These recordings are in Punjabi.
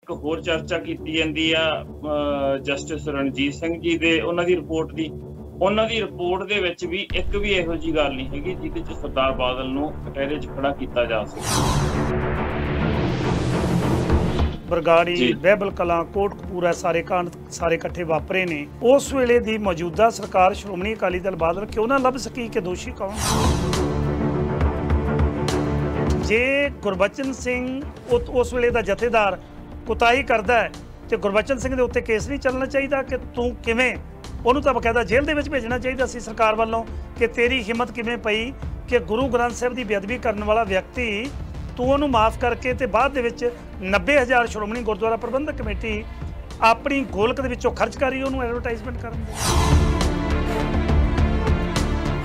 एक होर चर्चा की जाती है जस्टिस रणजीत सिंह जी दे उन्हां दी रिपोर्ट की। उन्हां दी रिपोर्ट दे विच भी एक भी इहो जी गल नहीं हैगी जिहदे च सरदार बादल नूं कटहरे च खड़ा कीता जा सके। बरगाड़ी बहबल कलां कोटकपूरा सारे कांड सारे इकट्ठे वापरे ने। उस वेले दी मौजूदा सरकार श्रोमणी अकाली दल बादल क्यों ना लभ सकी कि दोषी कौन। जे गुरबचन सिंह उस वेले दा जथेदार कुताही करदा है तो गुरबचन सिंह दे उत्ते केस नहीं चलना चाहिए कि तू किवें उन्होंने तो बकायदा जेल दे विच भेजना चाहिए सी सरकार वालों कि तेरी हिम्मत किवें पई कि गुरु ग्रंथ साहिब की बेअदबी करने वाला व्यक्ति तू उन्होंने माफ़ करके तो बाद दे विच 90,000 श्रोमणी गुरुद्वारा प्रबंधक कमेटी अपनी गोलक दे विचों खर्च करी उन्होंने एडवरटाइजमेंट करन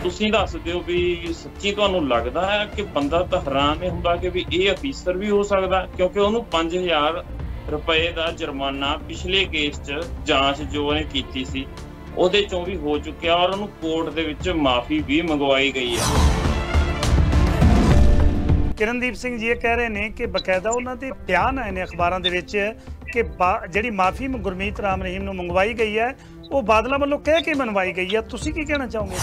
तुसीं दस दिओ भी सच्ची तुहानूं लगदा है कि बंदा तां हैरान नहीं हुंदा कि भी ये अफीसर भी हो सकदा क्योंकि उन्होंने 5,000 रुपए का जुर्माना पिछले केस च जांच जो उन्हें कीती सी ਉਹਦੇ ਚੋਂ भी हो चुकिया और ਉਹਨੂੰ कोर्ट ਦੇ ਵਿੱਚ माफ़ी भी मंगवाई गई है। किरणदीप सिंह जी ये कह रहे हैं कि बकायदा उन्होंने बयान आए हैं अखबारों के कि जी माफ़ी गुरमीत राम रहीम को मंगवाई गई है वो बादलों वालों कह के मनवाई गई है। तुसीं की कहना चाहोगे?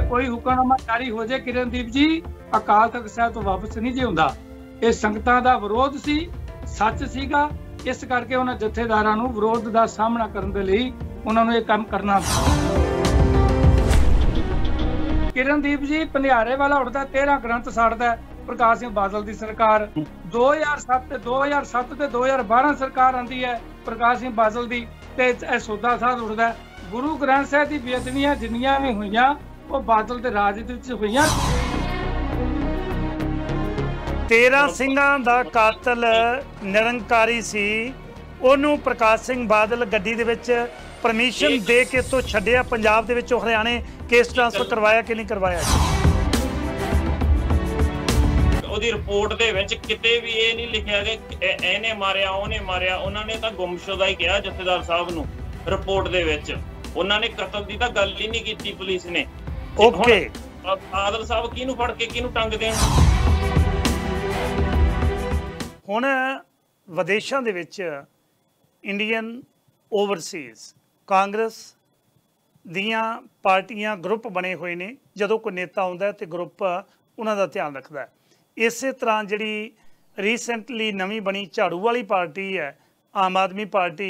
कोई हुक्मनामा जारी हो जाए किरणदीप जी अकाल तख्त साहिब तो वापस नहीं जे हुंदा। ये संगतां दा विरोध सी सच सीगा इस करके उन्होंने जथेदारां नूं विरोध का सामना करने के लिए उन्होंने ये काम करना। किरणदीप जी पंडियारे वाला उठता 13 ग्रंथ साड़दा प्रकाश सिंह बादल की सरकार 2007 ते 2012 सरकार आती है प्रकाश सिंह बादल की ते सौदा साध उठता गुरु ग्रंथ साहिब की बेअदबियां जिन्नियां भी हुईयां वो बादल के राज विच हुईयां। 13 ਸਿੰਘਾਂ ਦਾ ਕਾਤਲ ਨਿਰੰਕਾਰੀ ਸੀ ਉਹਨੂੰ ਪ੍ਰਕਾਸ਼ ਸਿੰਘ ਬਾਦਲ ਗੱਡੀ ਦੇ ਵਿੱਚ परमिशन दे के तो छड्डिया पंजाब दे विचों हरियाणे केस ट्रांसफर करवाया कि नहीं करवाया? ਉਹਦੀ ਰਿਪੋਰਟ ਦੇ ਵਿੱਚ ਕਿਤੇ ਵੀ ਇਹ ਨਹੀਂ ਲਿਖਿਆ ਕਿ ਇਹਨੇ ਮਾਰਿਆ ਉਹਨੇ ਮਾਰਿਆ। ਉਹਨਾਂ ਨੇ ਤਾਂ ਗੁੰਮਸ਼ੁਦਾ ਹੀ ਕਿਹਾ ਜਥੇਦਾਰ ਸਾਹਿਬ ਨੂੰ ਰਿਪੋਰਟ ਦੇ ਵਿੱਚ। ਉਹਨਾਂ ਨੇ ਕਤਲ ਦੀ ਤਾਂ ਗੱਲ ਹੀ ਨਹੀਂ ਕੀਤੀ ਪੁਲਿਸ ਨੇ। ਓਕੇ ਬਾਦਲ ਸਾਹਿਬ ਕਿਹਨੂੰ ਫੜ ਕੇ ਕਿਹਨੂੰ ਟੰਗ ਦੇਣ? ਹੁਣ ਵਿਦੇਸ਼ਾਂ ਦੇ ਵਿੱਚ ਇੰਡੀਅਨ ओवरसीज़ कांग्रेस दियां पार्टियां ग्रुप बने हुए ने जदों कोई नेता आउंदा है तो ग्रुप उन्हां दा ध्यान रखता है। इस तरह जिहड़ी रीसेंटली नवीं बनी झाड़ू वाली पार्टी है आम आदमी पार्टी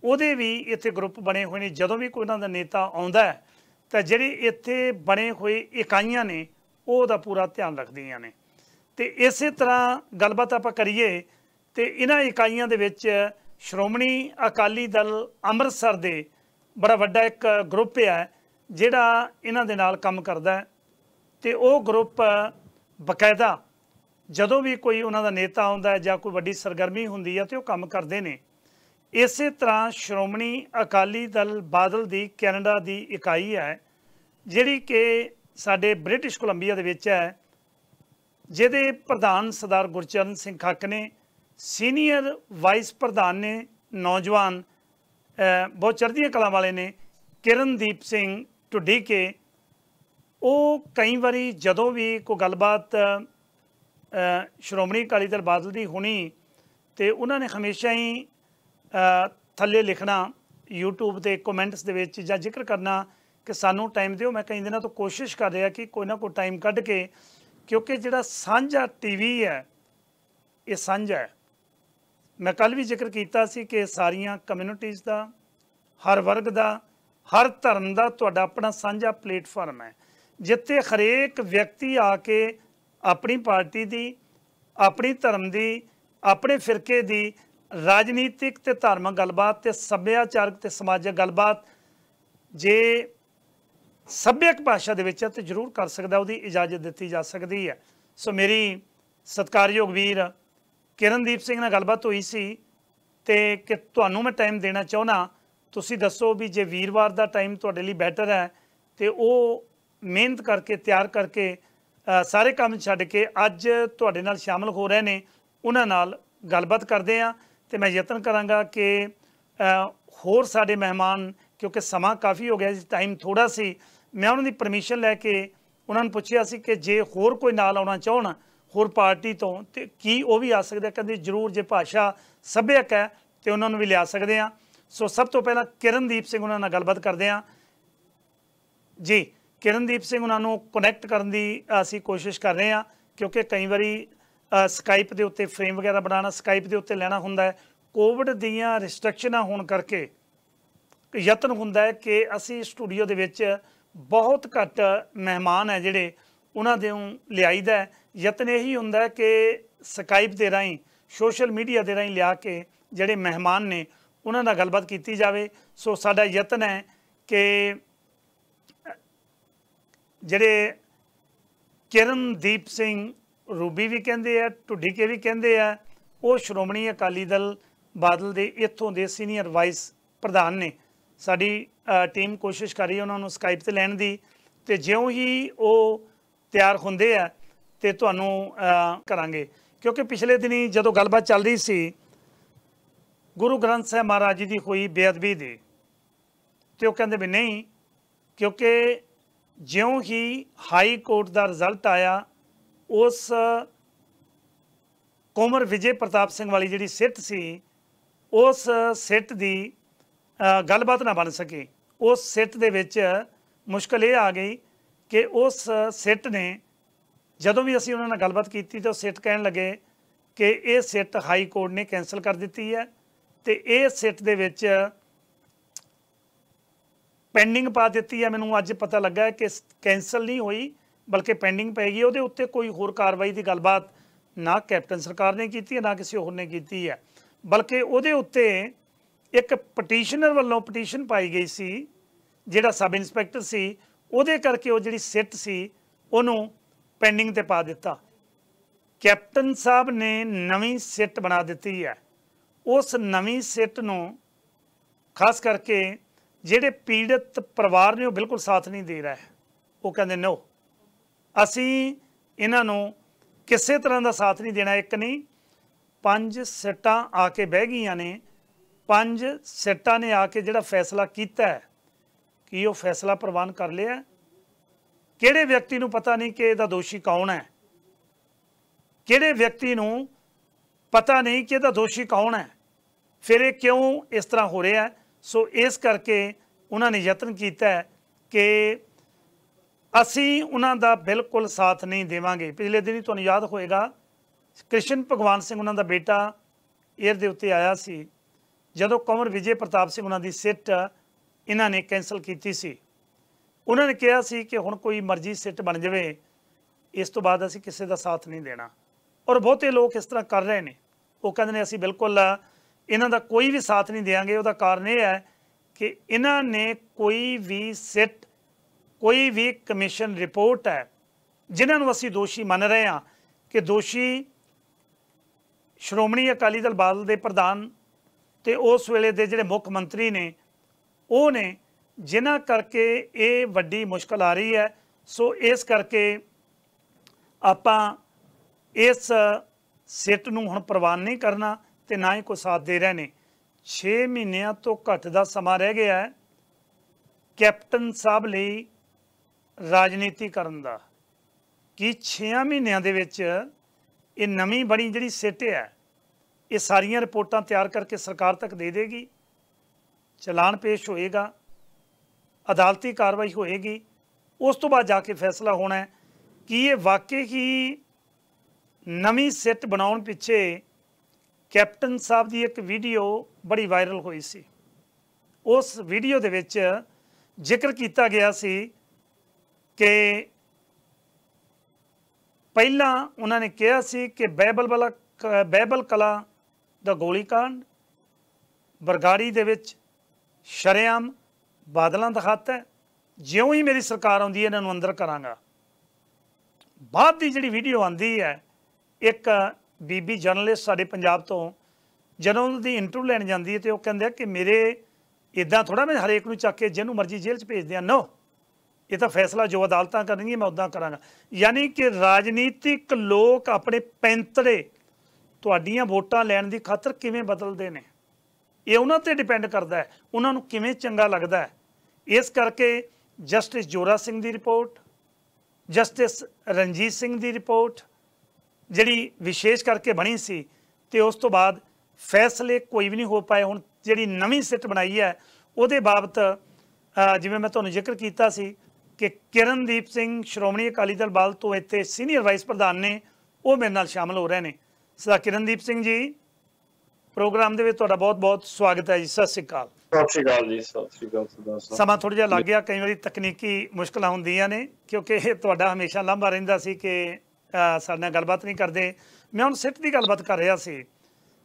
उहदे भी इत्थे ग्रुप बने हुए ने। जदों भी कोई उन्हां दा नेता आउंदा है तो जिहड़ी इत्थे बने हुए इकाइयां ने उहदा पूरा ध्यान रखदियां ने। तो इस तरह गलबात आपां करिए तो इन्हां इकाइयां दे विच श्रोमणी अकाली दल अमृतसर दे बड़ा वड्डा एक ग्रुप है जिहड़ा इन्हां दे नाल काम करदा है। तो वो ग्रुप बकायदा जदों भी कोई उन्हां दा नेता आउंदा है जां कोई वड्डी सरगर्मी हुंदी है तो वो काम करदे ने। इस तरह श्रोमणी अकाली दल बादल दी कैनेडा दी इकाई है जिहड़ी कि साडे ब्रिटिश कोलंबिया दे विच है जिहदे प्रधान सरदार गुरचरण सिंह खक्क ने सीनियर वाइस प्रधान ने नौजवान बहुत चढ़दियां कला वाले ने किरणदीप सिंह ढुड्डी के वो कई बारी जदों भी कोई गलबात श्रोमणी अकाली दल बादल की होनी तो उन्होंने हमेशा ही थल्ले लिखना यूट्यूब के कमेंट्स दे विच जां जिक्र करना कि सानू टाइम दिओ। मैं कई दिनों तो कोशिश कर रहा कि कोई ना कोई टाइम कढ़ के क्योंकि जिहड़ा सांझा टीवी है ये सांझा है। मैं कल भी जिक्र किया कि सारिया कम्यूनिटीज़ का हर वर्ग का हर धर्म का तुहाडा अपना सांझा प्लेटफार्म है जिथे हरेक व्यक्ति आके अपनी पार्टी की अपनी धर्म की अपने फिरके की राजनीतिक ते धार्मिक गलबात ते सभ्याचारक ते समाजिक गलबात जे सभ्यक भाषा दे विच ते जरूर कर सकदा उहदी इजाजत दी जा सकती है। सो मेरी सत्कारयोग वीर किरणदीप सिंह नाल गलबात हुई सी ते कि तुहानूं मैं टाइम देना चाहुंदा तुसीं दसो भी जे वीरवार का टाइम तुहाडे लई बैटर है तो वो मेहनत करके तैयार करके सारे काम छड्ड के अज तुहाडे नाल शामिल हो रहे ने उन्हां नाल गलबात करदे आ। तो मैं यतन करांगा कि होर साडे मेहमान क्योंकि समा काफ़ी हो गया सी टाइम थोड़ा सी मैं उन्हां दी परमिशन लैके उन्हां नूं पुछिया सी कि जे होर कोई नाल आउणा चाहण ਹੋਰ ਪਾਰਟੀ ਤੋਂ ਤੇ ਕੀ ਉਹ ਵੀ ਆ ਸਕਦੇ? ਕਹਿੰਦੇ ਜ਼ਰੂਰ, ਜੇ ਭਾਸ਼ਾ ਸੱਭਿਅਕ ਹੈ ਤੇ ਉਹਨਾਂ ਨੂੰ ਵੀ ਲਿਆ ਸਕਦੇ ਆ। ਸੋ ਸਭ ਤੋਂ ਪਹਿਲਾਂ ਕਿਰਨਦੀਪ ਸਿੰਘ ਉਹਨਾਂ ਨਾਲ ਗੱਲਬਾਤ ਕਰਦੇ ਆ ਜੀ। ਕਿਰਨਦੀਪ ਸਿੰਘ ਉਹਨਾਂ ਨੂੰ ਕਨੈਕਟ ਕਰਨ ਦੀ ਅਸੀਂ ਕੋਸ਼ਿਸ਼ ਕਰ ਰਹੇ ਹਾਂ, ਕਿਉਂਕਿ ਕਈ ਵਾਰੀ ਸਕਾਈਪ ਦੇ ਉੱਤੇ ਫਰੇਮ ਵਗੈਰਾ ਬਣਾਉਣਾ, ਸਕਾਈਪ ਦੇ ਉੱਤੇ ਲੈਣਾ ਹੁੰਦਾ ਹੈ। ਕੋਵਿਡ ਦੀਆਂ ਰਿਸਟ੍ਰਿਕਸ਼ਨਾਂ ਹੋਣ ਕਰਕੇ ਯਤਨ ਹੁੰਦਾ ਹੈ ਕਿ ਅਸੀਂ ਸਟੂਡੀਓ ਦੇ ਵਿੱਚ ਬਹੁਤ ਘੱਟ ਮਹਿਮਾਨ ਹੈ ਜਿਹੜੇ ਉਹਨਾਂ ਦੇ ਲਿਆਈਦਾ। ਯਤਨ ਇਹੀ ਹੁੰਦਾ ਹੈ ਕਿ ਸਕਾਈਪ ਦੇ ਰਾਹੀਂ, ਸੋਸ਼ਲ ਮੀਡੀਆ ਦੇ ਰਾਹੀਂ ਲਿਆ ਕੇ ਜਿਹੜੇ ਮਹਿਮਾਨ ਨੇ ਉਹਨਾਂ ਨਾਲ ਗੱਲਬਾਤ ਕੀਤੀ ਜਾਵੇ। ਸੋ ਸਾਡਾ ਯਤਨ ਹੈ ਕਿ ਜਿਹੜੇ ਕਿਰਨਦੀਪ ਸਿੰਘ ਰੂਬੀ ਵੀ ਕਹਿੰਦੇ ਆ, ਢੁੱਡੀਕੇ ਵੀ ਕਹਿੰਦੇ ਆ, ਉਹ ਸ਼੍ਰੋਮਣੀ ਅਕਾਲੀ ਦਲ ਬਾਦਲ ਦੇ ਇੱਥੋਂ ਦੇ ਸੀਨੀਅਰ ਵਾਈਸ ਪ੍ਰਧਾਨ ਨੇ। ਸਾਡੀ ਟੀਮ ਕੋਸ਼ਿਸ਼ ਕਰ ਰਹੀ ਹੈ ਉਹਨਾਂ ਨੂੰ ਸਕਾਈਪ 'ਤੇ ਲੈਣ ਦੀ, ਅਤੇ ਜਿਉਂ ਹੀ ਉਹ ਤਿਆਰ ਹੁੰਦੇ ਆ ਤੇ ਤੁਹਾਨੂੰ ਕਰਾਂਗੇ। ਕਿਉਂਕਿ ਪਿਛਲੇ ਦਿਨੀ ਜਦੋਂ ਗੱਲਬਾਤ ਚੱਲ ਰਹੀ ਸੀ ਗੁਰੂ ਗ੍ਰੰਥ ਸਾਹਿਬ ਮਹਾਰਾਜ ਜੀ ਦੀ ਹੋਈ ਬੇਅਦਬੀ ਦੀ, ਤੇ ਉਹ ਕਹਿੰਦੇ ਵੀ ਨਹੀਂ, ਕਿਉਂਕਿ ਜਿਉਂ ਹੀ ਹਾਈ ਕੋਰਟ ਦਾ ਰਿਜ਼ਲਟ ਆਇਆ, ਉਸ ਕੁੰਵਰ ਵਿਜੇ ਪ੍ਰਤਾਪ ਸਿੰਘ ਵਾਲੀ ਜਿਹੜੀ ਸਿੱਟ ਸੀ, ਉਸ ਸਿੱਟ ਦੀ ਗੱਲਬਾਤ ਨਾ ਬਣ ਸਕੀ। ਉਸ ਸਿੱਟ ਦੇ ਵਿੱਚ ਮੁਸ਼ਕਲ ਇਹ ਆ ਗਈ ਕਿ ਉਸ ਸਿੱਟ ਨੇ, ਜਦੋਂ ਵੀ ਅਸੀਂ ਉਹਨਾਂ ਨਾਲ ਗੱਲਬਾਤ ਕੀਤੀ ਤਾਂ ਉਹ ਸਿੱਟ ਕਹਿਣ ਲੱਗੇ ਕਿ ਇਹ ਸਿੱਟ ਹਾਈ ਕੋਰਟ ਨੇ ਕੈਂਸਲ ਕਰ ਦਿੱਤੀ ਹੈ, ਅਤੇ ਇਹ ਸਿੱਟ ਦੇ ਵਿੱਚ ਪੈਂਡਿੰਗ ਪਾ ਦਿੱਤੀ ਹੈ। ਮੈਨੂੰ ਅੱਜ ਪਤਾ ਲੱਗਾ ਕਿ ਕੈਂਸਲ ਨਹੀਂ ਹੋਈ ਬਲਕਿ ਪੈਂਡਿੰਗ ਪੈ ਗਈ। ਉਹਦੇ ਉੱਤੇ ਕੋਈ ਹੋਰ ਕਾਰਵਾਈ ਦੀ ਗੱਲਬਾਤ ਨਾ ਕੈਪਟਨ ਸਰਕਾਰ ਨੇ ਕੀਤੀ ਹੈ, ਨਾ ਕਿਸੇ ਹੋਰ ਨੇ ਕੀਤੀ ਹੈ, ਬਲਕਿ ਉਹਦੇ ਉੱਤੇ ਇੱਕ ਪਟੀਸ਼ਨਰ ਵੱਲੋਂ ਪਟੀਸ਼ਨ ਪਾਈ ਗਈ ਸੀ, ਜਿਹੜਾ ਸਬ ਇੰਸਪੈਕਟਰ ਸੀ, ਉਹਦੇ ਕਰਕੇ ਉਹ ਜਿਹੜੀ ਸਿੱਟ ਸੀ ਉਹਨੂੰ ਪੈਂਡਿੰਗ 'ਤੇ ਪਾ ਦਿੱਤਾ। ਕੈਪਟਨ ਸਾਹਿਬ ਨੇ ਨਵੀਂ ਸਿੱਟ ਬਣਾ ਦਿੱਤੀ ਹੈ। ਉਸ ਨਵੀਂ ਸਿੱਟ ਨੂੰ ਖਾਸ ਕਰਕੇ ਜਿਹੜੇ ਪੀੜਤ ਪਰਿਵਾਰ ਨੇ ਉਹ ਬਿਲਕੁਲ ਸਾਥ ਨਹੀਂ ਦੇ ਰਿਹਾ। ਉਹ ਕਹਿੰਦੇ ਨੋ, ਅਸੀਂ ਇਹਨਾਂ ਨੂੰ ਕਿਸੇ ਤਰ੍ਹਾਂ ਦਾ ਸਾਥ ਨਹੀਂ ਦੇਣਾ। ਇੱਕ ਨਹੀਂ, 5 ਸਿੱਟਾਂ ਆ ਕੇ ਬਹਿ ਗਈਆਂ ਨੇ। 5 ਸਿੱਟਾਂ ਨੇ ਆ ਕੇ ਜਿਹੜਾ ਫੈਸਲਾ ਕੀਤਾ ਹੈ, ਕੀ ਉਹ ਫੈਸਲਾ ਪ੍ਰਵਾਨ ਕਰ ਲਿਆ? ਕਿਹੜੇ ਵਿਅਕਤੀ ਨੂੰ ਪਤਾ ਨਹੀਂ ਕਿ ਇਹਦਾ ਦੋਸ਼ੀ ਕੌਣ ਹੈ? ਕਿਹੜੇ ਵਿਅਕਤੀ ਨੂੰ ਪਤਾ ਨਹੀਂ ਕਿ ਇਹਦਾ ਦੋਸ਼ੀ ਕੌਣ ਹੈ? ਫਿਰ ਇਹ ਕਿਉਂ ਇਸ ਤਰ੍ਹਾਂ ਹੋ ਰਿਹਾ? ਸੋ ਇਸ ਕਰਕੇ ਉਹਨਾਂ ਨੇ ਯਤਨ ਕੀਤਾ ਹੈ ਕਿ ਅਸੀਂ ਉਹਨਾਂ ਦਾ ਬਿਲਕੁਲ ਸਾਥ ਨਹੀਂ ਦੇਵਾਂਗੇ। ਪਿਛਲੇ ਦਿਨ ਹੀ ਤੁਹਾਨੂੰ ਯਾਦ ਹੋਏਗਾ ਕ੍ਰਿਸ਼ਨ ਭਗਵਾਨ ਸਿੰਘ ਉਹਨਾਂ ਦਾ ਬੇਟਾ ਏਅਰ ਦੇ ਉੱਤੇ ਆਇਆ ਸੀ, ਜਦੋਂ ਕੁੰਵਰ ਵਿਜੇ ਪ੍ਰਤਾਪ ਸਿੰਘ ਉਹਨਾਂ ਦੀ ਸਿੱਟ ਇਹਨਾਂ ਨੇ ਕੈਂਸਲ ਕੀਤੀ ਸੀ। ਉਹਨਾਂ ਨੇ ਕਿਹਾ ਸੀ ਕਿ ਹੁਣ ਕੋਈ ਮਰਜ਼ੀ ਸਿੱਟ ਬਣ ਜਾਵੇ, ਇਸ ਤੋਂ ਬਾਅਦ ਅਸੀਂ ਕਿਸੇ ਦਾ ਸਾਥ ਨਹੀਂ ਦੇਣਾ। ਔਰ ਬਹੁਤੇ ਲੋਕ ਇਸ ਤਰ੍ਹਾਂ ਕਰ ਰਹੇ ਨੇ। ਉਹ ਕਹਿੰਦੇ ਨੇ ਅਸੀਂ ਬਿਲਕੁਲ ਇਹਨਾਂ ਦਾ ਕੋਈ ਵੀ ਸਾਥ ਨਹੀਂ ਦੇਵਾਂਗੇ। ਉਹਦਾ ਕਾਰਨ ਇਹ ਹੈ ਕਿ ਇਹਨਾਂ ਨੇ ਕੋਈ ਵੀ ਸਿੱਟ, ਕੋਈ ਵੀ ਕਮਿਸ਼ਨ ਰਿਪੋਰਟ ਹੈ ਜਿਨ੍ਹਾਂ ਨੂੰ ਅਸੀਂ ਦੋਸ਼ੀ ਮੰਨ ਰਹੇ ਹਾਂ ਕਿ ਦੋਸ਼ੀ ਸ਼੍ਰੋਮਣੀ ਅਕਾਲੀ ਦਲ ਬਾਦਲ ਦੇ ਪ੍ਰਧਾਨ ਤੇ ਉਸ ਵੇਲੇ ਦੇ ਜਿਹੜੇ ਮੁੱਖ ਮੰਤਰੀ ਨੇ, ਉਹ ਨੇ, ਜਿਨ੍ਹਾਂ ਕਰਕੇ ਇਹ ਵੱਡੀ ਮੁਸ਼ਕਲ ਆ ਰਹੀ ਹੈ। ਸੋ ਇਸ ਕਰਕੇ ਆਪਾਂ ਇਸ ਸਿੱਟ ਨੂੰ ਹੁਣ ਪ੍ਰਵਾਨ ਨਹੀਂ ਕਰਨਾ ਤੇ ਨਾ ਹੀ ਕੋਈ ਸਾਥ ਦੇ ਰਹੇ ਨੇ। 6 ਮਹੀਨਿਆਂ ਤੋਂ ਘੱਟ ਦਾ ਸਮਾਂ ਰਹਿ ਗਿਆ ਹੈ ਕੈਪਟਨ ਸਾਹਿਬ ਲਈ ਰਾਜਨੀਤੀ ਕਰਨ ਦਾ। ਕਿ 6 ਮਹੀਨਿਆਂ ਦੇ ਵਿੱਚ ਇਹ ਨਵੀਂ ਬਣੀ ਜਿਹੜੀ ਸਿੱਟ ਹੈ, ਇਹ ਸਾਰੀਆਂ ਰਿਪੋਰਟਾਂ ਤਿਆਰ ਕਰਕੇ ਸਰਕਾਰ ਤੱਕ ਦੇ ਦੇਗੀ, ਚਲਾਨ ਪੇਸ਼ ਹੋਏਗਾ, ਅਦਾਲਤੀ ਕਾਰਵਾਈ ਹੋਏਗੀ, ਉਸ ਤੋਂ ਬਾਅਦ ਜਾ ਕੇ ਫੈਸਲਾ ਹੋਣਾ ਹੈ ਕਿ ਇਹ ਵਾਕਈ ਹੀ ਨਵੀਂ ਸਿੱਟ ਬਣਾਉਣ ਪਿੱਛੇ ਕੈਪਟਨ ਸਾਹਿਬ ਦੀ ਇੱਕ ਵੀਡੀਓ ਬੜੀ ਵਾਇਰਲ ਹੋਈ ਸੀ। ਉਸ ਵੀਡੀਓ ਦੇ ਵਿੱਚ ਜ਼ਿਕਰ ਕੀਤਾ ਗਿਆ ਸੀ ਕਿ ਪਹਿਲਾਂ ਉਹਨਾਂ ਨੇ ਕਿਹਾ ਸੀ ਕਿ ਬਾਈਬਲ ਕਲਾ ਦਾ ਗੋਲੀकांड ਬਰਗਾੜੀ ਦੇ ਵਿੱਚ ਸ਼ਰੇਆਮ ਬਾਦਲਾਂ ਦਾ ਹੱਥ ਹੈ, ਜਿਉਂ ਹੀ ਮੇਰੀ ਸਰਕਾਰ ਆਉਂਦੀ ਹੈ ਇਹਨਾਂ ਨੂੰ ਅੰਦਰ ਕਰਾਂਗਾ। ਬਾਅਦ ਦੀ ਜਿਹੜੀ ਵੀਡੀਓ ਆਉਂਦੀ ਹੈ, ਇੱਕ ਬੀਬੀ ਜਰਨਲਿਸਟ ਸਾਡੇ ਪੰਜਾਬ ਤੋਂ ਜਦੋਂ ਉਹਦੀ ਇੰਟਰਵਿਊ ਲੈਣ ਜਾਂਦੀ ਹੈ ਤੇ ਉਹ ਕਹਿੰਦੇ ਆ ਕਿ ਮੇਰੇ ਇੱਦਾਂ ਥੋੜ੍ਹਾ ਮੈਂ ਹਰੇਕ ਨੂੰ ਚੱਕ ਕੇ ਜਿਹਨੂੰ ਮਰਜ਼ੀ ਜੇਲ੍ਹ 'ਚ ਭੇਜ ਦਿਆਂ। ਨੋ, ਇਹ ਤਾਂ ਫੈਸਲਾ ਜੋ ਅਦਾਲਤਾਂ ਕਰਨਗੀਆਂ ਮੈਂ ਉੱਦਾਂ ਕਰਾਂਗਾ। ਯਾਨੀ ਕਿ ਰਾਜਨੀਤਿਕ ਲੋਕ ਆਪਣੇ ਪੈਂਤੜੇ ਤੁਹਾਡੀਆਂ ਵੋਟਾਂ ਲੈਣ ਦੀ ਖਾਤਰ ਕਿਵੇਂ ਬਦਲਦੇ ਨੇ, ਇਹ ਉਹਨਾਂ 'ਤੇ ਡਿਪੈਂਡ ਕਰਦਾ ਹੈ, ਉਹਨਾਂ ਨੂੰ ਕਿਵੇਂ ਚੰਗਾ ਲੱਗਦਾ ਹੈ। ਇਸ ਕਰਕੇ ਜਸਟਿਸ ਜੋਰਾ ਸਿੰਘ ਦੀ ਰਿਪੋਰਟ, ਜਸਟਿਸ ਰਣਜੀਤ ਸਿੰਘ ਦੀ ਰਿਪੋਰਟ, ਜਿਹੜੀ ਵਿਸ਼ੇਸ਼ ਕਰਕੇ ਬਣੀ ਸੀ ਤੇ ਉਸ ਤੋਂ ਬਾਅਦ ਫੈਸਲੇ ਕੋਈ ਵੀ ਨਹੀਂ ਹੋ ਪਾਏ। ਹੁਣ ਜਿਹੜੀ ਨਵੀਂ ਸਿੱਟ ਬਣਾਈ ਹੈ ਉਹਦੇ ਬਾਬਤ ਜਿਵੇਂ ਮੈਂ ਤੁਹਾਨੂੰ ਜ਼ਿਕਰ ਕੀਤਾ ਸੀ ਕਿ ਕਿਰਨਦੀਪ ਸਿੰਘ ਸ਼੍ਰੋਮਣੀ ਅਕਾਲੀ ਦਲ ਬਾਲ ਤੋਂ ਇੱਥੇ ਸੀਨੀਅਰ ਵਾਈਸ ਪ੍ਰਧਾਨ ਨੇ, ਉਹ ਮੇਰੇ ਨਾਲ ਸ਼ਾਮਲ ਹੋ ਰਹੇ ਨੇ। ਸਰ ਕਿਰਨਦੀਪ ਸਿੰਘ ਜੀ, ਪ੍ਰੋਗਰਾਮ ਦੇ ਵਿੱਚ ਤੁਹਾਡਾ ਬਹੁਤ ਬਹੁਤ ਸਵਾਗਤ ਹੈ ਜੀ। ਸਤਿ ਸ਼੍ਰੀ ਅਕਾਲ। ਸਤਿ ਸ਼੍ਰੀ ਅਕਾਲ ਜੀ। ਸਤਿ ਸ਼੍ਰੀ ਅਕਾਲ ਸਰਦਾਰ ਸਾਹਿਬ। ਸਮਾਂ ਥੋੜ੍ਹਾ ਜਿਹਾ ਲੱਗ ਗਿਆ, ਕਈ ਵਾਰੀ ਤਕਨੀਕੀ ਮੁਸ਼ਕਲਾਂ ਹੁੰਦੀਆਂ ਨੇ, ਕਿਉਂਕਿ ਇਹ ਤੁਹਾਡਾ ਹਮੇਸ਼ਾ ਲਾਂਭਾ ਰਹਿੰਦਾ ਸੀ ਕਿ ਸਾਡੇ ਨਾਲ ਗੱਲਬਾਤ ਨਹੀਂ ਕਰਦੇ। ਮੈਂ ਹੁਣ ਸਿੱਟ ਦੀ ਗੱਲਬਾਤ ਕਰ ਰਿਹਾ ਸੀ।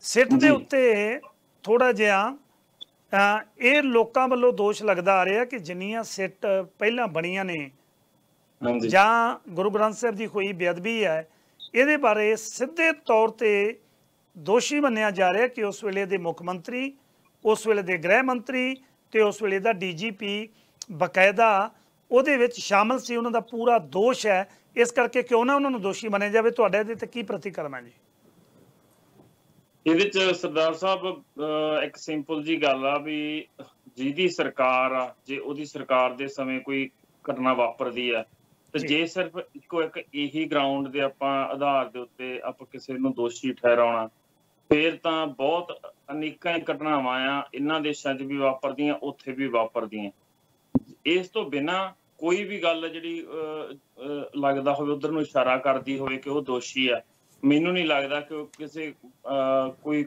ਸਿੱਟ ਦੇ ਉੱਤੇ ਥੋੜ੍ਹਾ ਜਿਹਾ ਇਹ ਲੋਕਾਂ ਵੱਲੋਂ ਦੋਸ਼ ਲੱਗਦਾ ਆ ਰਿਹਾ ਕਿ ਜਿੰਨੀਆਂ ਸਿੱਟ ਪਹਿਲਾਂ ਬਣੀਆਂ ਨੇ ਜਾਂ ਗੁਰੂ ਗ੍ਰੰਥ ਸਾਹਿਬ ਦੀ ਹੋਈ ਬੇਅਦਬੀ ਹੈ, ਇਹਦੇ ਬਾਰੇ ਸਿੱਧੇ ਤੌਰ ਤੇ ਦੋਸ਼ੀ ਮੰਨਿਆ ਜਾ ਰਿਹਾ ਕਿ ਉਸ ਵੇਲੇ ਦੇ ਮੁੱਖ ਮੰਤਰੀ, ਉਸ ਵੇਲੇ ਦੇ ਗ੍ਰਹਿ ਮੰਤਰੀ ਤੇ ਉਸ ਵੇਲੇ ਦਾ DGP ਬਕਾਇਦਾ ਉਹਦੇ ਵਿੱਚ ਸ਼ਾਮਲ ਸੀ। ਉਹਨਾਂ ਦਾ ਪੂਰਾ ਦੋਸ਼ ਹੈ। ਇਸ ਕਰਕੇ ਕਿਉਂ ਨਾ ਉਹਨਾਂ ਨੂੰ ਦੋਸ਼ੀ ਮੰਨਿਆ ਜਾਵੇ। ਤੁਹਾਡਾ ਇਹਦੇ ਤੇ ਕੀ ਪ੍ਰਤੀਕਰਮ ਹੈ ਜੀ? ਇਹਦੇ ਚ ਸਰਦਾਰ ਸਾਹਿਬ ਇੱਕ ਸਿੰਪਲ ਜੀ ਗੱਲ ਆ ਵੀ ਜਿਹਦੀ ਸਰਕਾਰ ਆ, ਜੇ ਉਹਦੀ ਸਰਕਾਰ ਦੇ ਸਮੇਂ ਕੋਈ ਘਟਨਾ ਵਾਪਰਦੀ ਆ ਤੇ ਜੇ ਸਿਰਫ ਇੱਕੋ ਇੱਕ ਇਹੀ ਗਰਾਊਂਡ ਦੇ ਆਪਾਂ ਆਧਾਰ ਦੇ ਉੱਤੇ ਆਪਾਂ ਕਿਸੇ ਨੂੰ ਦੋਸ਼ੀ ਠਹਿਰਾਉਣਾ, ਫੇਰ ਤਾਂ ਬਹੁਤ ਅਨੇਕਾਂ ਘਟਨਾਵਾਂ ਆ ਇਹਨਾਂ ਦੇਸ਼ਾਂ 'ਚ ਵੀ ਵਾਪਰਦੀਆਂ, ਉੱਥੇ ਵੀ ਵਾਪਰਦੀਆਂ। ਇਸ ਤੋਂ ਬਿਨਾਂ ਕੋਈ ਵੀ ਗੱਲ ਜਿਹੜੀ ਲੱਗਦਾ ਹੋਵੇ ਉਧਰ ਨੂੰ ਇਸ਼ਾਰਾ ਕਰਦੀ ਹੋਵੇ ਕਿ ਉਹ ਦੋਸ਼ੀ ਆ, ਮੈਨੂੰ ਨਹੀਂ ਲੱਗਦਾ ਕਿ ਕੋਈ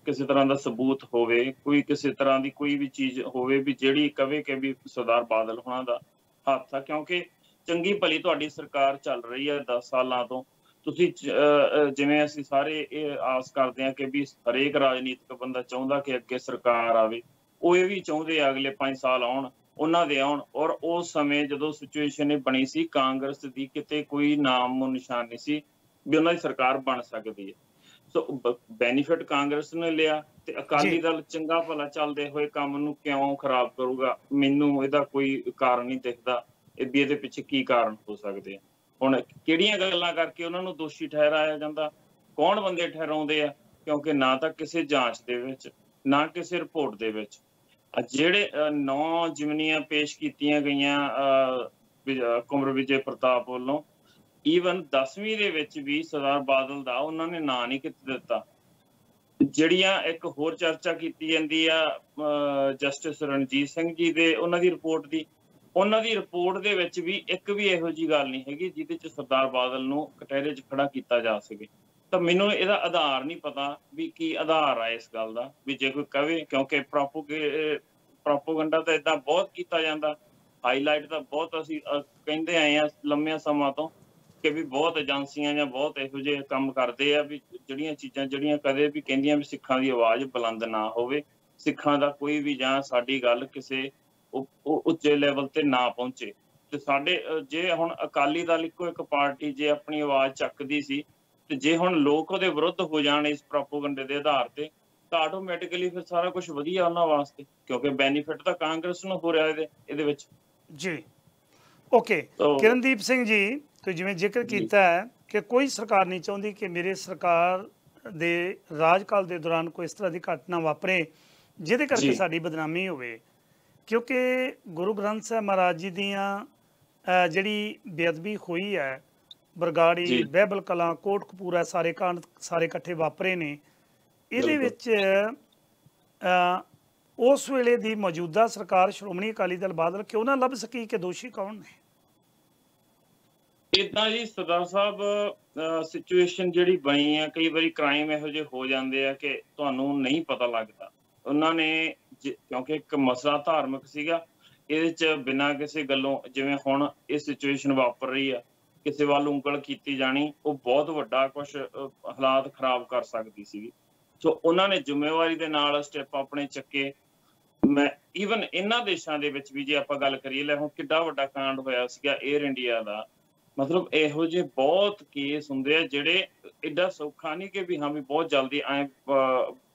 ਕਿਸੇ ਤਰ੍ਹਾਂ ਦਾ ਸਬੂਤ ਹੋਵੇ, ਕੋਈ ਕਿਸੇ ਤਰ੍ਹਾਂ ਦੀ ਕੋਈ ਵੀ ਚੀਜ਼ ਹੋਵੇ ਵੀ ਜਿਹੜੀ ਕਵੇ ਕਿ ਵੀ ਸਰਦਾਰ ਬਾਦਲ ਹੋਣਾ ਦਾ ਹੱਥ ਆ। ਕਿਉਂਕਿ ਚੰਗੀ ਭਲੀ ਤੁਹਾਡੀ ਸਰਕਾਰ ਚੱਲ ਰਹੀ ਹੈ 10 ਸਾਲਾਂ ਤੋਂ। ਤੁਸੀਂ ਜਿਵੇਂ ਅਸੀਂ ਸਾਰੇ ਇਹ ਆਸ ਕਰਦੇ ਹਾਂ ਕਿ ਵੀ ਹਰੇਕ ਰਾਜਨੀਤਿਕ ਬੰਦਾ ਚਾਹੁੰਦਾ ਕਿ ਅੱਗੇ ਸਰਕਾਰ ਆਵੇ, ਉਹ ਇਹ ਵੀ ਚਾਹੁੰਦੇ ਆ ਅਗਲੇ 5 ਸਾਲ ਆਉਣ, ਉਹਨਾਂ ਦੇ ਆਉਣ। ਔਰ ਉਸ ਸਮੇਂ ਜਦੋਂ ਸਿਚੁਏਸ਼ਨ ਇਹ ਬਣੀ ਸੀ, ਕਾਂਗਰਸ ਦੀ ਕਿਤੇ ਕੋਈ ਨਾਮ ਨਿਸ਼ਾਨ ਨਹੀਂ ਸੀ ਵੀ ਉਹਨਾਂ ਦੀ ਸਰਕਾਰ ਬਣ ਸਕਦੀ ਹੈ। ਸੋ ਬੈਨੀਫਿਟ ਕਾਂਗਰਸ ਨੇ ਲਿਆ ਤੇ ਅਕਾਲੀ ਦਲ ਚੰਗਾ ਭਲਾ ਚੱਲਦੇ ਹੋਏ ਕੰਮ ਨੂੰ ਕਿਉਂ ਖਰਾਬ ਕਰੂਗਾ? ਮੈਨੂੰ ਇਹਦਾ ਕੋਈ ਕਾਰਨ ਨਹੀਂ ਦਿਖਦਾ ਵੀ ਇਹਦੇ ਪਿੱਛੇ ਕੀ ਕਾਰਨ ਹੋ ਸਕਦੇ ਆ। ਹੁਣ ਕਿਹੜੀਆਂ ਗੱਲਾਂ ਕਰਕੇ ਉਹਨਾਂ ਨੂੰ ਦੋਸ਼ੀ ਠਹਿਰਾਇਆ ਜਾਂਦਾ, ਕੌਣ ਬੰਦੇ ਠਹਿਰਾਉਂਦੇ ਆ? ਕਿਉਂਕਿ ਨਾ ਤਾਂ ਕਿਸੇ ਜਾਂਚ ਦੇ ਵਿੱਚ, ਨਾ ਕਿਸੇ ਰਿਪੋਰਟ ਦੇ ਵਿੱਚ ਜਿਹੜੇ 9 ਜਿਮਨੀਆਂ ਪੇਸ਼ ਕੀਤੀਆਂ ਗਈਆਂ ਕੁੰਵਰ ਵਿਜੇ ਪ੍ਰਤਾਪ ਵੱਲੋਂ, ਈਵਨ 10ਵੀਂ ਦੇ ਵਿੱਚ ਵੀ ਸਰਦਾਰ ਬਾਦਲ ਦਾ ਉਹਨਾਂ ਨੇ ਨਾਂ ਨਹੀਂ ਦਿੱਤਾ। ਜਿਹੜੀਆਂ ਇੱਕ ਹੋਰ ਚਰਚਾ ਕੀਤੀ ਜਾਂਦੀ ਆ ਜਸਟਿਸ ਰਣਜੀਤ ਸਿੰਘ ਜੀ ਦੇ ਉਹਨਾਂ ਦੀ ਰਿਪੋਰਟ ਦੀ, ਉਹਨਾਂ ਦੀ ਰਿਪੋਰਟ ਦੇ ਵਿੱਚ ਵੀ ਇੱਕ ਵੀ ਇਹੋ ਜਿਹੀ ਗੱਲ ਨਹੀਂ ਹੈਗੀ ਜਿਹਦੇ 'ਚ ਸਰਦਾਰ ਬਾਦਲ ਨੂੰ ਕਟਹਿਰੇ 'ਚ ਖੜਾ ਕੀਤਾ ਜਾ ਸਕੇ। ਤਾਂ ਮੈਨੂੰ ਇਹਦਾ ਆਧਾਰ ਨਹੀਂ ਪਤਾ ਵੀ ਕੀ ਆਧਾਰ ਆ ਇਸ ਗੱਲ ਦਾ ਵੀ ਜੇ ਕੋਈ ਕਵੇ, ਕਿਉਂਕਿ ਪ੍ਰੋਪੋਗੰਡਾ ਤਾਂ ਏਦਾਂ ਬਹੁਤ ਕੀਤਾ ਜਾਂਦਾ, ਹਾਈਲਾਈਟ ਤਾਂ ਬਹੁਤ ਅਸੀਂ ਕਹਿੰਦੇ ਆਏ ਆ ਲੰਮਿਆਂ ਸਮਾਂ ਤੋਂ ਕਿ ਵੀ ਬਹੁਤ ਏਜੰਸੀਆਂ ਜਾਂ ਬਹੁਤ ਇਹੋ ਜਿਹੇ ਕੰਮ ਕਰਦੇ ਆ ਵੀ ਜਿਹੜੀਆਂ ਚੀਜ਼ਾਂ ਜਿਹੜੀਆਂ ਕਦੇ ਵੀ ਕਹਿੰਦੀਆਂ ਵੀ ਸਿੱਖਾਂ ਦੀ ਆਵਾਜ਼ ਬੁਲੰਦ ਨਾ ਹੋਵੇ, ਸਿੱਖਾਂ ਦਾ ਕੋਈ ਵੀ ਜਾਂ ਸਾਡੀ ਗੱਲ ਕਿਸੇ ਉੱਚੇ ਲੈਵਲ ਤੇ ਨਾ ਪਹੁੰਚੇ। ਤੇ ਸਾਡੇ ਜੇ ਹੁਣ ਅਕਾਲੀ ਦਲ ਇੱਕੋ ਇੱਕ ਪਾਰਟੀ ਜੇ ਆਪਣੀ ਆਵਾਜ਼ ਚੱਕਦੀ ਸੀ ਤੇ ਜੇ ਹੁਣ ਲੋਕ ਉਹਦੇ ਵਿਰੁੱਧ ਹੋ ਜਾਣ ਇਸ ਪ੍ਰੋਪੋਗੰਡੇ ਦੇ ਆਧਾਰ ਤੇ, ਤਾਂ ਆਟੋਮੈਟਿਕਲੀ ਫਿਰ ਸਾਰਾ ਕੁਝ ਵਧੀਆ ਉਹਨਾਂ ਵਾਸਤੇ, ਕਿਉਂਕਿ ਬੈਨੀਫਿਟ ਤਾਂ ਕਾਂਗਰਸ ਨੂੰ ਹੋ ਰਿਹਾ ਇਹਦੇ ਵਿੱਚ ਜੀ। ਓਕੇ ਕਿਰਨਦੀਪ ਸਿੰਘ ਜੀ, ਤੁਸੀਂ ਜਿਵੇਂ ਜ਼ਿਕਰ ਕੀਤਾ ਹੈ ਕਿ ਕੋਈ ਸਰਕਾਰ ਨਹੀਂ ਚਾਹੁੰਦੀ ਕਿ ਮੇਰੇ ਸਰਕਾਰ ਦੇ ਰਾਜਕਾਲ ਦੇ ਦੌਰਾਨ ਕੋਈ ਇਸ ਤਰ੍ਹਾਂ ਦੀ ਘਟਨਾ ਵਾਪਰੇ ਜਿਹਦੇ ਕਰਕੇ ਸਾਡੀ ਬਦਨਾਮੀ ਹੋਵੇ, ਕਿਉਂਕਿ ਗੁਰੂ ਗ੍ਰੰਥ ਸਾਹਿਬ ਮਹਾਰਾਜ ਜੀ ਦੀਆਂ ਜਿਹੜੀ ਬੇਅਦਬੀ ਹੋਈ ਹੈ, ਬਰਗਾੜੀ, ਬਹਿਬਲ ਕਲਾਂ, ਕੋਟਕਪੂਰਾ, ਸਾਰੇ ਕਾਂਡ ਸਾਰੇ ਇਕੱਠੇ ਵਾਪਰੇ ਨੇ। ਇਹਦੇ ਵਿੱਚ ਉਸ ਵੇਲੇ ਦੀ ਮੌਜੂਦਾ ਸਰਕਾਰ ਸ਼੍ਰੋਮਣੀ ਅਕਾਲੀ ਦਲ ਬਾਦਲ ਕਿਉਂ ਨਾ ਲੱਭ ਸਕੀ ਕਿ ਦੋਸ਼ੀ ਕੌਣ ਨੇ? ਇੱਦਾਂ ਜੀ ਸਰਦਾਰ ਸਾਹਿਬ, ਸਿਚੁਏਸ਼ਨ ਜਿਹੜੀ ਬਣੀ ਆ, ਕਈ ਵਾਰੀ ਕ੍ਰਾਈਮ ਇਹੋ ਜਿਹੇ ਹੋ ਜਾਂਦੇ ਆ ਕਿ ਤੁਹਾਨੂੰ ਨਹੀਂ ਪਤਾ ਲੱਗਦਾ। ਉਹਨਾਂ ਨੇ ਕਿਉਂਕਿ ਇੱਕ ਮਸਲਾ ਧਾਰਮਿਕ ਸੀਗਾ, ਇਹਦੇ 'ਚ ਬਿਨਾਂ ਕਿਸੇ ਗੱਲੋਂ, ਜਿਵੇਂ ਹੁਣ ਇਹ ਸਿਚੁਏਸ਼ਨ ਵਾਪਰ ਰਹੀ ਆ, ਕਿਸੇ ਵੱਲ ਉਂਗਲ ਕੀਤੀ ਜਾਣੀ ਉਹ ਬਹੁਤ ਵੱਡਾ ਕੁਛ ਹਾਲਾਤ ਖਰਾਬ ਕਰ ਸਕਦੀ ਸੀਗੀ। ਸੋ ਉਹਨਾਂ ਨੇ ਜ਼ਿੰਮੇਵਾਰੀ ਦੇ ਨਾਲ ਸਟੈਪ ਆਪਣੇ ਚੱਕੇ। ਮੈਂ ਈਵਨ ਇਹਨਾਂ ਦੇਸ਼ਾਂ ਦੇ ਵਿੱਚ ਵੀ ਜੇ ਆਪਾਂ ਗੱਲ ਕਰੀਏ, ਲੈ ਹੁਣ ਕਿੱਡਾ ਵੱਡਾ ਕਾਂਡ ਹੋਇਆ ਸੀਗਾ 에ਅਰ ਇੰਡੀਆ ਦਾ, ਮਤਲਬ ਇਹੋ ਜਿਹੇ ਬਹੁਤ ਕੇਸ ਹੁੰਦੇ ਆ ਜਿਹੜੇ ਏਡਾ ਸੌਖਾ ਨਹੀਂ ਕਿ ਵੀ ਹਾਂ ਵੀ ਬਹੁਤ ਜਲਦੀ ਐ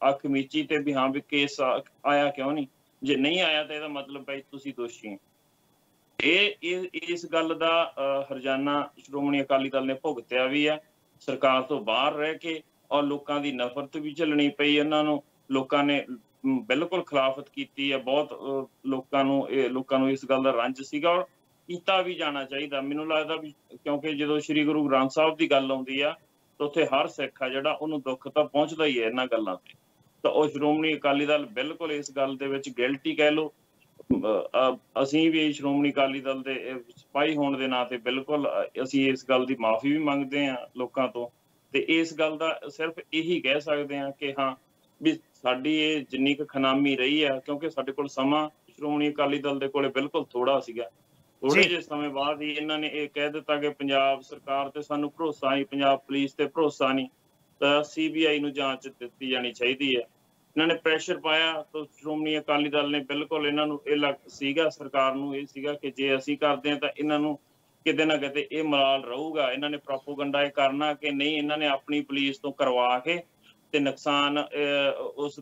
ਅੱਖ ਮੀਚੀ ਤੇ ਵੀ ਹਾਂ ਵੀ ਕੇਸ ਆਇਆ ਕਿਉਂ ਨਹੀਂ, ਜੇ ਨਹੀਂ ਆਇਆ ਤਾਂ ਇਹਦਾ ਮਤਲਬ ਬਈ ਤੁਸੀਂ ਦੋਸ਼ੀ ਹੋ। ਇਸ ਗੱਲ ਦਾ ਹਰਜਾਨਾ ਸ਼੍ਰੋਮਣੀ ਅਕਾਲੀ ਦਲ ਨੇ ਭੁਗਤਿਆ ਵੀ ਆ, ਸਰਕਾਰ ਤੋਂ ਬਾਹਰ ਰਹਿ ਕੇ, ਔਰ ਲੋਕਾਂ ਦੀ ਨਫ਼ਰਤ ਵੀ ਝੱਲਣੀ ਪਈ ਇਹਨਾਂ ਨੂੰ। ਲੋਕਾਂ ਨੇ ਬਿਲਕੁਲ ਖਿਲਾਫਤ ਕੀਤੀ ਹੈ, ਬਹੁਤ ਲੋਕਾਂ ਨੂੰ ਇਸ ਗੱਲ ਦਾ ਰੰਜ ਸੀਗਾ ਔਰ ਕੀਤਾ ਵੀ ਜਾਣਾ ਚਾਹੀਦਾ। ਮੈਨੂੰ ਲੱਗਦਾ ਵੀ ਕਿਉਂਕਿ ਜਦੋਂ ਸ਼੍ਰੀ ਗੁਰੂ ਗ੍ਰੰਥ ਸਾਹਿਬ ਦੀ ਗੱਲ ਆਉਂਦੀ ਆ ਤਾਂ ਉੱਥੇ ਹਰ ਸਿੱਖ ਆ ਜਿਹੜਾ ਉਹਨੂੰ ਦੁੱਖ ਤਾਂ ਪਹੁੰਚਦਾ ਹੀ ਹੈ ਇਹਨਾਂ ਗੱਲਾਂ ਤੇ। ਤਾਂ ਉਹ ਸ਼੍ਰੋਮਣੀ ਅਕਾਲੀ ਦਲ ਬਿਲਕੁਲ ਇਸ ਗੱਲ ਦੇ ਵਿੱਚ ਗਿਲਟੀ ਕਹਿ ਲਓ। ਅਸੀਂ ਵੀ ਸ਼੍ਰੋਮਣੀ ਅਕਾਲੀ ਦਲ ਦੇ ਸਿਪਾਹੀ ਹੋਣ ਦੇ ਨਾਂ ਤੇ ਬਿਲਕੁਲ ਅਸੀਂ ਇਸ ਗੱਲ ਦੀ ਮਾਫੀ ਵੀ ਮੰਗਦੇ ਹਾਂ ਲੋਕਾਂ ਤੋਂ, ਤੇ ਇਸ ਗੱਲ ਦਾ ਸਿਰਫ ਇਹੀ ਕਹਿ ਸਕਦੇ ਹਾਂ ਕਿ ਹਾਂ ਵੀ ਸਾਡੀ ਇਹ ਜਿੰਨੀ ਕੁ ਖਨਾਮੀ ਰਹੀ ਆ, ਕਿਉਂਕਿ ਸਾਡੇ ਕੋਲ ਸਮਾਂ ਸ਼੍ਰੋਮਣੀ ਅਕਾਲੀ ਦਲ ਦੇ ਕੋਲੇ ਬਿਲਕੁਲ ਥੋੜਾ ਸੀਗਾ। ਥੋੜੇ ਜਿਹੇ ਸਮੇਂ ਬਾਅਦ ਹੀ ਇਹਨਾਂ ਨੇ ਇਹ ਕਹਿ ਦਿੱਤਾ ਕਿ ਪੰਜਾਬ ਸਰਕਾਰ ਤੇ ਸਾਨੂੰ ਭਰੋਸਾ ਨਹੀਂ, ਪੰਜਾਬ ਪੁਲਿਸ ਤੇ ਭਰੋਸਾ ਨਹੀਂ, ਤਾਂ CBI ਨੂੰ ਜਾਂਚ ਦਿੱਤੀ ਜਾਣੀ ਚਾਹੀਦੀ ਹੈ। ਇਹਨਾਂ ਨੇ ਪ੍ਰੈਸ਼ਰ ਪਾਇਆ ਤਾਂ ਸ਼੍ਰੋਮਣੀ ਅਕਾਲੀ ਦਲ ਨੇ ਬਿਲਕੁਲ ਇਹਨਾਂ ਨੂੰ ਇਹ ਸੀਗਾ, ਸਰਕਾਰ ਨੂੰ ਇਹ ਸੀਗਾ ਕਿ ਜੇ ਅਸੀਂ ਕਰਦੇ ਹਾਂ ਤਾਂ ਇਹਨਾਂ ਨੂੰ ਕਿਤੇ ਨਾ ਕਿਤੇ ਇਹ ਮਲਾਲ ਰਹੂਗਾ। ਇਹਨਾਂ ਨੇ ਪ੍ਰੋਪੋਗੰਡਾ ਇਹ ਕਰਨਾ ਕਿ ਨਹੀਂ, ਇਹਨਾਂ ਨੇ ਆਪਣੀ ਪੁਲਿਸ ਤੋਂ ਕਰਵਾ ਕੇ ਤੇ ਨੁਕਸਾਨ ਉਸ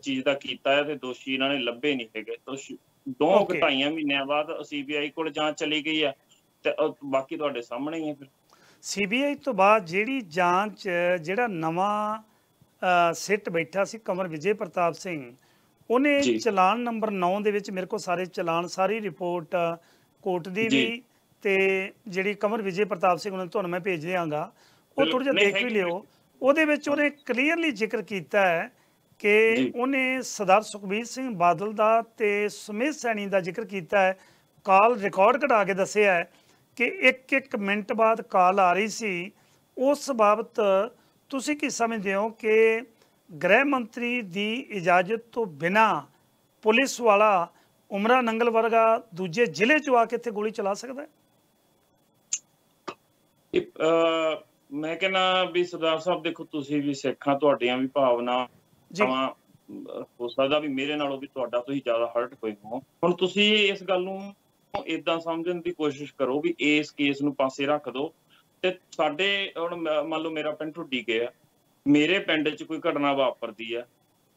ਚੀਜ਼ ਦਾ ਕੀਤਾ ਹੈ ਤੇ ਦੋਸ਼ੀ ਇਹਨਾਂ ਨੇ ਲੱਭੇ ਨਹੀਂ ਹੈਗੇ। 2-2.5 ਮਹੀਨਿਆਂ ਬਾਅਦ CBI ਕੋਲ ਜਾਂਚ ਚਲੀ ਗਈ ਹੈ ਤੇ ਬਾਕੀ ਤੁਹਾਡੇ ਸਾਹਮਣੇ ਹੀ ਹੈ। ਫਿਰ CBI ਤੋਂ ਬਾਅਦ ਜਿਹੜੀ ਜਾਂਚ, ਜਿਹੜਾ ਨਵਾਂ ਸਿੱਟ ਬੈਠਾ ਸੀ ਕੰਵਰ ਵਿਜੇ ਪ੍ਰਤਾਪ ਸਿੰਘ, ਉਹਨੇ ਚਲਾਨ ਨੰਬਰ 9 ਦੇ ਵਿੱਚ ਮੇਰੇ ਕੋਲ ਸਾਰੇ ਚਲਾਨ, ਸਾਰੀ ਰਿਪੋਰਟ ਕੋਰਟ ਦੀ ਵੀ ਤੇ ਜਿਹੜੀ ਕੰਵਰ ਵਿਜੇ ਪ੍ਰਤਾਪ ਸਿੰਘ ਉਹਨਾਂ ਤੁਹਾਨੂੰ ਮੈਂ ਭੇਜ ਦਿਆਂਗਾ, ਉਹ ਥੋੜਾ ਜਿਹਾ ਦੇਖ ਵੀ ਲਿਓ। ਉਹਦੇ ਵਿੱਚ ਉਹਨੇ ਕਲੀਅਰਲੀ ਜ਼ਿਕਰ ਕੀਤਾ ਹੈ ਕਿ ਉਹਨੇ ਸਰਦਾਰ ਸੁਖਬੀਰ ਸਿੰਘ ਬਾਦਲ ਦਾ ਤੇ ਸੁਮੇਧ ਸੈਣੀ ਦਾ ਜ਼ਿਕਰ ਕੀਤਾ ਹੈ। ਕਾਲ ਰਿਕਾਰਡ ਕਢਾ ਕੇ ਦੱਸਿਆ ਹੈ ਕਿ 1-1 ਮਿੰਟ ਬਾਅਦ ਕਾਲ ਆ ਰਹੀ ਸੀ। ਉਸ ਬਾਬਤ ਤੁਸੀਂ ਕੀ ਸਮਝਦੇ ਹੋ ਕਿ ਗ੍ਰਹਿ ਮੰਤਰੀ ਦੀ ਇਜਾਜ਼ਤ ਤੋਂ ਬਿਨਾਂ ਪੁਲਿਸ ਵਾਲਾ ਉਮਰਾ ਨੰਗਲ ਵਰਗਾ ਦੂਜੇ ਜ਼ਿਲ੍ਹੇ 'ਚ ਆ ਕੇ ਇੱਥੇ ਗੋਲੀ ਚਲਾ ਸਕਦਾ ਹੈ? ਮੈਂ ਕਹਿੰਦਾ ਵੀ ਸਰਦਾਰ ਸਾਹਿਬ ਦੇਖੋ, ਤੁਸੀਂ ਵੀ ਸਿੱਖਾਂ, ਤੁਹਾਡੀਆਂ ਵੀ ਭਾਵਨਾ ਹੋ ਸਕਦਾ ਵੀ ਮੇਰੇ ਨਾਲੋਂ ਵੀ ਤੁਹਾਡਾ ਤੁਸੀਂ ਜ਼ਿਆਦਾ ਹਰਟ ਹੋਏ ਹੋ। ਹੁਣ ਤੁਸੀਂ ਇਸ ਗੱਲ ਨੂੰ ਏਦਾਂ ਸਮਝਣ ਦੀ ਕੋਸ਼ਿਸ਼ ਕਰੋ ਵੀ ਇਸ ਕੇਸ ਨੂੰ ਪਾਸੇ ਰੱਖ ਦਿਓ ਤੇ ਸਾਡੇ ਹੁਣ ਮੰਨ ਲਓ ਮੇਰਾ ਪਿੰਡ ਢੁੱਡੀ ਗਿਆ, ਮੇਰੇ ਪਿੰਡ 'ਚ ਕੋਈ ਘਟਨਾ ਵਾਪਰਦੀ ਆ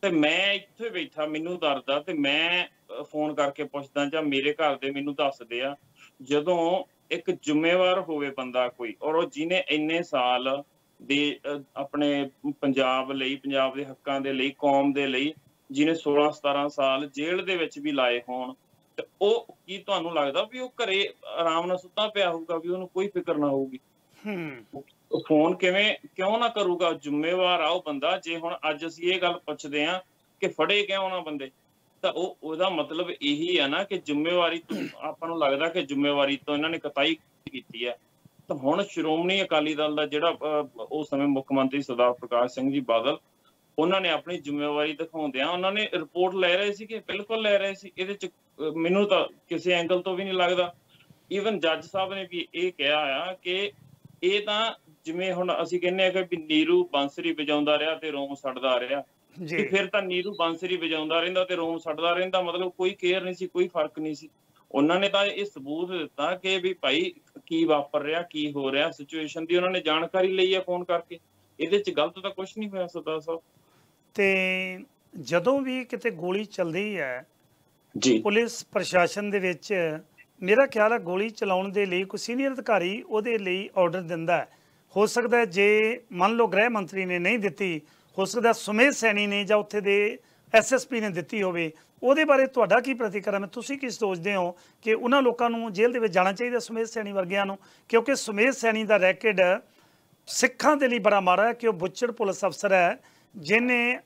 ਤੇ ਮੈਂ ਇੱਥੇ ਬੈਠਾ, ਮੈਨੂੰ ਦਰਦ ਤੇ ਮੈਂ ਫੋਨ ਕਰਕੇ ਪੁੱਛਦਾ ਜਾਂ ਮੇਰੇ ਘਰ ਦੇ ਮੈਨੂੰ ਦੱਸਦੇ ਆ। ਜਦੋਂ ਇੱਕ ਜ਼ਿੰਮੇਵਾਰ ਹੋਵੇ ਬੰਦਾ ਕੋਈ, ਔਰ ਉਹ ਜਿਹਨੇ ਇੰਨੇ ਸਾਲ ਦੇ ਆਪਣੇ ਪੰਜਾਬ ਲਈ, ਪੰਜਾਬ ਦੇ ਹੱਕਾਂ ਦੇ ਲਈ, ਕੌਮ ਦੇ ਲਈ ਜਿਹਨੇ 16-17 ਸਾਲ ਜੇਲ੍ਹ ਦੇ ਵਿੱਚ ਵੀ ਲਾਏ ਹੋਣ, ਤੇ ਉਹ ਕੀ ਤੁਹਾਨੂੰ ਲੱਗਦਾ ਵੀ ਉਹ ਘਰੇ ਆਰਾਮ ਨਾਲ ਸੁੱਤਾ ਪਿਆ ਹੋਊਗਾ, ਵੀ ਉਹਨੂੰ ਕੋਈ ਫਿਕਰ ਨਾ ਹੋਊਗੀ? ਫੋਨ ਕਿਉਂ ਨਾ ਕਰੂਗਾ? ਜ਼ਿੰਮੇਵਾਰ ਆ ਉਹ ਬੰਦਾ। ਜੇ ਹੁਣ ਅੱਜ ਅਸੀਂ ਇਹ ਗੱਲ ਪੁੱਛਦੇ ਹਾਂ ਕਿ ਫੜੇ ਕਿਉਂ ਨਾ ਬੰਦੇ, ਤਾਂ ਉਹਦਾ ਮਤਲਬ ਇਹੀ ਆ ਨਾ ਕਿ ਜ਼ਿੰਮੇਵਾਰੀ ਤੋਂ ਆਪਾਂ ਨੂੰ ਲੱਗਦਾ ਕਿ ਜ਼ਿੰਮੇਵਾਰੀ ਤੋਂ ਇਹਨਾਂ ਨੇ ਕਤਾਈ ਕੀਤੀ ਹੈ। ਤਾਂ ਹੁਣ ਸ਼੍ਰੋਮਣੀ ਅਕਾਲੀ ਦਲ ਦਾ ਜਿਹੜਾ ਉਸ ਸਮੇਂ ਮੁੱਖ ਮੰਤਰੀ ਸਰਦਾਰ ਪ੍ਰਕਾਸ਼ ਸਿੰਘ ਜੀ ਬਾਦਲ, ਉਹਨਾਂ ਨੇ ਆਪਣੀ ਜ਼ਿੰਮੇਵਾਰੀ ਦਿਖਾਉਂਦਿਆਂ ਉਹਨਾਂ ਨੇ ਰਿਪੋਰਟ ਲੈ ਰਹੇ ਸੀ ਕਿ ਬਿਲਕੁਲ ਲੈ ਰਹੇ ਸੀ। ਇਹਦੇ 'ਚ ਮੈਨੂੰ ਤਾਂ ਕਿਸੇ ਐਂਗਲ ਤੋਂ ਵੀ ਨਹੀਂ ਲੱਗਦਾ। ਈਵਨ ਜੱਜ ਸਾਹਿਬ ਨੇ ਵੀ ਇਹ ਕਿਹਾ ਆ ਕਿ ਇਹ ਤਾਂ ਜਿਵੇਂ ਹੁਣ ਅਸੀਂ ਕਹਿੰਦੇ ਆ ਕਿ ਵੀ ਨੀਰੂ ਬਾਂਸਰੀ ਵਜਾਉਂਦਾ ਰਿਹਾ ਤੇ ਰੋਮ ਸੜਦਾ ਰਿਹਾ, ਤੇ ਫਿਰ ਤਾਂ ਨੀਰੂ ਬਾਂਸਰੀ ਵਜਾਉਂਦਾ ਰਹਿੰਦਾ ਤੇ ਰੋਮ ਸੜਦਾ ਰਹਿੰਦਾ, ਮਤਲਬ ਕੋਈ ਕੇਅਰ ਨਹੀਂ ਸੀ, ਕੋਈ ਫਰਕ ਨਹੀਂ ਸੀ। ਉਹਨਾਂ ਨੇ ਤਾਂ ਇਹ ਸਬੂਤ ਦਿੱਤਾ ਕਿ ਵੀ ਭਾਈ ਕੀ ਵਾਪਰ ਰਿਹਾ, ਕੀ ਹੋ ਰਿਹਾ, ਸਿਚੁਏਸ਼ਨ ਦੀ ਉਹਨਾਂ ਨੇ ਜਾਣਕਾਰੀ ਲਈ ਹੈ ਫੋਨ ਕਰਕੇ। ਇਹਦੇ 'ਚ ਗਲਤ ਤਾਂ ਕੁਛ ਨਹੀਂ ਹੋਇਆ ਸਰਦਾਰ ਸਾਹਿਬ। ਤੇ ਜਦੋਂ ਵੀ ਕਿਤੇ ਗੋਲੀ ਚੱਲਦੀ ਹੈ ਪੁਲਿਸ ਪ੍ਰਸ਼ਾਸਨ ਦੇ ਵਿੱਚ, ਮੇਰਾ ਖਿਆਲ ਹੈ ਗੋਲੀ ਚਲਾਉਣ ਦੇ ਲਈ ਕੋਈ ਸੀਨੀਅਰ ਅਧਿਕਾਰੀ ਉਹਦੇ ਲਈ ਆਰਡਰ ਦਿੰਦਾ ਹੈ। ਹੋ ਸਕਦਾ ਜੇ ਮੰਨ ਲਓ ਗ੍ਰਹਿ ਮੰਤਰੀ ਨੇ ਨਹੀਂ ਦਿੱਤੀ, ਹੋ ਸਕਦਾ ਸੁਮੇਧ ਸੈਣੀ ਨੇ ਜਾਂ ਉੱਥੇ ਦੇ SSP ਨੇ ਦਿੱਤੀ ਹੋਵੇ। ਉਹਦੇ ਬਾਰੇ ਤੁਹਾਡਾ ਕੀ ਪ੍ਰਤੀਕਰਮ ਹੈ? ਤੁਸੀਂ ਕੀ ਸੋਚਦੇ ਹੋ ਕਿ ਉਹਨਾਂ ਲੋਕਾਂ ਨੂੰ ਜੇਲ੍ਹ ਦੇ ਵਿੱਚ ਜਾਣਾ ਚਾਹੀਦਾ, ਸੁਮੇਧ ਸੈਣੀ ਵਰਗਿਆਂ ਨੂੰ? ਕਿਉਂਕਿ ਸੁਮੇਧ ਸੈਣੀ ਦਾ ਰੈਕਡ ਸਿੱਖਾਂ ਦੇ ਲਈ ਬੜਾ ਮਾੜਾ ਹੈ ਕਿ ਉਹ ਬੁੱਚੜ ਪੁਲਿਸ ਅਫਸਰ ਹੈ ਜਿਹਨੇ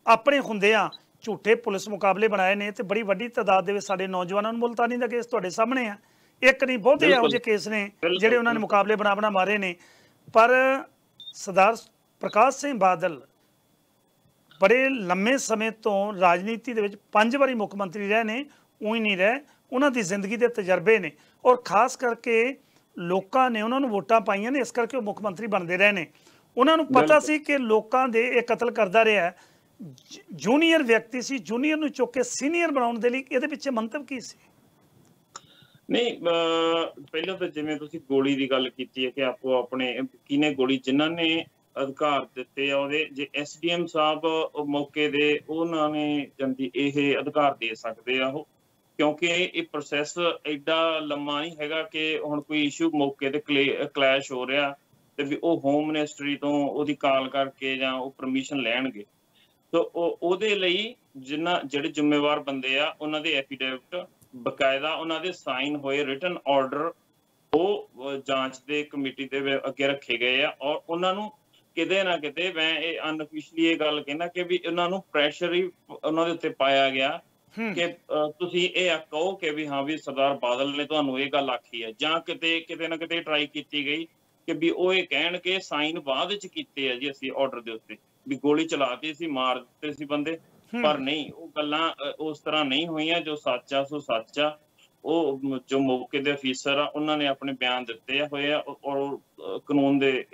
ਆਪਣੇ ਹੁੰਦਿਆਂ ਝੂਠੇ ਪੁਲਿਸ ਮੁਕਾਬਲੇ ਬਣਾਏ ਨੇ ਤੇ ਬੜੀ ਵੱਡੀ ਤਾਦਾਦ ਦੇ ਵਿੱਚ ਸਾਡੇ ਨੌਜਵਾਨਾਂ ਨੂੰ ਮੁਲਤਾਨੀ ਦਾ ਕੇਸ ਤੁਹਾਡੇ ਸਾਹਮਣੇ ਆ। ਇੱਕ ਨਹੀਂ ਬਹੁਤੇ ਇਹੋ ਜਿਹੇ ਕੇਸ ਨੇ ਜਿਹੜੇ ਉਹਨਾਂ ਨੇ ਮੁਕਾਬਲੇ ਬਣਾ ਮਾਰੇ ਨੇ। ਪਰ ਸਰਦਾਰ ਪ੍ਰਕਾਸ਼ ਸਿੰਘ ਬਾਦਲ ਬੜੇ ਲੰਮੇ ਸਮੇਂ ਤੋਂ ਰਾਜਨੀਤੀ ਦੇ ਵਿੱਚ 5 ਵਾਰੀ ਮੁੱਖ ਮੰਤਰੀ ਰਹੇ ਨੇ, ਉਹੀ ਨਹੀਂ ਰਹੇ, ਉਹਨਾਂ ਦੀ ਜ਼ਿੰਦਗੀ ਦੇ ਤਜਰਬੇ ਨੇ ਔਰ ਖਾਸ ਕਰਕੇ ਲੋਕਾਂ ਨੇ ਉਹਨਾਂ ਨੂੰ ਵੋਟਾਂ ਪਾਈਆਂ ਨੇ, ਇਸ ਕਰਕੇ ਉਹ ਮੁੱਖ ਮੰਤਰੀ ਬਣਦੇ ਰਹੇ ਨੇ। ਉਹਨਾਂ ਨੂੰ ਪਤਾ ਸੀ ਕਿ ਲੋਕਾਂ ਦੇ ਇਹ ਕਤਲ ਕਰਦਾ ਰਿਹਾ, ਜੂਨੀਅਰ ਵਿਅਕਤੀ ਸੀ, ਜੂਨੀਅਰ ਨੂੰ ਚੁੱਕ ਕੇ ਸੀਨੀਅਰ ਬਣਾਉਣ ਦੇ ਲਈ ਇਹਦੇ ਪਿੱਛੇ ਮੰਤਵ ਕੀ ਸੀ? ਨਹੀਂ, ਪਹਿਲਾਂ ਤਾਂ ਜਿਵੇਂ ਤੁਸੀਂ ਗੋਲੀ ਦੀ ਗੱਲ ਕੀਤੀ ਹੈ ਕਿ ਆਪੋ ਆਪਣੇ ਕਿਹਨੇ ਗੋਲੀ, ਜਿਨ੍ਹਾਂ ਨੇ ਅਧਿਕਾਰ ਦਿੱਤੇ ਆ ਉਹਦੇ, ਜੇ SDM ਸਾਹਿਬ ਮੌਕੇ ਦੇ, ਉਹਨਾਂ ਨੇ ਜੰਦੀ ਇਹ ਅਧਿਕਾਰ ਦੇ ਸਕਦੇ ਆ ਉਹ, ਕਿਉਂਕਿ ਇਹ ਪ੍ਰੋਸੈਸ ਐਡਾ ਲੰਮਾ ਨਹੀਂ ਹੈਗਾ ਕਿ ਹੁਣ ਕੋਈ ਇਸ਼ੂ ਮੌਕੇ ਤੇ ਕਲੈਸ਼ ਹੋ ਰਿਹਾ ਤੇ ਵੀ ਉਹ ਹੋਮ ਮਿਨਿਸਟਰੀ ਤੋਂ ਉਹਦੀ ਕਾਲ ਕਰਕੇ ਜਾਂ ਉਹ ਪਰਮਿਸ਼ਨ ਲੈਣਗੇ। ਤਾਂ ਉਹਦੇ ਲਈ ਜਿਹੜੇ ਜ਼ਿੰਮੇਵਾਰ ਬੰਦੇ ਆ ਉਹਨਾਂ ਦੇ ਐਫੀਡੇਵਿਟ ਬਕਾਇਦਾ ਉਹਨਾਂ ਦੇ ਸਾਈਨ ਹੋਏ ਰਿਟਨ ਆਰਡਰ ਉਹ ਜਾਂਚ ਦੇ ਕਮੇਟੀ ਦੇ ਅੱਗੇ ਰੱਖੇ ਗਏ ਆ ਔਰ ਉਹਨਾਂ ਨੂੰ ਕਿਤੇ ਨਾ ਕਿਤੇ ਮੈਂ ਇਹ ਅਨਅਫੀਸ਼ੀਅਲੀ ਇਹ ਗੱਲ ਕਹਿੰਦਾ ਕਿ ਵੀ ਉਹਨਾਂ ਨੂੰ ਪ੍ਰੈਸ਼ਰ ਹੀ ਉਹਨਾਂ ਦੇ ਉੱਤੇ ਪਾਇਆ ਗਿਆ ਕਿ ਤੁਸੀਂ ਇਹ ਕਹੋ ਕਿ ਵੀ ਹਾਂ ਵੀ ਸਰਦਾਰ ਬਾਦਲ ਨੇ ਤੁਹਾਨੂੰ ਇਹ ਗੱਲ ਆਖੀ ਹੈ, ਜਾਂ ਕਿਤੇ ਨਾ ਕਿਤੇ ਟਰਾਈ ਕੀਤੀ ਗਈ ਕਿ ਵੀ ਉਹ ਇਹ ਕਹਿਣ ਕਿ ਸਾਈਨ ਬਾਅਦ ਵਿੱਚ ਕੀਤੇ ਆ ਜੀ ਅਸੀਂ ਆਰਡਰ ਦੇ ਉੱਤੇ, ਵੀ ਗੋਲੀ ਚਲਾਤੀ ਸੀ, ਮਾਰ ਦਿੱਤੇ ਸੀ ਬੰਦੇ, ਪਰ ਨਹੀਂ, ਉਹ ਗੱਲਾਂ ਉਸ ਤਰ੍ਹਾਂ ਨਹੀਂ ਹੋਈਆਂ। ਜੋ ਸੱਚ ਆ ਸੋ ਸੱਚ ਆ। ਉਹ ਜੋ ਮੌਕੇ ਦੇ ਅਫੀਸਰ ਆ ਉਹਨਾਂ ਨੇ ਆਪਣੇ ਬਿਆਨ ਦਿੱਤੇ ਹੋਏ ਆ, ਔਰ ਕਾਨੂੰਨ ਦੇ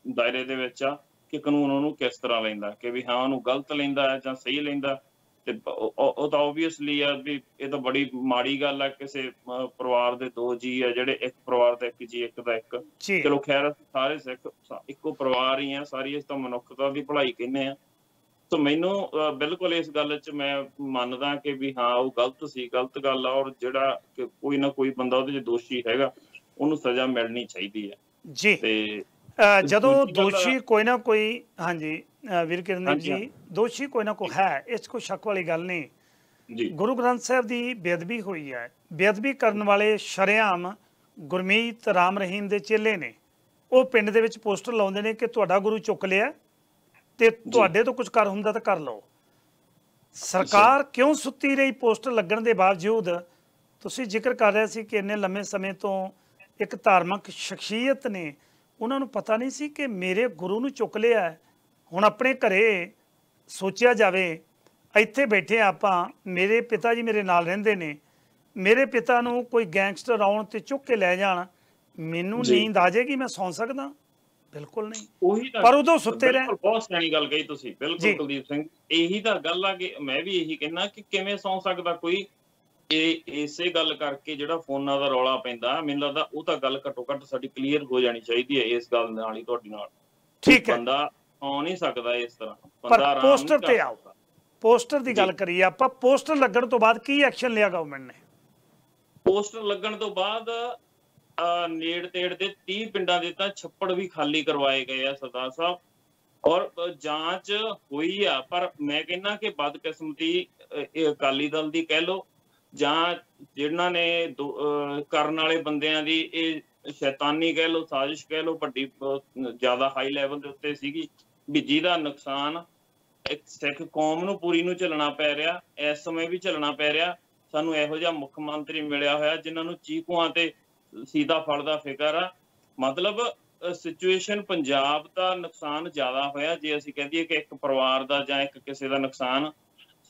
ਦਾਇਰੇ ਦੇ ਵਿੱਚ ਆ ਕਿ ਕਾਨੂੰਨ ਉਹਨੂੰ ਕਿਸ ਤਰ੍ਹਾਂ ਲੈਂਦਾ, ਕਿ ਵੀ ਹਾਂ ਉਹਨੂੰ ਗਲਤ ਲੈਂਦਾ ਹੈ ਜਾਂ ਸਹੀ ਲੈਂਦਾ। ਤੇ ਉਹ ਤਾਂ ਓਬਵੀਅਸਲੀ ਆ ਵੀ ਇਹ ਤਾਂ ਬੜੀ ਮਾੜੀ ਗੱਲ ਆ। ਕਿਸੇ ਪਰਿਵਾਰ ਦੇ ਦੋ ਜੀ ਆ ਜਿਹੜੇ, ਇੱਕ ਪਰਿਵਾਰ ਦਾ ਇੱਕ ਜੀ, ਇੱਕ ਦਾ ਇੱਕ। ਚਲੋ ਖੈਰ ਸਾਰੇ ਸਿੱਖ ਇੱਕੋ ਪਰਿਵਾਰ ਹੀ ਆ, ਸਾਰੀ ਇਸ ਤਾਂ ਮਨੁੱਖਤਾ ਦੀ ਭਲਾਈ ਕਹਿੰਦੇ ਆ। ਤਾਂ ਮੈਨੂੰ ਬਿਲਕੁਲ ਇਸ ਗੱਲ 'ਚ ਮੈਂ ਮੰਨਦਾ ਕਿ ਵੀ ਹਾਂ ਉਹ ਗਲਤ ਸੀ, ਗਲਤ ਗੱਲ ਆ, ਔਰ ਜਿਹੜਾ ਕੋਈ ਨਾ ਕੋਈ ਬੰਦਾ ਉਹਦੇ 'ਚ ਦੋਸ਼ੀ ਹੈਗਾ ਉਹਨੂੰ ਸਜ਼ਾ ਮਿਲਣੀ ਚਾਹੀਦੀ ਹੈ ਜੀ। ਤੇ ਜਦੋਂ ਦੋਸ਼ੀ ਕੋਈ ਨਾ ਕੋਈ, ਹਾਂਜੀ ਵੀਰ ਕਿਰਨਦੀਪ ਜੀ, ਦੋਸ਼ੀ ਕੋਈ ਨਾ ਕੋਈ ਹੈ, ਇਸ 'ਚ ਕੋਈ ਸ਼ੱਕ ਵਾਲੀ ਗੱਲ ਨਹੀਂ ਜੀ। ਗੁਰੂ ਗ੍ਰੰਥ ਸਾਹਿਬ ਦੀ ਬੇਅਦਬੀ ਹੋਈ ਹੈ, ਬੇਅਦਬੀ ਕਰਨ ਵਾਲੇ ਸ਼ਰੇਆਮ ਗੁਰਮੀਤ ਰਾਮ ਰਹੀਮ ਦੇ ਚੇਲੇ ਨੇ। ਉਹ ਪਿੰਡ ਦੇ ਵਿੱਚ ਪੋਸਟਰ ਲਾਉਂਦੇ ਨੇ ਕਿ ਤੁਹਾਡਾ ਗੁਰੂ ਚੁੱਕ ਲਿਆ ਤੇ ਤੁਹਾਡੇ ਤੋਂ ਕੁਝ ਕਰ ਹੁੰਦਾ ਤਾਂ ਕਰ ਲਓ। ਸਰਕਾਰ ਕਿਉਂ ਸੁੱਤੀ ਰਹੀ ਪੋਸਟਰ ਲੱਗਣ ਦੇ ਬਾਵਜੂਦ? ਤੁਸੀਂ ਜ਼ਿਕਰ ਕਰ ਰਹੇ ਸੀ ਕਿ ਇੰਨੇ ਲੰਮੇ ਸਮੇਂ ਤੋਂ ਇੱਕ ਧਾਰਮਿਕ ਸ਼ਖਸੀਅਤ ਨੇ, ਉਹਨਾਂ ਨੂੰ ਪਤਾ ਨਹੀਂ ਸੀ ਕਿ ਮੇਰੇ ਗੁਰੂ ਨੂੰ ਚੁੱਕ ਲਿਆ। ਹੁਣ ਆਪਣੇ ਘਰੇ ਸੋਚਿਆ ਜਾਵੇ, ਇੱਥੇ ਬੈਠੇ ਆਪਾਂ, ਮੇਰੇ ਪਿਤਾ ਜੀ ਮੇਰੇ ਨਾਲ ਰਹਿੰਦੇ ਨੇ, ਮੇਰੇ ਪਿਤਾ ਨੂੰ ਕੋਈ ਗੈਂਗਸਟਰ ਆਉਣ ਤੇ ਚੁੱਕ ਕੇ ਲੈ ਜਾਣ, ਮੈਨੂੰ ਨੀਂਦ ਆ ਜਾਏਗੀ? ਮੈਂ ਸੌਂ ਸਕਦਾ? ਬਿਲਕੁਲ ਨਹੀਂ। ਉਹੀ ਤਾਂ, ਪਰ ਉਦੋਂ ਸੁੱਤੇ ਰਹੇ। ਬਹੁਤ ਸਿਆਣੀ ਗੱਲ ਕਹੀ ਤੁਸੀਂ, ਬਿਲਕੁਲ ਕੁਲਦੀਪ ਸਿੰਘ। ਇਹੀ ਤਾਂ ਗੱਲ ਆ ਕਿ ਮੈਂ ਵੀ ਇਹੀ ਕਹਿੰਦਾ ਕਿ ਕਿਵੇਂ ਸੌਂ ਸਕਦਾ ਕੋਈ। ਇਸੇ ਗੱਲ ਕਰਕੇ ਜਿਹੜਾ ਫੋਨਾਂ ਦਾ ਰੌਲਾ ਪੈਂਦਾ, ਮੈਨੂੰ ਲੱਗਦਾ ਉਹ ਤਾਂ ਗੱਲ ਘੱਟੋ ਘੱਟ ਸਾਡੀ ਕਲੀਅਰ ਹੋ ਜਾਣੀ ਚਾਹੀਦੀ ਹੈ ਇਸ ਗੱਲ ਨਾਲ ਹੀ, ਤੁਹਾਡੇ ਨਾਲ। ਠੀਕ ਹੈ, ਬੰਦਾ ਆ ਨਹੀਂ ਸਕਦਾ ਇਸ ਤਰ੍ਹਾਂ। ਪਰ ਪੋਸਟਰ ਤੇ ਆਓ, ਪੋਸਟਰ ਦੀ ਗੱਲ ਕਰੀਏ ਆਪਾਂ। ਪੋਸਟਰ ਲੱਗਣ ਤੋਂ ਬਾਅਦ ਕੀ ਐਕਸ਼ਨ ਲਿਆ ਗਵਰਨਮੈਂਟ ਨੇ? ਪੋਸਟਰ ਲੱਗਣ ਤੋਂ ਬਾਅਦ ਨੇੜ ਤੇੜ ਦੇ 30 ਪਿੰਡਾਂ ਦੇ ਤਾਂ ਛੱਪੜ ਵੀ ਖਾਲੀ ਕਰਵਾਏ ਗਏ ਆ ਸਰਦਾਰ ਸਾਹਿਬ, ਔਰ ਜਾਂਚ ਹੋਈ ਆ। ਪਰ ਮੈਂ ਕਹਿੰਦਾ ਕਿ ਬਦਕਿਸਮਤੀ ਇਹ ਅਕਾਲੀ ਦਲ ਦੀ ਕਹਿ ਲਓ, ਜਾਂ ਜਿਹਨਾਂ ਨੇ ਕਰਨ ਵਾਲੇ ਬੰਦਿਆਂ ਦੀ ਇਹ ਸ਼ੈਤਾਨੀ ਕਹਿ ਲਓ, ਸਾਜ਼ਿਸ਼ ਕਹਿ ਲਓ, ਵੱਡੀ ਜ਼ਿਆਦਾ ਹਾਈ ਲੈਵਲ ਦੇ ਉੱਤੇ ਸੀਗੀ, ਵੀ ਜਿਹਦਾ ਨੁਕਸਾਨ ਇੱਕ ਸਿੱਖ ਕੌਮ ਨੂੰ ਪੂਰੀ ਨੂੰ ਝੱਲਣਾ ਪੈ ਰਿਹਾ, ਇਸ ਸਮੇਂ ਵੀ ਝੱਲਣਾ ਪੈ ਰਿਹਾ। ਸਾਨੂੰ ਇਹੋ ਜਿਹਾ ਮੁੱਖ ਮੰਤਰੀ ਮਿਲਿਆ ਹੋਇਆ ਜਿਨ੍ਹਾਂ ਨੂੰ ਚੀਕੂਆਂ ਤੇ ਸੀਤਾ ਫਲ ਦਾ ਫਿਕਰ ਆ। ਮਤਲਬ ਸਿਚੁਏਸ਼ਨ ਪੰਜਾਬ ਦਾ ਨੁਕਸਾਨ ਜ਼ਿਆਦਾ ਹੋਇਆ। ਜੇ ਅਸੀਂ ਕਹਿ ਦਈਏ ਕਿ ਇੱਕ ਪਰਿਵਾਰ ਦਾ ਜਾਂ ਇੱਕ ਕਿਸੇ ਦਾ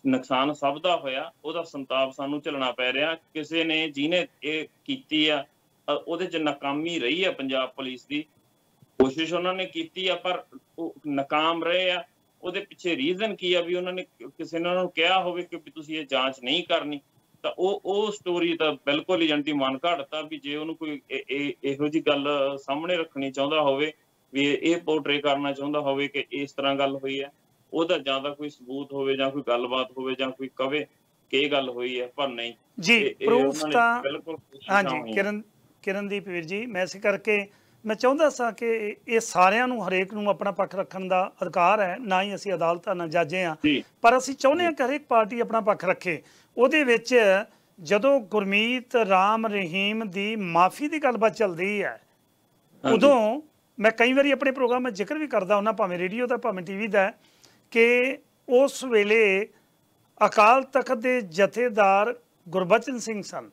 ਨੁਕਸਾਨ ਸਭ ਦਾ ਹੋਇਆ, ਉਹਦਾ ਸੰਤਾਪ ਸਾਨੂੰ ਝੱਲਣਾ ਪੈ ਰਿਹਾ। ਕਿਸੇ ਨੇ ਜਿਹਨੇ ਇਹ ਕੀਤੀ ਆ ਉਹਦੇ 'ਚ ਨਾਕਾਮੀ ਰਹੀ ਆ ਪੰਜਾਬ ਪੁਲਿਸ ਦੀ। ਕੋਸ਼ਿਸ਼ ਉਹਨਾਂ ਨੇ ਕੀਤੀ ਆ ਪਰ ਉਹ ਨਾਕਾਮ ਰਹੇ ਆ। ਉਹਦੇ ਪਿੱਛੇ ਰੀਜ਼ਨ ਕੀ ਆ? ਵੀ ਉਹਨਾਂ ਨੇ ਕਿਸੇ ਨੇ ਉਹਨਾਂ ਨੂੰ ਕਿਹਾ ਹੋਵੇ ਕਿ ਤੁਸੀਂ ਇਹ ਜਾਂਚ ਨਹੀਂ ਕਰਨੀ, ਤਾਂ ਉਹ ਸਟੋਰੀ ਤਾਂ ਬਿਲਕੁਲ ਹੀ ਜੰਟੀ ਮਨ ਘੜਤਾ। ਵੀ ਜੇ ਉਹਨੂੰ ਕੋਈ ਇਹੋ ਜਿਹੀ ਗੱਲ ਸਾਹਮਣੇ ਰੱਖਣੀ ਚਾਹੁੰਦਾ ਹੋਵੇ, ਵੀ ਇਹ ਪੋਰਟਰੇ ਕਰਨਾ ਚਾਹੁੰਦਾ ਹੋਵੇ ਕਿ ਇਸ ਤਰ੍ਹਾਂ ਗੱਲ ਹੋਈ ਹੈ, ਉਹਦਾ ਜਾਂ ਤਾਂ ਕੋਈ ਸਬੂਤ ਹੋਵੇ ਜਾਂ ਕੋਈ ਗੱਲਬਾਤ ਹੋਵੇ ਜਾਂ ਕੋਈ ਕਵੇ ਕਿ ਇਹ ਗੱਲ ਹੋਈ ਹੈ, ਪਰ ਨਹੀਂ ਜੀ। ਪ੍ਰੂਫ ਤਾਂ ਬਿਲਕੁਲ। ਹਾਂਜੀ ਕਿਰਨਦੀਪ ਵੀਰ ਜੀ, ਮੈਂ ਇਸੇ ਕਰਕੇ ਮੈਂ ਚਾਹੁੰਦਾ ਸਾਂ ਕਿ ਇਹ ਸਾਰਿਆਂ ਨੂੰ, ਹਰੇਕ ਨੂੰ ਆਪਣਾ ਪੱਖ ਰੱਖਣ ਦਾ ਅਧਿਕਾਰ ਹੈ। ਨਾ ਹੀ ਅਸੀਂ ਅਦਾਲਤਾਂ ਨਾਲ ਜੱਜੇ ਹਾਂ, ਪਰ ਅਸੀਂ ਚਾਹੁੰਦੇ ਹਾਂ ਕਿ ਹਰੇਕ ਪਾਰਟੀ ਆਪਣਾ ਪੱਖ ਰੱਖੇ। ਉਹਦੇ ਵਿੱਚ ਜਦੋਂ ਗੁਰਮੀਤ ਰਾਮ ਰਹੀਮ ਦੀ ਮਾਫੀ ਦੀ ਗੱਲਬਾਤ ਚੱਲਦੀ ਹੈ, ਉਦੋਂ ਮੈਂ ਕਈ ਵਾਰੀ ਆਪਣੇ ਪ੍ਰੋਗਰਾਮ ਵਿੱਚ ਜ਼ਿਕਰ ਵੀ ਕਰਦਾ ਹੁੰਦਾ, ਭਾਵੇਂ ਰੇਡੀਓ ਦਾ ਭਾਵੇਂ TV ਦਾ, ਕਿ ਉਸ ਵੇਲੇ ਅਕਾਲ ਤਖਤ ਦੇ ਜਥੇਦਾਰ ਗੁਰਬਚਨ ਸਿੰਘ ਸਨ।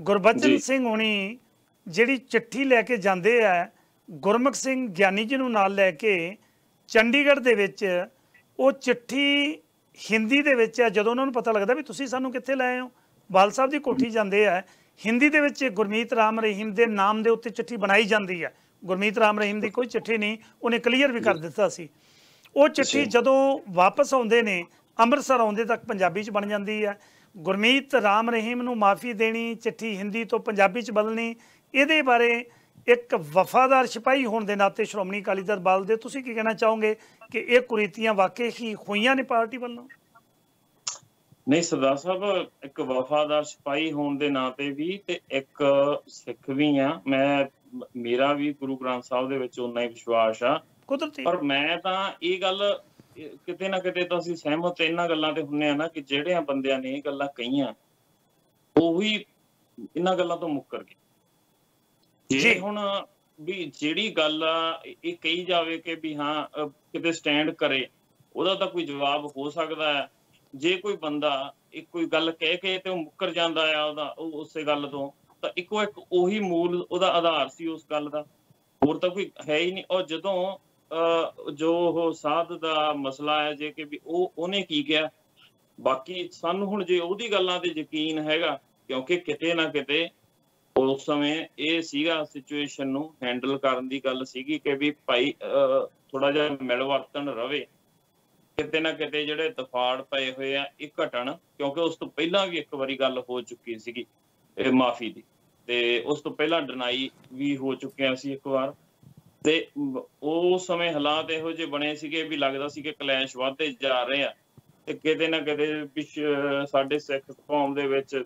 ਗੁਰਬਚਨ ਸਿੰਘ ਹੁਣੀ ਜਿਹੜੀ ਚਿੱਠੀ ਲੈ ਕੇ ਜਾਂਦੇ ਆ ਗੁਰਮੁਖ ਸਿੰਘ ਗਿਆਨੀ ਜੀ ਨੂੰ ਨਾਲ ਲੈ ਕੇ ਚੰਡੀਗੜ੍ਹ ਦੇ ਵਿੱਚ, ਉਹ ਚਿੱਠੀ ਹਿੰਦੀ ਦੇ ਵਿੱਚ ਹੈ। ਜਦੋਂ ਉਹਨਾਂ ਨੂੰ ਪਤਾ ਲੱਗਦਾ ਵੀ ਤੁਸੀਂ ਸਾਨੂੰ ਕਿੱਥੇ ਲੈ ਆਏ ਹੋ, ਬਾਲ ਸਾਹਿਬ ਦੀ ਕੋਠੀ ਜਾਂਦੇ ਆ, ਹਿੰਦੀ ਦੇ ਵਿੱਚ ਗੁਰਮੀਤ ਰਾਮ ਰਹੀਮ ਦੇ ਨਾਮ ਦੇ ਉੱਤੇ ਚਿੱਠੀ ਬਣਾਈ ਜਾਂਦੀ ਹੈ। ਗੁਰਮੀਤ ਰਾਮ ਰਹੀਮ ਦੀ ਕੋਈ ਚਿੱਠੀ ਨਹੀਂ, ਉਹਨੇ ਕਲੀਅਰ ਵੀ ਕਰ ਦਿੱਤਾ ਸੀ। ਉਹ ਚਿੱਠੀ ਜਦੋਂ ਵਾਪਸ ਆਉਂਦੇ ਨੇ, ਅੰਮ੍ਰਿਤਸਰ ਆਉਂਦੇ ਤੱਕ ਪੰਜਾਬੀ 'ਚ ਬਣ ਜਾਂਦੀ ਹੈ। ਗੁਰਮੀਤ ਰਾਮ ਰਹੀਮ ਨੂੰ ਮਾਫੀ ਦੇਣੀ, ਚਿੱਠੀ ਹਿੰਦੀ ਤੋਂ ਪੰਜਾਬੀ 'ਚ ਬਦਲਣੀ, ਇਹਦੇ ਬਾਰੇ ਇੱਕ ਵਫਾਦਾਰ ਸਿਪਾਹੀ ਹੋਣ ਦੇ ਨਾਤੇ ਸ਼੍ਰੋਮਣੀ ਅਕਾਲੀ ਦਲ ਬਲ ਦੇ ਤੁਸੀਂ ਕੀ ਕਹਿਣਾ ਚਾਹੋਗੇ ਕਿ ਇਹ ਕੁਰੀਤੀਆਂ ਵਾਕਈ ਹੀ ਹੋਈਆਂ ਨੇ ਪਾਰਟੀ ਵੱਲੋਂ? ਨਹੀਂ ਸਰਦਾਰ ਸਾਹਿਬ, ਇੱਕ ਵਫਾਦਾਰ ਸਿਪਾਹੀ ਹੋਣ ਦੇ ਨਾਤੇ ਵੀ ਤੇ ਇੱਕ ਸਿੱਖ ਵੀ ਆ। ਮੇਰਾ ਵੀ ਗੁਰੂ ਗ੍ਰੰਥ ਸਾਹਿਬ ਦੇ ਵਿੱਚ ਓਨਾ ਹੀ ਵਿਸ਼ਵਾਸ ਆ ਕੁਦਰਤੀ। ਪਰ ਮੈਂ ਤਾਂ ਇਹ ਗੱਲ ਕਿਤੇ ਨਾ ਕਿਤੇ ਤਾਂ ਅਸੀਂ ਸਹਿਮਤ ਇਹਨਾਂ ਗੱਲਾਂ ਤੇ ਹੁੰਦੇ ਆ ਨਾ ਕਿ ਜਿਹੜਿਆਂ ਬੰਦਿਆਂ ਨੇ ਇਹ ਗੱਲਾਂ ਕਹੀਆਂ ਉਹੀ ਇਹਨਾਂ ਗੱਲਾਂ ਤੋਂ ਮੁੱਕਰ ਗਏ। ਜੇ ਹੁਣ ਵੀ ਜਿਹੜੀ ਗੱਲ ਆ ਇਹ ਕਹੀ ਜਾਵੇ ਕਿ ਵੀ ਹਾਂ ਕਿਤੇ ਸਟੈਂਡ ਕਰੇ, ਉਹਦਾ ਤਾਂ ਕੋਈ ਜਵਾਬ ਹੋ ਸਕਦਾ ਹੈ। ਜੇ ਕੋਈ ਬੰਦਾ ਇੱਕ ਕੋਈ ਗੱਲ ਕਹਿ ਕੇ ਤੇ ਉਹ ਮੁੱਕਰ ਜਾਂਦਾ ਆ ਉਹ ਉਸੇ ਗੱਲ ਤੋਂ, ਤਾਂ ਇੱਕੋ ਇੱਕ ਉਹੀ ਮੂਲ ਉਹਦਾ ਆਧਾਰ ਸੀ ਉਸ ਗੱਲ ਦਾ, ਹੋਰ ਤਾਂ ਕੋਈ ਹੈ ਹੀ ਨਹੀਂ। ਔਰ ਜਦੋਂ ਜੋ ਉਹ ਸਾਧ ਦਾ ਮਸਲਾ ਹੈ ਜੇ ਕਿ ਵੀ ਉਹਨੇ ਕੀ ਕਿਹਾ, ਬਾਕੀ ਸਾਨੂੰ ਹੁਣ ਜੇ ਉਹਦੀ ਗੱਲਾਂ ਤੇ ਯਕੀਨ ਹੈਗਾ, ਕਿਉਂਕਿ ਕਿਤੇ ਨਾ ਕਿਤੇ ਉਸ ਸਮੇਂ ਇਹ ਸੀਗਾ ਸਿਚੁਏਸ਼ਨ ਨੂੰ ਹੈਂਡਲ ਕਰਨ ਦੀ ਗੱਲ ਸੀਗੀ ਕਿ ਵੀ ਭਾਈ ਥੋੜਾ ਜਿਹਾ ਮਿਲਵਰਤਨ ਰਵੇ, ਕਿਤੇ ਨਾ ਕਿਤੇ ਜਿਹੜੇ ਦਫਾੜ ਪਏ ਹੋਏ ਆ ਇਹ ਘਟਣ, ਕਿਉਂਕਿ ਉਸ ਤੋਂ ਪਹਿਲਾਂ ਵੀ ਇੱਕ ਵਾਰੀ ਗੱਲ ਹੋ ਚੁੱਕੀ ਸੀਗੀ ਇਹ ਮਾਫੀ ਦੀ, ਤੇ ਉਸ ਤੋਂ ਪਹਿਲਾਂ ਡਿਨਾਈ ਵੀ ਹੋ ਚੁੱਕਿਆ ਸੀ ਇੱਕ ਵਾਰ। ਤੇ ਉਸ ਸਮੇਂ ਹਾਲਾਤ ਇਹੋ ਜਿਹੇ ਬਣੇ ਸੀਗੇ ਵੀ ਲੱਗਦਾ ਸੀ ਕਿ ਕਲੈਸ਼ ਵੱਧਦੇ ਜਾ ਰਹੇ ਆ, ਤੇ ਕਿਤੇ ਨਾ ਕਿਤੇ ਸਾਡੇ ਸਿੱਖ ਕੌਮ ਦੇ ਵਿੱਚ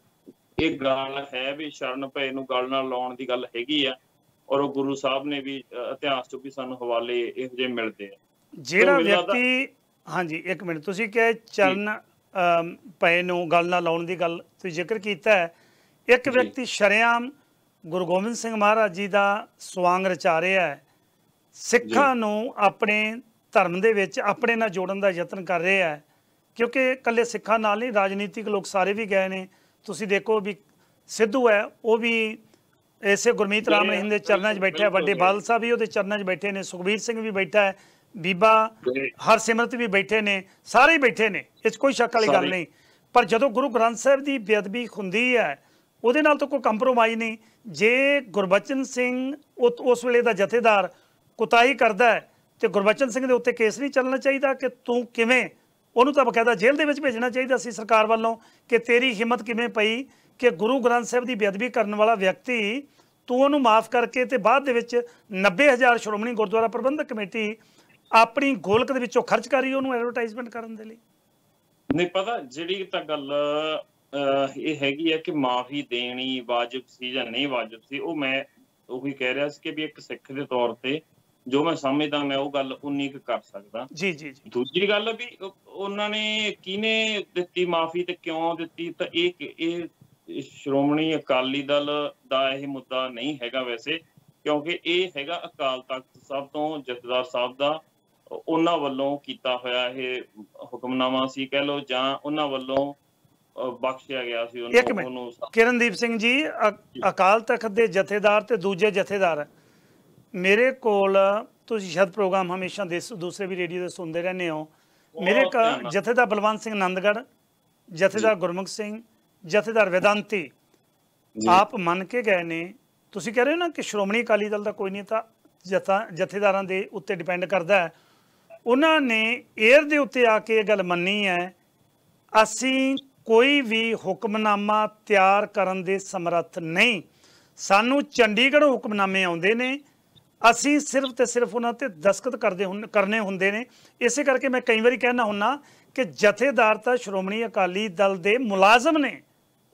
ਇਹ ਗੱਲ ਹੈ ਵੀ ਸ਼ਰਨ ਭਏ ਨੂੰ ਗੱਲ ਨਾਲ ਲਾਉਣ ਦੀ ਗੱਲ ਹੈਗੀ ਆ, ਔਰ ਉਹ ਗੁਰੂ ਸਾਹਿਬ ਨੇ ਵੀ ਇਤਿਹਾਸ ਚੋਂ ਵੀ ਸਾਨੂੰ ਹਵਾਲੇ ਇਹੋ ਜਿਹੇ ਮਿਲਦੇ ਆ। ਜਿਹੜਾ ਵਿਅਕਤੀ, ਹਾਂਜੀ ਇੱਕ ਮਿੰਟ, ਤੁਸੀਂ ਕਿਹਾ ਚਰਨ ਪਏ ਨੂੰ ਗੱਲ ਨਾਲ ਲਾਉਣ ਦੀ ਗੱਲ ਤੁਸੀਂ ਜ਼ਿਕਰ ਕੀਤਾ ਹੈ, ਇੱਕ ਵਿਅਕਤੀ ਸ਼ਰੇਆਮ ਗੁਰੂ ਗੋਬਿੰਦ ਸਿੰਘ ਮਹਾਰਾਜ ਜੀ ਦਾ ਸਵਾਂਗ ਰਚਾ ਰਿਹਾ ਹੈ, ਸਿੱਖਾਂ ਨੂੰ ਆਪਣੇ ਧਰਮ ਦੇ ਵਿੱਚ ਆਪਣੇ ਨਾਲ ਜੋੜਨ ਦਾ ਯਤਨ ਕਰ ਰਿਹਾ ਹੈ, ਕਿਉਂਕਿ ਇਕੱਲੇ ਸਿੱਖਾਂ ਨਾਲ ਨਹੀਂ, ਰਾਜਨੀਤਿਕ ਲੋਕ ਸਾਰੇ ਵੀ ਗਏ ਨੇ। ਤੁਸੀਂ ਦੇਖੋ ਵੀ ਸਿੱਧੂ ਹੈ, ਉਹ ਵੀ ਇਸੇ ਗੁਰਮੀਤ ਰਾਮ ਰਹੀਮ ਦੇ ਚਰਨਾਂ 'ਚ ਬੈਠਾ, ਵੱਡੇ ਬਾਦਲ ਸਾਹਿਬ ਵੀ ਉਹਦੇ ਚਰਨਾਂ 'ਚ ਬੈਠੇ ਨੇ, ਸੁਖਬੀਰ ਸਿੰਘ ਵੀ ਬੈਠਾ ਹੈ, ਬੀਬਾ ਹਰਸਿਮਰਤ ਵੀ ਬੈਠੇ ਨੇ, ਸਾਰੇ ਹੀ ਬੈਠੇ ਨੇ, ਇਹ 'ਚ ਕੋਈ ਸ਼ੱਕ ਵਾਲੀ ਗੱਲ ਨਹੀਂ। ਪਰ ਜਦੋਂ ਗੁਰੂ ਗ੍ਰੰਥ ਸਾਹਿਬ ਦੀ ਬੇਅਦਬੀ ਹੁੰਦੀ ਹੈ ਉਹਦੇ ਨਾਲ ਤਾਂ ਕੋਈ ਕੰਪਰੋਮਾਈਜ਼ ਨਹੀਂ। ਜੇ ਗੁਰਬਚਨ ਸਿੰਘ ਉਸ ਵੇਲੇ ਦਾ ਜਥੇਦਾਰ ਕੁਤਾਹੀ ਕਰਦਾ ਹੈ ਤੇ ਗੁਰਬਚਨ ਸਿੰਘ ਦੇ ਉੱਤੇ ਕੇਸ ਨਹੀਂ ਚੱਲਣਾ ਚਾਹੀਦਾ ਕਿ ਤੂੰ ਕਿਵੇਂ, ਉਹਨੂੰ ਤਾਂ ਬਕਾਇਦਾ ਜੇਲ੍ਹ ਦੇ ਵਿੱਚ ਭੇਜਣਾ ਚਾਹੀਦਾ ਸੀ ਸਰਕਾਰ ਵੱਲੋਂ, ਕਿ ਤੇਰੀ ਹਿੰਮਤ ਕਿਵੇਂ ਪਈ ਕਿ ਗੁਰੂ ਗ੍ਰੰਥ ਸਾਹਿਬ ਦੀ ਬੇਅਦਬੀ ਕਰਨ ਵਾਲਾ ਵਿਅਕਤੀ ਤੂੰ ਉਹਨੂੰ ਮਾਫ ਕਰਕੇ ਤੇ ਬਾਅਦ ਦੇ ਵਿੱਚ 90,000 ਸ਼੍ਰੋਮਣੀ ਗੁਰਦੁਆਰਾ ਪ੍ਰਬੰਧਕ ਕਮੇਟੀ ਆਪਣੀ ਗੋਲਕ ਦੇ ਵਿੱਚੋਂ ਖਰਚ ਕਰੀ ਉਹਨੂੰ ਐਡਵਰਟਾਈਜ਼ਮੈਂਟ ਕਰਨ ਦੇ ਲਈ। ਨਹੀਂ ਪਤਾ ਜਿਹੜੀ ਤਾਂ ਗੱਲ ਇਹ ਹੈਗੀ ਹੈ ਕਿ ਮਾਫੀ ਦੇਣੀ ਵਾਜਬ ਸੀ ਜਾਂ ਨਹੀਂ ਵਾਜਬ ਸੀ, ਉਹ ਮੈਂ ਉਹੀ ਕਹਿ ਰਿਹਾ ਸੀ ਕਿ ਵੀ ਇੱਕ ਸਿੱਖ ਦੇ ਤੌਰ ਤੇ ਜੋ ਮੈਂ ਸਮਝਦਾ ਮੈਂ ਉਹ ਗੱਲ ਉਨੀ ਕੁ ਕਰ ਸਕਦਾ। ਜੀ ਜੀ ਜੀ। ਦੂਜੀ ਗੱਲ ਵੀ ਉਹਨਾਂ ਨੇ ਕਿਹਨੇ ਦਿੱਤੀ ਮਾਫੀ ਤੇ ਕਿਉਂ ਦਿੱਤੀ, ਤਾਂ ਇਹ ਸ਼੍ਰੋਮਣੀ ਅਕਾਲੀ ਦਲ ਦਾ ਇਹ ਮੁੱਦਾ ਨਹੀਂ ਹੈਗਾ ਵੈਸੇ, ਕਿਉਂਕਿ ਇਹ ਹੈਗਾ ਅਕਾਲ ਤਖਤ ਸਾਹਿਬ ਤੋਂ ਜਥੇਦਾਰ ਸਾਹਿਬ ਦਾ ਉਹਨਾਂ ਵੱਲੋਂ ਕੀਤਾ ਹੋਇਆ ਇਹ ਹੁਕਮਨਾਮਾ ਸੀ ਕਹਿ ਲਓ, ਜਾਂ ਉਹਨਾਂ ਵੱਲੋਂ ਬਖਸ਼ਿਆ ਗਿਆ ਸੀ ਉਹਨੂੰ। ਕਿਰਨਦੀਪ ਸਿੰਘ ਜੀ, ਅਕਾਲ ਤਖਤ ਦੇ ਜਥੇਦਾਰ ਤੇ ਦੂਜੇ ਜਥੇਦਾਰ ਮੇਰੇ ਕੋਲ, ਤੁਸੀਂ ਸ਼ਾਇਦ ਪ੍ਰੋਗਰਾਮ ਹਮੇਸ਼ਾ ਦੂਸਰੇ ਵੀ ਰੇਡੀਓ ਤੇ ਸੁਣਦੇ ਰਹਿੰਦੇ ਹੋ, ਮੇਰੇ ਜਥੇਦਾਰ ਬਲਵੰਤ ਸਿੰਘ ਨੰਦਗੜ੍ਹ, ਜਥੇਦਾਰ ਗੁਰਮੁਖ ਸਿੰਘ, ਜਥੇਦਾਰ ਵੇਦਾਂਤੀ ਆਪ ਮੰਨ ਕੇ ਗਏ ਨੇ। ਤੁਸੀਂ ਕਹਿ ਰਹੇ ਹੋ ਨਾ ਕਿ ਸ਼੍ਰੋਮਣੀ ਅਕਾਲੀ ਦਲ ਦਾ ਕੋਈ ਨਹੀਂ ਤਾਂ ਜਥੇਦਾਰਾਂ ਦੇ ਉੱਤੇ ਡਿਪੈਂਡ ਕਰਦਾ ਹੈ, ਉਹਨਾਂ ਨੇ ਏਅਰ ਦੇ ਉੱਤੇ ਆ ਕੇ ਇਹ ਗੱਲ ਮੰਨੀ ਹੈ, ਅਸੀਂ ਕੋਈ ਵੀ ਹੁਕਮਨਾਮਾ ਤਿਆਰ ਕਰਨ ਦੇ ਸਮਰੱਥ ਨਹੀਂ, ਸਾਨੂੰ ਚੰਡੀਗੜ੍ਹ ਹੁਕਮਨਾਮੇ ਆਉਂਦੇ ਨੇ, ਅਸੀਂ ਸਿਰਫ ਤੇ ਸਿਰਫ ਉਹਨਾਂ ਤੇ ਦਸਤਖਤ ਕਰਨੇ ਹੁੰਦੇ ਨੇ। ਇਸੇ ਕਰਕੇ ਮੈਂ ਕਈ ਵਾਰੀ ਕਹਿਣਾ ਹੁੰਦਾ ਕਿ ਜਥੇਦਾਰ ਤਾਂ ਸ਼੍ਰੋਮਣੀ ਅਕਾਲੀ ਦਲ ਦੇ ਮੁਲਾਜ਼ਮ ਨੇ,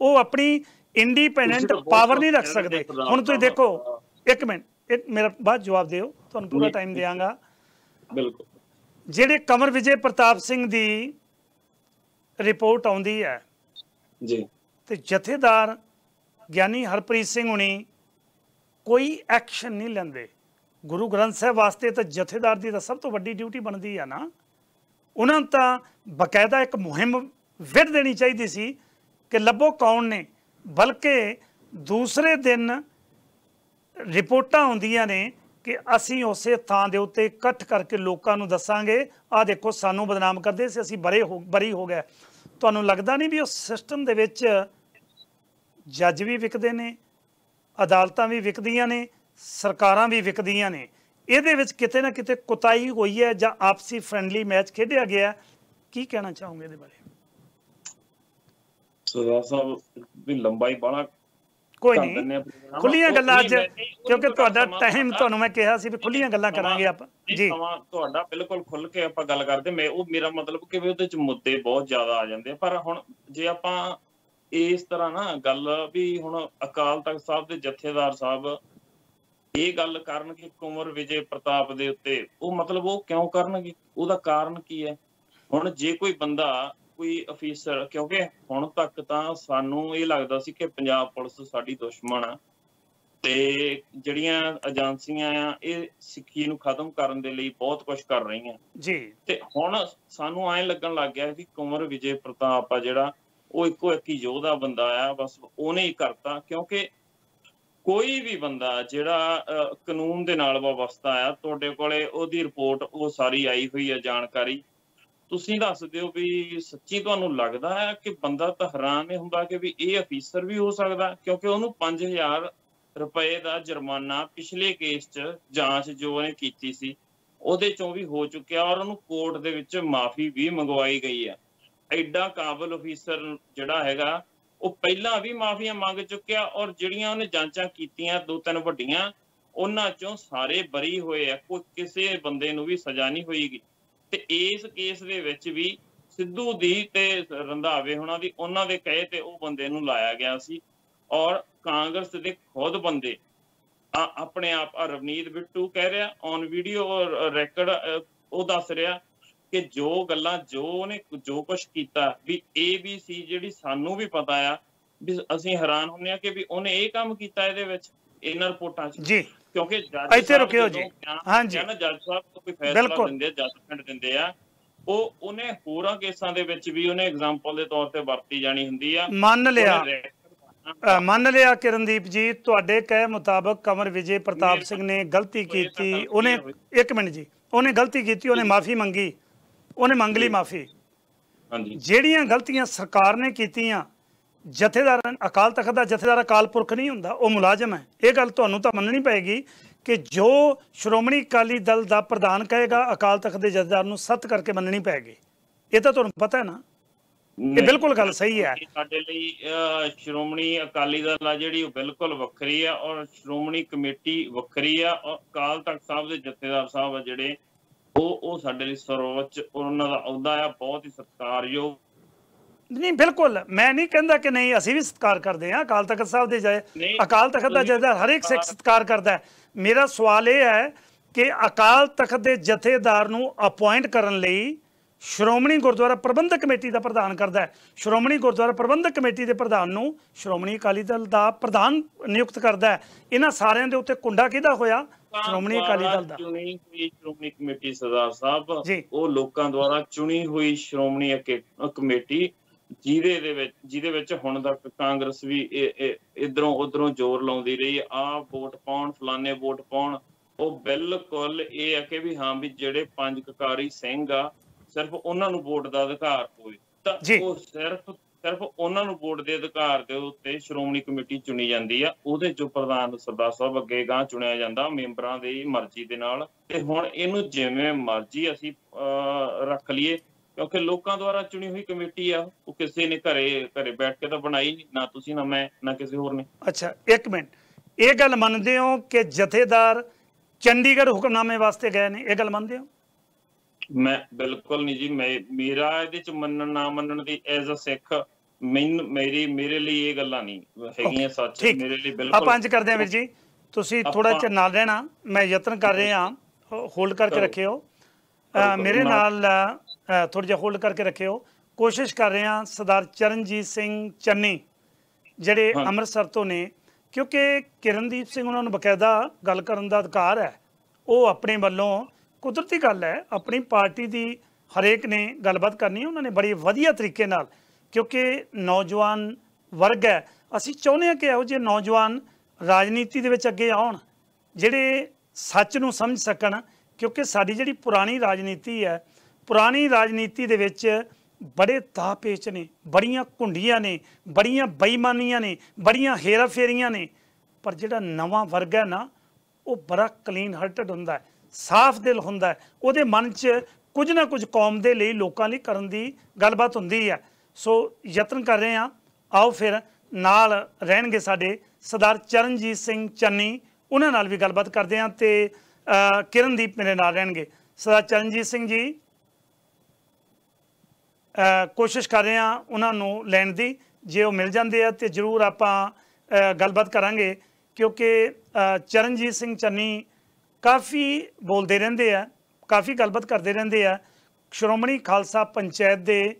ਉਹ ਆਪਣੀ ਇੰਡੀਪੈਂਡੈਂਟ ਪਾਵਰ ਨਹੀਂ ਰੱਖ ਸਕਦੇ। ਹੁਣ ਤੁਸੀਂ ਦੇਖੋ, ਇੱਕ ਮਿੰਟ, ਮੇਰਾ ਬਾਅਦ ਜਵਾਬ ਦਿਓ, ਤੁਹਾਨੂੰ ਪੂਰਾ ਟਾਈਮ ਦਿਆਂਗਾ। ਬਿਲਕੁਲ। ਜਿਹੜੇ ਕੰਵਰ ਵਿਜੇ ਪ੍ਰਤਾਪ ਸਿੰਘ ਦੀ ਰਿਪੋਰਟ ਆਉਂਦੀ ਹੈ ਜੀ, ਤੇ ਜਥੇਦਾਰ ਗਿਆਨੀ ਹਰਪ੍ਰੀਤ ਸਿੰਘ ਹੁਣੀ ਕੋਈ ਐਕਸ਼ਨ ਨਹੀਂ ਲੈਂਦੇ। ਗੁਰੂ ਗ੍ਰੰਥ ਸਾਹਿਬ ਵਾਸਤੇ ਤਾਂ ਜਥੇਦਾਰ ਦੀ ਤਾਂ ਸਭ ਤੋਂ ਵੱਡੀ ਡਿਊਟੀ ਬਣਦੀ ਆ ਨਾ, ਉਹਨਾਂ ਨੂੰ ਤਾਂ ਬਕਾਇਦਾ ਇੱਕ ਮੁਹਿੰਮ ਵਿੱਢ ਦੇਣੀ ਚਾਹੀਦੀ ਸੀ ਕਿ ਲੱਭੋ ਕੌਣ ਨੇ। ਬਲਕਿ ਦੂਸਰੇ ਦਿਨ ਰਿਪੋਰਟਾਂ ਆਉਂਦੀਆਂ ਨੇ ਕਿ ਅਸੀਂ ਉਸੇ ਥਾਂ ਦੇ ਉੱਤੇ ਇਕੱਠ ਕਰਕੇ ਲੋਕਾਂ ਨੂੰ ਦੱਸਾਂਗੇ, ਆਹ ਦੇਖੋ ਸਾਨੂੰ ਬਦਨਾਮ ਕਰਦੇ ਸੀ, ਅਸੀਂ ਬਰੀ ਹੋ ਗਏ। ਤੁਹਾਨੂੰ ਲੱਗਦਾ ਨਹੀਂ ਵੀ ਉਸ ਸਿਸਟਮ ਦੇ ਵਿੱਚ ਜੱਜ ਵੀ ਵਿਕਦੇ ਨੇ, ਅਦਾਲਤਾਂ ਵੀ ਵਿਕਦੀਆਂ ਨੇ, ਸਰਕਾਰਾਂ ਵੀ ਵਿਕਦੀਆਂ ਨੇ? ਇਹਦੇ ਵਿੱਚ ਕਿਤੇ ਨਾ ਕਿਤੇ ਕੁਤਾਹੀ ਹੋਈ ਹੈ ਜਾਂ ਆਪਸੀ ਫਰੈਂਡਲੀ ਮੈਚ ਖੇਡਿਆ ਗਿਆ? ਕੀ ਕਹਿਣਾ ਚਾਹੋਗੇ ਇਹਦੇ ਬਾਰੇ? ਸਰਦਾਰ ਸਾਹਿਬ ਵੀ ਲੰਬਾਈ ਬਾਲਾ ਕੋਈ ਨਹੀਂ, ਖੁੱਲੀਆਂ ਗੱਲਾਂ ਅੱਜ, ਕਿਉਂਕਿ ਤੁਹਾਡਾ ਟਾਈਮ, ਤੁਹਾਨੂੰ ਮੈਂ ਕਿਹਾ ਸੀ ਵੀ ਖੁੱਲੀਆਂ ਗੱਲਾਂ ਕਰਾਂਗੇ ਆਪਾਂ ਜੀ। ਤੁਹਾਡਾ ਬਿਲਕੁਲ ਖੁੱਲ ਕੇ ਆਪਾਂ ਗੱਲ ਕਰਦੇ, ਮੇਰਾ ਮਤਲਬ ਕਿ ਉਹਦੇ ਚ ਮੁੱਦੇ ਬਹੁਤ ਜ਼ਿਆਦਾ ਆ ਜਾਂਦੇ। ਪਰ ਹੁਣ ਜੇ ਆਪਾਂ ਇਸ ਤਰ੍ਹਾਂ ਨਾ ਗੱਲ ਵੀ ਹੁਣ ਅਕਾਲ ਤਖਤ ਸਾਹਿਬ ਦੇ ਜਥੇਦਾਰ ਸਾਹਿਬ ਇਹ ਗੱਲ ਕਰਨਗੇ ਕੁੰਵਰ ਵਿਜੇ ਪ੍ਰਤਾਪ ਦੇ ਉੱਤੇ, ਉਹ ਮਤਲਬ ਉਹ ਕਿਉਂ ਕਰਨਗੇ? ਉਹਦਾ ਕਾਰਨ ਕੀ ਹੈ? ਹੁਣ ਜੇ ਕੋਈ ਬੰਦਾ, ਕੋਈ ਅਫੀਸਰ, ਕਿਉਂਕਿ ਹੁਣ ਤੱਕ ਤਾਂ ਸਾਨੂੰ ਇਹ ਲੱਗਦਾ ਸੀ ਕਿ ਪੰਜਾਬ ਪੁਲਿਸ ਸਾਡੀ ਦੁਸ਼ਮਣ ਆ ਤੇ ਜਿਹੜੀਆਂ ਏਜੰਸੀਆਂ ਆ ਇਹ ਸਿੱਖੀ ਨੂੰ ਖਤਮ ਕਰਨ ਦੇ ਲਈ ਬਹੁਤ ਕੁਝ ਕਰ ਰਹੀਆਂ ਜੀ। ਤੇ ਹੁਣ ਸਾਨੂੰ ਐਂ ਲੱਗਣ ਲੱਗ ਗਿਆ ਕਿ ਕੁੰਵਰ ਵਿਜੇ ਪ੍ਰਤਾਪ ਆ ਜਿਹੜਾ ਉਹ ਇੱਕੋ ਇੱਕ ਹੀ ਯੋਧਾ ਬੰਦਾ ਆ, ਬਸ ਉਹਨੇ ਹੀ ਕਰਤਾ। ਕਿਉਂਕਿ ਕੋਈ ਵੀ ਬੰਦਾ ਜਿਹੜਾ ਕਾਨੂੰਨ ਦੇ ਨਾਲ ਵਾਬਸਤਾ ਆ, ਤੁਹਾਡੇ ਕੋਲੇ ਉਹਦੀ ਰਿਪੋਰਟ ਉਹ ਸਾਰੀ ਆਈ ਹੋਈ ਆ ਜਾਣਕਾਰੀ, ਤੁਸੀਂ ਦੱਸ ਦਿਓ ਵੀ ਸੱਚੀ ਤੁਹਾਨੂੰ ਲੱਗਦਾ ਹੈ ਕਿ ਬੰਦਾ ਤਾਂ ਹੈਰਾਨ ਹੀ ਹੁੰਦਾ ਕਿ ਵੀ ਇਹ ਅਫੀਸਰ ਵੀ ਹੋ ਸਕਦਾ। ਕਿਉਂਕਿ ਉਹਨੂੰ 5000 ਰੁਪਏ ਦਾ ਜੁਰਮਾਨਾ ਪਿਛਲੇ ਕੇਸ 'ਚ ਜਾਂਚ ਜੋ ਉਹਨੇ ਕੀਤੀ ਸੀ ਉਹਦੇ ਚੋਂ ਵੀ ਹੋ ਚੁੱਕਿਆ, ਔਰ ਉਹਨੂੰ ਕੋਰਟ ਦੇ ਵਿੱਚ ਮਾਫੀ ਵੀ ਮੰਗਵਾਈ ਗਈ ਹੈ। ਐਡਾ ਕਾਬਲ ਅਫੀਸਰ ਜਿਹੜਾ ਹੈਗਾ ਉਹ ਪਹਿਲਾਂ ਵੀ ਮਾਫੀਆਂ ਮੰਗ ਚੁੱਕਿਆ, ਔਰ ਜਿਹੜੀਆਂ ਉਹਨੇ ਜਾਂਚਾਂ ਕੀਤੀਆਂ 2-3 ਵੱਡੀਆਂ ਉਹਨਾਂ ਚੋਂ ਸਾਰੇ ਬਰੀ ਹੋਏ ਆ, ਕੋਈ ਕਿਸੇ ਬੰਦੇ ਨੂੰ ਵੀ ਸਜ਼ਾ ਨਹੀਂ ਹੋਈਗੀ। ਤੇ ਇਸ ਕੇਸ ਦੇ ਵਿੱਚ ਵੀ ਸਿੱਧੂ ਦੀ ਤੇ ਰੰਧਾਵੇ ਹੋਣਾ ਦੀ ਉਹਨਾਂ ਦੇ ਕਹੇ ਤੇ ਉਹ ਬੰਦੇ ਨੂੰ ਲਾਇਆ ਗਿਆ ਸੀ, ਔਰ ਕਾਂਗਰਸ ਦੇ ਖੁਦ ਬੰਦੇ ਆਪਣੇ ਆਪ ਰਵਨੀਤ ਬਿੱਟੂ ਕਹਿ ਰਿਹਾ ਔਨ ਵੀਡੀਓ ਰਿਕਾਰਡ, ਉਹ ਦੱਸ ਰਿਹਾ ਕਿ ਜੋ ਗੱਲਾਂ ਜੋ ਉਹਨੇ ਜੋ ਕੁਛ ਕੀਤਾ ਵੀ ABC ਜਿਹੜੀ ਸਾਨੂੰ ਵੀ ਪਤਾ ਆ ਵੀ ਅਸੀਂ ਹੈਰਾਨ ਹੁੰਦੇ ਆ ਕਿ ਵੀ ਉਹਨੇ ਇਹ ਕੰਮ ਕੀਤਾ ਇਹਦੇ ਵਿੱਚ ਇਹਨਾਂ ਰਿਪੋਰਟਾਂ 'ਚ ਜੀ। ਕਿਉਂਕਿ ਜੱਜ ਇੱਥੇ ਰੁਕਿਓ ਜੀ। ਹਾਂਜੀ ਜੱਜ ਸਾਹਿਬ ਕੋਈ ਫੈਸਲਾ ਦਿੰਦੇ ਆ, ਜੱਜਮੈਂਟ ਦਿੰਦੇ ਆ, ਉਹਨੇ ਹੋਰਾਂ ਕੇਸਾਂ ਦੇ ਵਿੱਚ ਵੀ ਉਹਨੇ ਐਗਜ਼ਾਮਪਲ ਦੇ ਤੌਰ ਤੇ ਵਰਤੀ ਜਾਣੀ ਹੁੰਦੀ ਆ। ਮੰਨ ਲਿਆ ਕਿਰਨਦੀਪ ਜੀ, ਤੁਹਾਡੇ ਕਹੇ ਮੁਤਾਬਕ ਕੰਵਰ ਵਿਜੇ ਪ੍ਰਤਾਪ ਸਿੰਘ ਨੇ ਗਲਤੀ ਕੀਤੀ, ਉਹਨੇ 1 ਮਿੰਟ ਜੀ, ਉਹਨੇ ਗਲਤੀ ਕੀਤੀ, ਉਹਨੇ ਮਾਫੀ ਮੰਗੀ, ਉਹਨੇ ਮੰਗ ਲਈ ਮਾਫੀ। ਜਿਹੜੀਆਂ ਗਲਤੀਆਂ ਸਰਕਾਰ ਨੇ ਕੀਤੀਆਂ, ਜਥੇਦਾਰ ਅਕਾਲ ਤਖਤ ਦਾ ਜਥੇਦਾਰ ਅਕਾਲ ਪੁਰਖ ਨਹੀਂ ਹੁੰਦਾ, ਉਹ ਮੁਲਾਜ਼ਮ ਹੈ। ਇਹ ਗੱਲ ਤੁਹਾਨੂੰ ਤਾਂ ਮੰਨਣੀ ਪਏਗੀ ਕਿ ਜੋ ਸ਼੍ਰੋਮਣੀ ਅਕਾਲੀ ਦਲ ਦਾ ਪ੍ਰਧਾਨ ਕਹੇਗਾ ਅਕਾਲ ਤਖਤ ਦੇ ਜਥੇਦਾਰ ਨੂੰ ਸੱਤ ਕਰਕੇ ਮੰਨਣੀ ਪਏਗੀ। ਇਹ ਤਾਂ ਤੁਹਾਨੂੰ ਪਤਾ ਹੈ ਨਾ, ਇਹ ਬਿਲਕੁਲ ਗੱਲ ਸਹੀ ਹੈ। ਸਾਡੇ ਲਈ ਸ਼੍ਰੋਮਣੀ ਅਕਾਲੀ ਦਲ ਆ ਜਿਹੜੀ ਉਹ ਬਿਲਕੁਲ ਵੱਖਰੀ ਆ, ਔਰ ਸ਼੍ਰੋਮਣੀ ਕਮੇਟੀ ਵੱਖਰੀ ਆ, ਔਰ ਅਕਾਲ ਤਖਤ ਸਾਹਿਬ ਦੇ ਜਥੇਦਾਰ ਸਾਹਿਬ ਆ ਜਿਹੜੇ ਉਹ ਸਾਡੇ ਲਈ ਸਰਵਉੱਚ ਉਹਨਾਂ ਦਾ ਅਹੁਦਾ ਆ, ਬਹੁਤ ਹੀ ਸਤਿਕਾਰਯੋਗ। ਨਹੀਂ ਬਿਲਕੁਲ, ਮੈਂ ਨਹੀਂ ਕਹਿੰਦਾ ਕਿ ਨਹੀਂ, ਅਸੀਂ ਵੀ ਸਤਿਕਾਰ ਕਰਦੇ ਹਾਂ ਅਕਾਲ ਤਖਤ ਸਾਹਿਬ ਦੇ, ਅਕਾਲ ਤਖਤ ਦਾ ਜਥੇਦਾਰ ਹਰ ਇੱਕ ਸਿੱਖ ਸਤਿਕਾਰ ਕਰਦਾ। ਮੇਰਾ ਸਵਾਲ ਇਹ ਹੈ ਕਿ ਅਕਾਲ ਤਖਤ ਦੇ ਜਥੇਦਾਰ ਨੂੰ ਅਪੁਆਇੰਟ ਕਰਨ ਲਈ ਸ਼੍ਰੋਮਣੀ ਗੁਰਦੁਆਰਾ ਪ੍ਰਬੰਧਕ ਕਮੇਟੀ ਦਾ ਪ੍ਰਧਾਨ ਕਰਦਾ ਹੈ। ਸ਼੍ਰੋਮਣੀ ਗੁਰਦੁਆਰਾ ਪ੍ਰਬੰਧਕ ਕਮੇਟੀ ਦੇ ਪ੍ਰਧਾਨ ਨੂੰ ਸ਼੍ਰੋਮਣੀ ਅਕਾਲੀ ਦਲ ਦਾ ਪ੍ਰਧਾਨ ਨਿਯੁਕਤ ਕਰਦਾ ਹੈ। ਇਹਨਾਂ ਸਾਰਿਆਂ ਦੇ ਉੱਤੇ ਕੁੰਡਾ ਕਿਹਦਾ ਹੋਇਆ? ਸ਼੍ਰੋਮਣੀ ਅਕਾਲੀ ਦਲ ਦਾ। ਚੁਣੀ ਹੋਈ ਸ਼੍ਰੋਮਣੀ ਕਮੇਟੀ ਸਰਦਾਰ ਸਾਹਿਬ, ਉਹ ਲੋਕਾਂ ਦੁਆਰਾ ਚੁਣੀ ਹੋਈ ਸ਼੍ਰੋਮਣੀ ਕਮੇਟੀ ਜਿਹਦੇ ਵਿੱਚ ਹੁਣ ਤੱਕ ਕਾਂਗਰਸ ਵੀ ਇਧਰੋਂ ਉਧਰੋਂ ਜ਼ੋਰ ਲਾਉਂਦੀ ਰਹੀ, ਆਹ ਵੋਟ ਪਾਉਣ, ਫਲਾਨੇ ਵੋਟ ਪਾਉਣ। ਉਹ ਬਿਲਕੁਲ ਇਹ ਹੈ ਕਿ ਵੀ ਹਾਂ ਵੀ ਜਿਹੜੇ 5 ਕਕਾਰੀ ਸਿੰਘ ਆ ਸਿਰਫ ਉਹਨਾਂ ਨੂੰ ਵੋਟ ਦਾ ਅਧਿਕਾਰ ਹੋਵੇ, ਤਾਂ ਉਹ ਸਿਰਫ ਉਹਨਾਂ ਨੂੰ ਵੋਟ ਦੇ ਅਧਿਕਾਰ ਦੇ ਉੱਤੇ ਸ਼੍ਰੋਮਣੀ ਕਮੇਟੀ ਚੁਣੀ ਜਾਂਦੀ ਆ। ਉਹਦੇ ਚੋਂ ਪ੍ਰਧਾਨ ਸਰਦਾਰ ਸਾਹਿਬ ਅੱਗੇ ਗਾਂ ਚੁਣਿਆ ਜਾਂਦਾ ਮੈਂਬਰਾਂ ਦੀ ਮਰਜ਼ੀ ਦੇ ਨਾਲ। ਤੇ ਹੁਣ ਇਹਨੂੰ ਜਿਵੇਂ ਮਰਜ਼ੀ ਅਸੀਂ ਰੱਖ ਲਈਏ, ਕਿਉਂਕਿ ਲੋਕਾਂ ਦੁਆਰਾ ਚੁਣੀ ਹੋਈ ਕਮੇਟੀ ਆ, ਉਹ ਕਿਸੇ ਨੇ ਘਰੇ ਬੈਠ ਕੇ ਤਾਂ ਬਣਾਈ ਨਹੀਂ, ਨਾ ਤੁਸੀਂ ਨਾ ਮੈਂ ਨਾ ਕਿਸੇ ਹੋਰ ਨੇ। ਅੱਛਾ 1 ਮਿੰਟ, ਇਹ ਗੱਲ ਮੰਨਦੇ ਹੋ ਕਿ ਜਥੇਦਾਰ ਚੰਡੀਗੜ੍ਹ ਹੁਕਮਨਾਮੇ ਵਾਸਤੇ ਗਏ ਨੇ? ਇਹ ਗੱਲ ਮੰਨਦੇ ਹੋ? ਮੈਂ ਬਿਲਕੁਲ ਨਹੀਂ ਜੀ, ਮੇਰਾ ਇਹਦੇ ਚ ਮੰਨਣ ਨਾ ਮੰਨਣ ਦੀ ਐਜ਼ ਅ ਸਿੱਖ ਮੇਰੇ ਲਈ ਇਹ ਗੱਲਾਂ ਨਹੀਂ ਹੈਗੀਆਂ ਸੱਚ। ਮੇਰੇ ਲਈ ਬਿਲਕੁਲ ਆਪਾਂ ਇੰਝ ਕਰਦੇ ਹਾਂ ਵੀਰ ਜੀ, ਤੁਸੀਂ ਥੋੜਾ ਚਿਰ ਨਾਲ ਰਹਿਣਾ, ਮੈਂ ਯਤਨ ਕਰ ਰਿਹਾ, ਹੋਲਡ ਕਰਕੇ ਰੱਖਿਓ ਮੇਰੇ ਨਾਲ, ਥੋੜਾ ਜਿਹਾ ਹੋਲਡ ਕਰਕੇ ਰੱਖਿਓ। ਕੋਸ਼ਿਸ਼ ਕਰ ਰਹੇ ਹਾਂ ਸਰਦਾਰ ਚਰਨਜੀਤ ਸਿੰਘ ਚੰਨੀ ਜਿਹੜੇ ਅੰਮ੍ਰਿਤਸਰ ਤੋਂ ਨੇ, ਕਿਉਂਕਿ ਕਿਰਨਦੀਪ ਸਿੰਘ ਉਹਨਾਂ ਨੂੰ ਬਕਾਇਦਾ ਗੱਲ ਕਰਨ ਦਾ ਅਧਿਕਾਰ ਹੈ। ਉਹ ਆਪਣੇ ਵੱਲੋਂ, ਕੁਦਰਤੀ ਗੱਲ ਹੈ, ਆਪਣੀ ਪਾਰਟੀ ਦੀ ਹਰੇਕ ਨੇ ਗੱਲਬਾਤ ਕਰਨੀ, ਉਹਨਾਂ ਨੇ ਬੜੀ ਵਧੀਆ ਤਰੀਕੇ ਨਾਲ, ਕਿਉਂਕਿ ਨੌਜਵਾਨ ਵਰਗ ਹੈ, ਅਸੀਂ ਚਾਹੁੰਦੇ ਹਾਂ ਕਿ ਇਹੋ ਜਿਹੇ ਨੌਜਵਾਨ ਰਾਜਨੀਤੀ ਦੇ ਵਿੱਚ ਅੱਗੇ ਆਉਣ, ਜਿਹੜੇ ਸੱਚ ਨੂੰ ਸਮਝ ਸਕਣ। ਕਿਉਂਕਿ ਸਾਡੀ ਜਿਹੜੀ ਪੁਰਾਣੀ ਰਾਜਨੀਤੀ ਹੈ, ਪੁਰਾਣੀ ਰਾਜਨੀਤੀ ਦੇ ਵਿੱਚ ਬੜੇ ਦਾਅ ਪੇਚ ਨੇ, ਬੜੀਆਂ ਘੁੰਡੀਆਂ ਨੇ, ਬੜੀਆਂ ਬੇਈਮਾਨੀਆਂ ਨੇ, ਬੜੀਆਂ ਹੇਰਾਫੇਰੀਆਂ ਨੇ। ਪਰ ਜਿਹੜਾ ਨਵਾਂ ਵਰਗ ਹੈ ਨਾ, ਉਹ ਬੜਾ ਕਲੀਨ ਹਾਰਟਡ ਹੁੰਦਾ ਹੈ, ਸਾਫ਼ ਦਿਲ ਹੁੰਦਾ ਹੈ, ਉਹਦੇ ਮਨ 'ਚ ਕੁਝ ਨਾ ਕੁਝ ਕੌਮ ਦੇ ਲਈ, ਲੋਕਾਂ ਲਈ ਕਰਨ ਦੀ ਗੱਲਬਾਤ ਹੁੰਦੀ ਹੈ। ਸੋ ਯਤਨ ਕਰ ਰਹੇ ਹਾਂ, ਆਓ ਫਿਰ ਨਾਲ ਰਹਿਣਗੇ ਸਾਡੇ ਸਰਦਾਰ ਚਰਨਜੀਤ ਸਿੰਘ ਚੰਨੀ, ਉਹਨਾਂ ਨਾਲ ਵੀ ਗੱਲਬਾਤ ਕਰਦੇ ਹਾਂ, ਤੇ ਕਿਰਨਦੀਪ ਮੇਰੇ ਨਾਲ ਰਹਿਣਗੇ। ਸਰਦਾਰ ਚਰਨਜੀਤ ਸਿੰਘ ਜੀ, ਕੋਸ਼ਿਸ਼ ਕਰ ਰਹੇ ਹਾਂ ਉਹਨਾਂ ਨੂੰ ਲੈਣ ਦੀ, ਜੇ ਉਹ ਮਿਲ ਜਾਂਦੇ ਆ ਤੇ ਜ਼ਰੂਰ ਆਪਾਂ ਗੱਲਬਾਤ ਕਰਾਂਗੇ, ਕਿਉਂਕਿ ਚਰਨਜੀਤ ਸਿੰਘ ਚੰਨੀ ਕਾਫੀ ਬੋਲਦੇ ਰਹਿੰਦੇ ਆ, ਕਾਫੀ ਗੱਲਬਾਤ ਕਰਦੇ ਰਹਿੰਦੇ ਆ। ਸ਼੍ਰੋਮਣੀ ਖਾਲਸਾ ਪੰਚਾਇਤ ਦੇ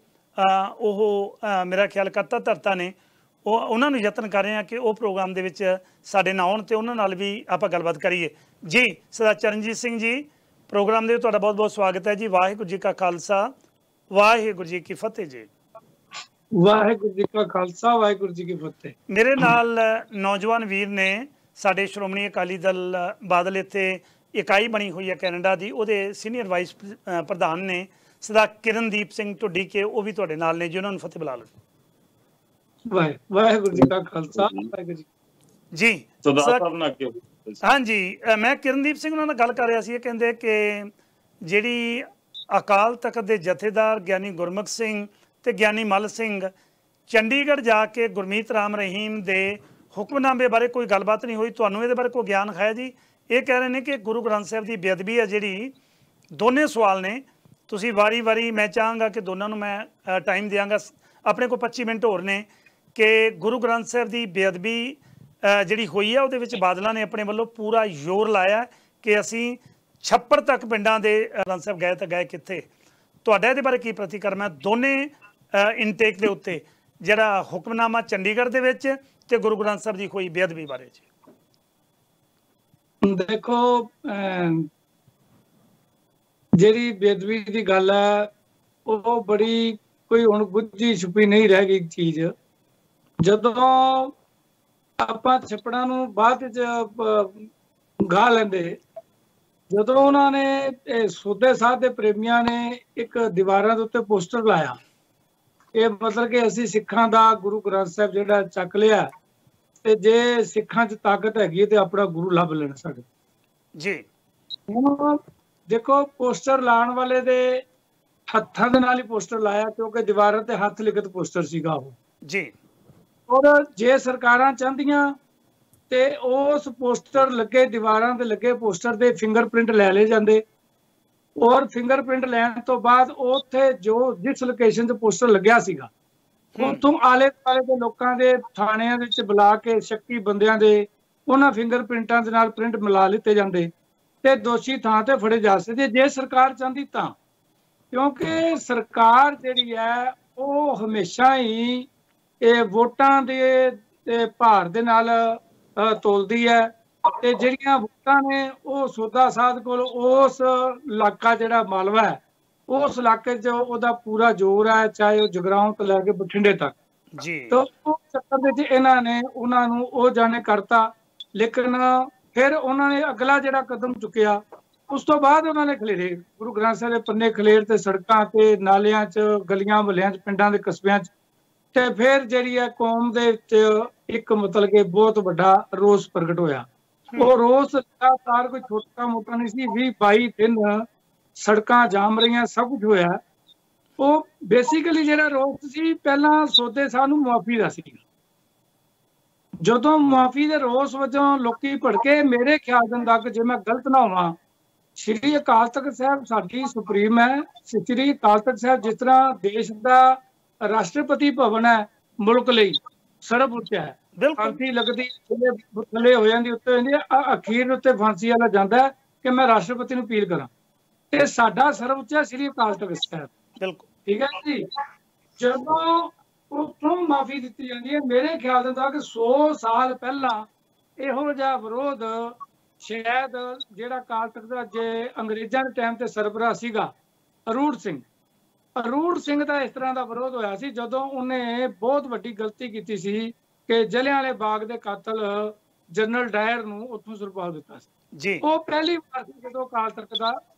ਉਹ ਮੇਰਾ ਖਿਆਲ ਕਰਤਾ ਧਰਤਾ ਨੇ, ਉਹਨਾਂ ਨੂੰ ਯਤਨ ਕਰ ਰਹੇ ਹਾਂ ਕਿ ਉਹ ਪ੍ਰੋਗਰਾਮ ਦੇ ਵਿੱਚ ਸਾਡੇ ਨਾਲ ਆਉਣ ਤੇ ਉਹਨਾਂ ਨਾਲ ਵੀ ਆਪਾਂ ਗੱਲਬਾਤ ਕਰੀਏ। ਜੀ ਸਰਦਾਰ ਚਰਨਜੀਤ ਸਿੰਘ ਜੀ, ਪ੍ਰੋਗਰਾਮ ਦੇ ਤੁਹਾਡਾ ਬਹੁਤ ਬਹੁਤ ਸਵਾਗਤ ਹੈ ਜੀ। ਵਾਹਿਗੁਰੂ ਜੀ ਕਾ ਖਾਲਸਾ, ਵਾਹਿਗੁਰੂ ਜੀ ਕੀ ਫਤਿਹ ਜੀ। ਵਾਹਿਗੁਰੂ ਜੀ ਕਾ ਖਾਲਸਾ, ਵਾਹਿਗੁਰੂ ਜੀ ਕੀ ਫਤਿਹ। ਮੇਰੇ ਨਾਲ ਨੌਜਵਾਨ ਵੀਰ ਨੇ ਸਾਡੇ ਸ਼੍ਰੋਮਣੀ ਅਕਾਲੀ ਦਲ ਬਾਦਲ ਇੱਥੇ ਇਕਾਈ ਬਣੀ ਹੋਈ ਹੈ ਕੈਨੇਡਾ ਦੀ, ਉਹਦੇ ਸੀਨੀਅਰ ਵਾਈਸ ਪ੍ਰਧਾਨ ਨੇ ਸਰਦਾਰ ਕਿਰਨਦੀਪ ਸਿੰਘ ਢੁੱਡੀ ਕੇ, ਉਹ ਵੀ ਤੁਹਾਡੇ ਨਾਲ ਨੇ ਜੀ। ਉਹਨਾਂ ਨੂੰ ਫਤਿਹ ਬੁਲਾ ਲਓ। ਵਾਹਿਗੁਰੂ ਜੀ ਕਾ ਖਾਲਸਾ, ਵਾਹਿਗੁਰੂ ਜੀ। ਹਾਂਜੀ, ਮੈਂ ਕਿਰਨਦੀਪ ਸਿੰਘ ਉਹਨਾਂ ਨਾਲ ਗੱਲ ਕਰ ਰਿਹਾ ਸੀ। ਇਹ ਕਹਿੰਦੇ ਕਿ ਜਿਹੜੀ ਅਕਾਲ ਤਖਤ ਦੇ ਜਥੇਦਾਰ ਗਿਆਨੀ ਗੁਰਮੁਖ ਸਿੰਘ ਤੇ ਗਿਆਨੀ ਮੱਲ ਸਿੰਘ ਚੰਡੀਗੜ੍ਹ ਜਾ ਕੇ ਗੁਰਮੀਤ ਰਾਮ ਰਹੀਮ ਦੇ ਹੁਕਮਨਾਮੇ ਬਾਰੇ ਕੋਈ ਗੱਲਬਾਤ ਨਹੀਂ ਹੋਈ, ਤੁਹਾਨੂੰ ਇਹਦੇ ਬਾਰੇ ਕੋਈ ਗਿਆਨ ਹੈ ਜੀ? ਇਹ ਕਹਿ ਰਹੇ ਨੇ ਕਿ ਗੁਰੂ ਗ੍ਰੰਥ ਸਾਹਿਬ ਦੀ ਬੇਅਦਬੀ ਹੈ ਜਿਹੜੀ, ਦੋਨੇ ਸਵਾਲ ਨੇ, ਤੁਸੀਂ ਵਾਰੀ ਵਾਰੀ, ਮੈਂ ਚਾਹਾਂਗਾ ਕਿ ਦੋਨਾਂ ਨੂੰ ਮੈਂ ਟਾਈਮ ਦਿਆਂਗਾ, ਆਪਣੇ ਕੋਲ 25 ਮਿੰਟ ਹੋਰ ਨੇ, ਕਿ ਗੁਰੂ ਗ੍ਰੰਥ ਸਾਹਿਬ ਦੀ ਬੇਅਦਬੀ ਜਿਹੜੀ ਹੋਈ ਹੈ ਉਹਦੇ ਵਿੱਚ ਬਾਦਲਾਂ ਨੇ ਆਪਣੇ ਵੱਲੋਂ ਪੂਰਾ ਜ਼ੋਰ ਲਾਇਆ ਕਿ ਅਸੀਂ ਛੱਪੜ ਤੱਕ ਪਿੰਡਾਂ ਦੇ ਗ੍ਰੰਥ ਸਾਹਿਬ ਗਏ ਤਾਂ ਗਏ ਕਿੱਥੇ। ਤੁਹਾਡਾ ਇਹਦੇ ਬਾਰੇ ਕੀ ਪ੍ਰਤੀਕਰਮ ਹੈ ਦੋਨੇ ਇਨਟੇਕ ਦੇ ਉੱਤੇ, ਜਿਹੜਾ ਹੁਕਮਨਾਮਾ ਚੰਡੀਗੜ੍ਹ ਦੇ ਵਿੱਚ ਤੇ ਗੁਰੂ ਗ੍ਰੰਥ ਸਾਹਿਬ ਦੀ ਹੋਈ ਬੇਅਦਬੀ ਬਾਰੇ ਜੀ? ਦੇਖੋ, ਜਿਹੜੀ ਬੇਅਦਬੀ ਦੀ ਗੱਲ ਹੈ ਉਹ ਬੜੀ ਕੋਈ ਹੁਣ ਗੁੱਝੀ ਛੁਪੀ ਨਹੀਂ ਰਹਿ ਗਈ ਚੀਜ਼। ਜਦੋਂ ਆਪਾਂ ਛੱਪੜਾਂ ਨੂੰ ਬਾਅਦ ਚ ਗਾ ਲੈਂਦੇ, ਜਦੋਂ ਉਹਨਾਂ ਨੇ ਸੋਧੇ ਸਾਹਿਬ ਦੇ ਪ੍ਰੇਮੀਆਂ ਨੇ ਇੱਕ ਦੀਵਾਰਾਂ ਦੇ ਉੱਤੇ ਪੋਸਟਰ ਲਾਇਆ, ਇਹ ਮਤਲਬ ਕਿ ਅਸੀਂ ਸਿੱਖਾਂ ਦਾ ਗੁਰੂ ਗ੍ਰੰਥ ਸਾਹਿਬ ਜਿਹੜਾ ਚੱਕ ਲਿਆ, ਤੇ ਜੇ ਸਿੱਖਾਂ 'ਚ ਤਾਕਤ ਹੈਗੀ ਤੇ ਆਪਣਾ ਗੁਰੂ ਲੱਭ ਲੈਣਾ ਸਾਡੇ ਜੀ। ਹੁਣ ਦੇਖੋ, ਪੋਸਟਰ ਲਾਉਣ ਵਾਲੇ ਦੇ ਹੱਥਾਂ ਦੇ ਨਾਲ ਹੀ ਪੋਸਟਰ ਲਾਇਆ, ਕਿਉਂਕਿ ਦੀਵਾਰਾਂ ਤੇ ਹੱਥ ਲਿਖਤ ਪੋਸਟਰ ਸੀਗਾ ਉਹ ਜੀ। ਔਰ ਜੇ ਸਰਕਾਰਾਂ ਚਾਹੁੰਦੀਆਂ ਤੇ ਉਸ ਪੋਸਟਰ ਲੱਗੇ, ਦੀਵਾਰਾਂ ਤੇ ਲੱਗੇ ਪੋਸਟਰ ਦੇ ਫਿੰਗਰਪ੍ਰਿੰਟ ਲੈ ਲਏ ਜਾਂਦੇ, ਔਰ ਫਿੰਗਰਪ੍ਰਿੰਟ ਲੈਣ ਤੋਂ ਬਾਅਦ ਉੱਥੇ ਜਿਸ ਲੋਕੇਸ਼ਨ 'ਤੇ ਪੋਸਟਰ ਲੱਗਿਆ ਸੀਗਾ ਉੱਥੋਂ ਆਲੇ ਦੁਆਲੇ ਦੇ ਲੋਕਾਂ ਦੇ ਥਾਣਿਆਂ ਵਿੱਚ ਬੁਲਾ ਕੇ ਸ਼ੱਕੀ ਬੰਦਿਆਂ ਦੇ ਉਹਨਾਂ ਫਿੰਗਰਪ੍ਰਿੰਟਾਂ ਦੇ ਨਾਲ ਪ੍ਰਿੰਟ ਮਿਲਾ ਲਿੱਤੇ ਜਾਂਦੇ ਤੇ ਦੋਸ਼ੀ ਥਾਂ ਤੇ ਫੜੇ ਜਾ ਸਕਦੇ ਜੇ ਸਰਕਾਰ ਚਾਹੁੰਦੀ ਤਾਂ। ਕਿਉਂਕਿ ਸਰਕਾਰ ਜਿਹੜੀ ਹੈ ਉਹ ਹਮੇਸ਼ਾ ਹੀ ਇਹ ਵੋਟਾਂ ਦੇ ਭਾਰ ਦੇ ਨਾਲ ਤੋਲਦੀ ਹੈ, ਤੇ ਜਿਹੜੀਆਂ ਵੋਟਾਂ ਨੇ ਉਹ ਸੋਧਾ ਸਾਧ ਕੋਲ ਉਸ ਇਲਾਕਾ ਜਿਹੜਾ ਮਾਲਵਾ ਹੈ, ਉਸ ਇਲਾਕੇ 'ਚ ਉਹਦਾ ਪੂਰਾ ਜ਼ੋਰ ਹੈ, ਚਾਹੇ ਉਹ ਜਗਰਾਉਂ ਤੋਂ ਲੈ ਕੇ ਬਠਿੰਡੇ ਤੱਕ ਜੀ। ਤਾਂ ਉਹ ਚੱਕਰ ਦੇ ਵਿੱਚ ਇਹਨਾਂ ਨੇ ਉਹਨਾਂ ਨੂੰ ਉਹ ਜਾਣੇ ਕਰਤਾ, ਲੇਕਿਨ ਫਿਰ ਉਹਨਾਂ ਨੇ ਅਗਲਾ ਜਿਹੜਾ ਕਦਮ ਚੁੱਕਿਆ, ਉਸ ਤੋਂ ਬਾਅਦ ਉਹਨਾਂ ਨੇ ਖਲੇਰੇ ਗੁਰੂ ਗ੍ਰੰਥ ਸਾਹਿਬ ਦੇ ਪੰਨੇ ਖਲੇਰ ਤੇ ਸੜਕਾਂ ਤੇ ਨਾਲਿਆਂ 'ਚ, ਗਲੀਆਂ ਮੁਹੱਲਿਆਂ 'ਚ, ਪਿੰਡਾਂ ਦੇ ਕਸਬਿਆਂ 'ਚ, ਤੇ ਫਿਰ ਜਿਹੜੀ ਹੈ ਕੌਮ ਦੇ ਵਿੱਚ ਇੱਕ ਮਤਲਬ ਕਿ ਬਹੁਤ ਵੱਡਾ ਰੋਸ ਪ੍ਰਗਟ ਹੋਇਆ। ਉਹ ਰੋਸ ਲਗਾਤਾਰ ਕੋਈ ਛੋਟਾ ਮੋਟਾ ਨਹੀਂ ਸੀ, 20-22 ਦਿਨ ਸੜਕਾਂ ਜਾਮ ਰਹੀਆਂ, ਸਭ ਕੁਝ ਹੋਇਆ। ਉਹ ਬੇਸਿਕਲੀ ਜਿਹੜਾ ਰੋਸ ਸੀ ਪਹਿਲਾਂ ਸੋਧੇ ਸਾਹਿਬ ਨੂੰ ਮੁਆਫੀ ਦਾ ਸੀ। ਜਦੋਂ ਮੁਆਫੀ ਦੇ ਰੋਸ ਵਜੋਂ ਲੋਕੀ ਭੜਕੇ, ਮੇਰੇ ਖਿਆਲ ਦੇ ਤੱਕ, ਜੇ ਮੈਂ ਗਲਤ ਨਾ ਹੋਵਾਂ, ਸ਼੍ਰੀ ਅਕਾਲ ਤਖਤ ਸਾਹਿਬ ਸਾਡੀ ਸੁਪਰੀਮ ਹੈ। ਸ਼੍ਰੀ ਅਕਾਲ ਤਖਤ ਸਾਹਿਬ ਜਿਸ ਤਰ੍ਹਾਂ ਦੇਸ਼ ਦਾ ਰਾਸ਼ਟਰਪਤੀ ਭਵਨ ਹੈ, ਮੁਲਕ ਲਈ ਸਰਬ ਉੱਚ ਹੈ, ਫਾਂਸੀ ਲੱਗਦੀ ਥੱਲੇ ਹੋ ਜਾਂਦੀ, ਉੱਤੇ ਹੋ ਜਾਂਦੀ, ਅਖੀਰ ਉੱਤੇ ਫਾਂਸੀ ਵਾਲਾ ਜਾਂਦਾ ਕਿ ਮੈਂ ਰਾਸ਼ਟਰਪਤੀ ਨੂੰ ਅਪੀਲ ਕਰਾਂ, ਤੇ ਸਾਡਾ ਸਰਬ ਉੱਚ ਹੈ ਸ਼੍ਰੀ ਅਕਾਲ ਤਖਤ ਸਾਹਿਬ। ਬਿਲਕੁਲ ਠੀਕ ਹੈ ਜੀ। ਜਦੋਂ ਉੱਥੋਂ ਮਾਫੀ ਦਿੱਤੀ ਜਾਂਦੀ ਹੈ, ਮੇਰੇ ਖਿਆਲ ਦੇ ਤੱਕ 100 ਸਾਲ ਪਹਿਲਾਂ ਇਹੋ ਜਿਹਾ ਵਿਰੋਧ ਸ਼ਾਇਦ ਜਿਹੜਾ ਅਕਾਲ ਤਖਤ ਦਾ ਜੇ ਅੰਗਰੇਜ਼ਾਂ ਦੇ ਟਾਈਮ ਤੇ ਸਰਬਰਾਹ ਸੀਗਾ ਅਰੂੜ ਸਿੰਘ ਦਾ ਇਸ ਤਰ੍ਹਾਂ ਦਾ ਵਿਰੋਧ ਹੋਇਆ ਸੀ, ਜਦੋਂ ਉਹਨੇ ਬਹੁਤ ਵੱਡੀ ਗਲਤੀ ਕੀਤੀ ਸੀ ਕਿ ਜਲਿਆਂਵਾਲੇ ਬਾਗ ਦੇ ਕਾਤਲ ਜਨਰਲ ਡਾਇਰ ਨੂੰ ਉੱਥੋਂ ਸੁਰਪਾਲ ਦਿੱਤਾ ਸੀ ਜੀ। ਉਹ ਪਹਿਲੀ ਵਾਰ ਜਦੋਂ ਅਕਾਲ ਤਖਤ ਦਾ,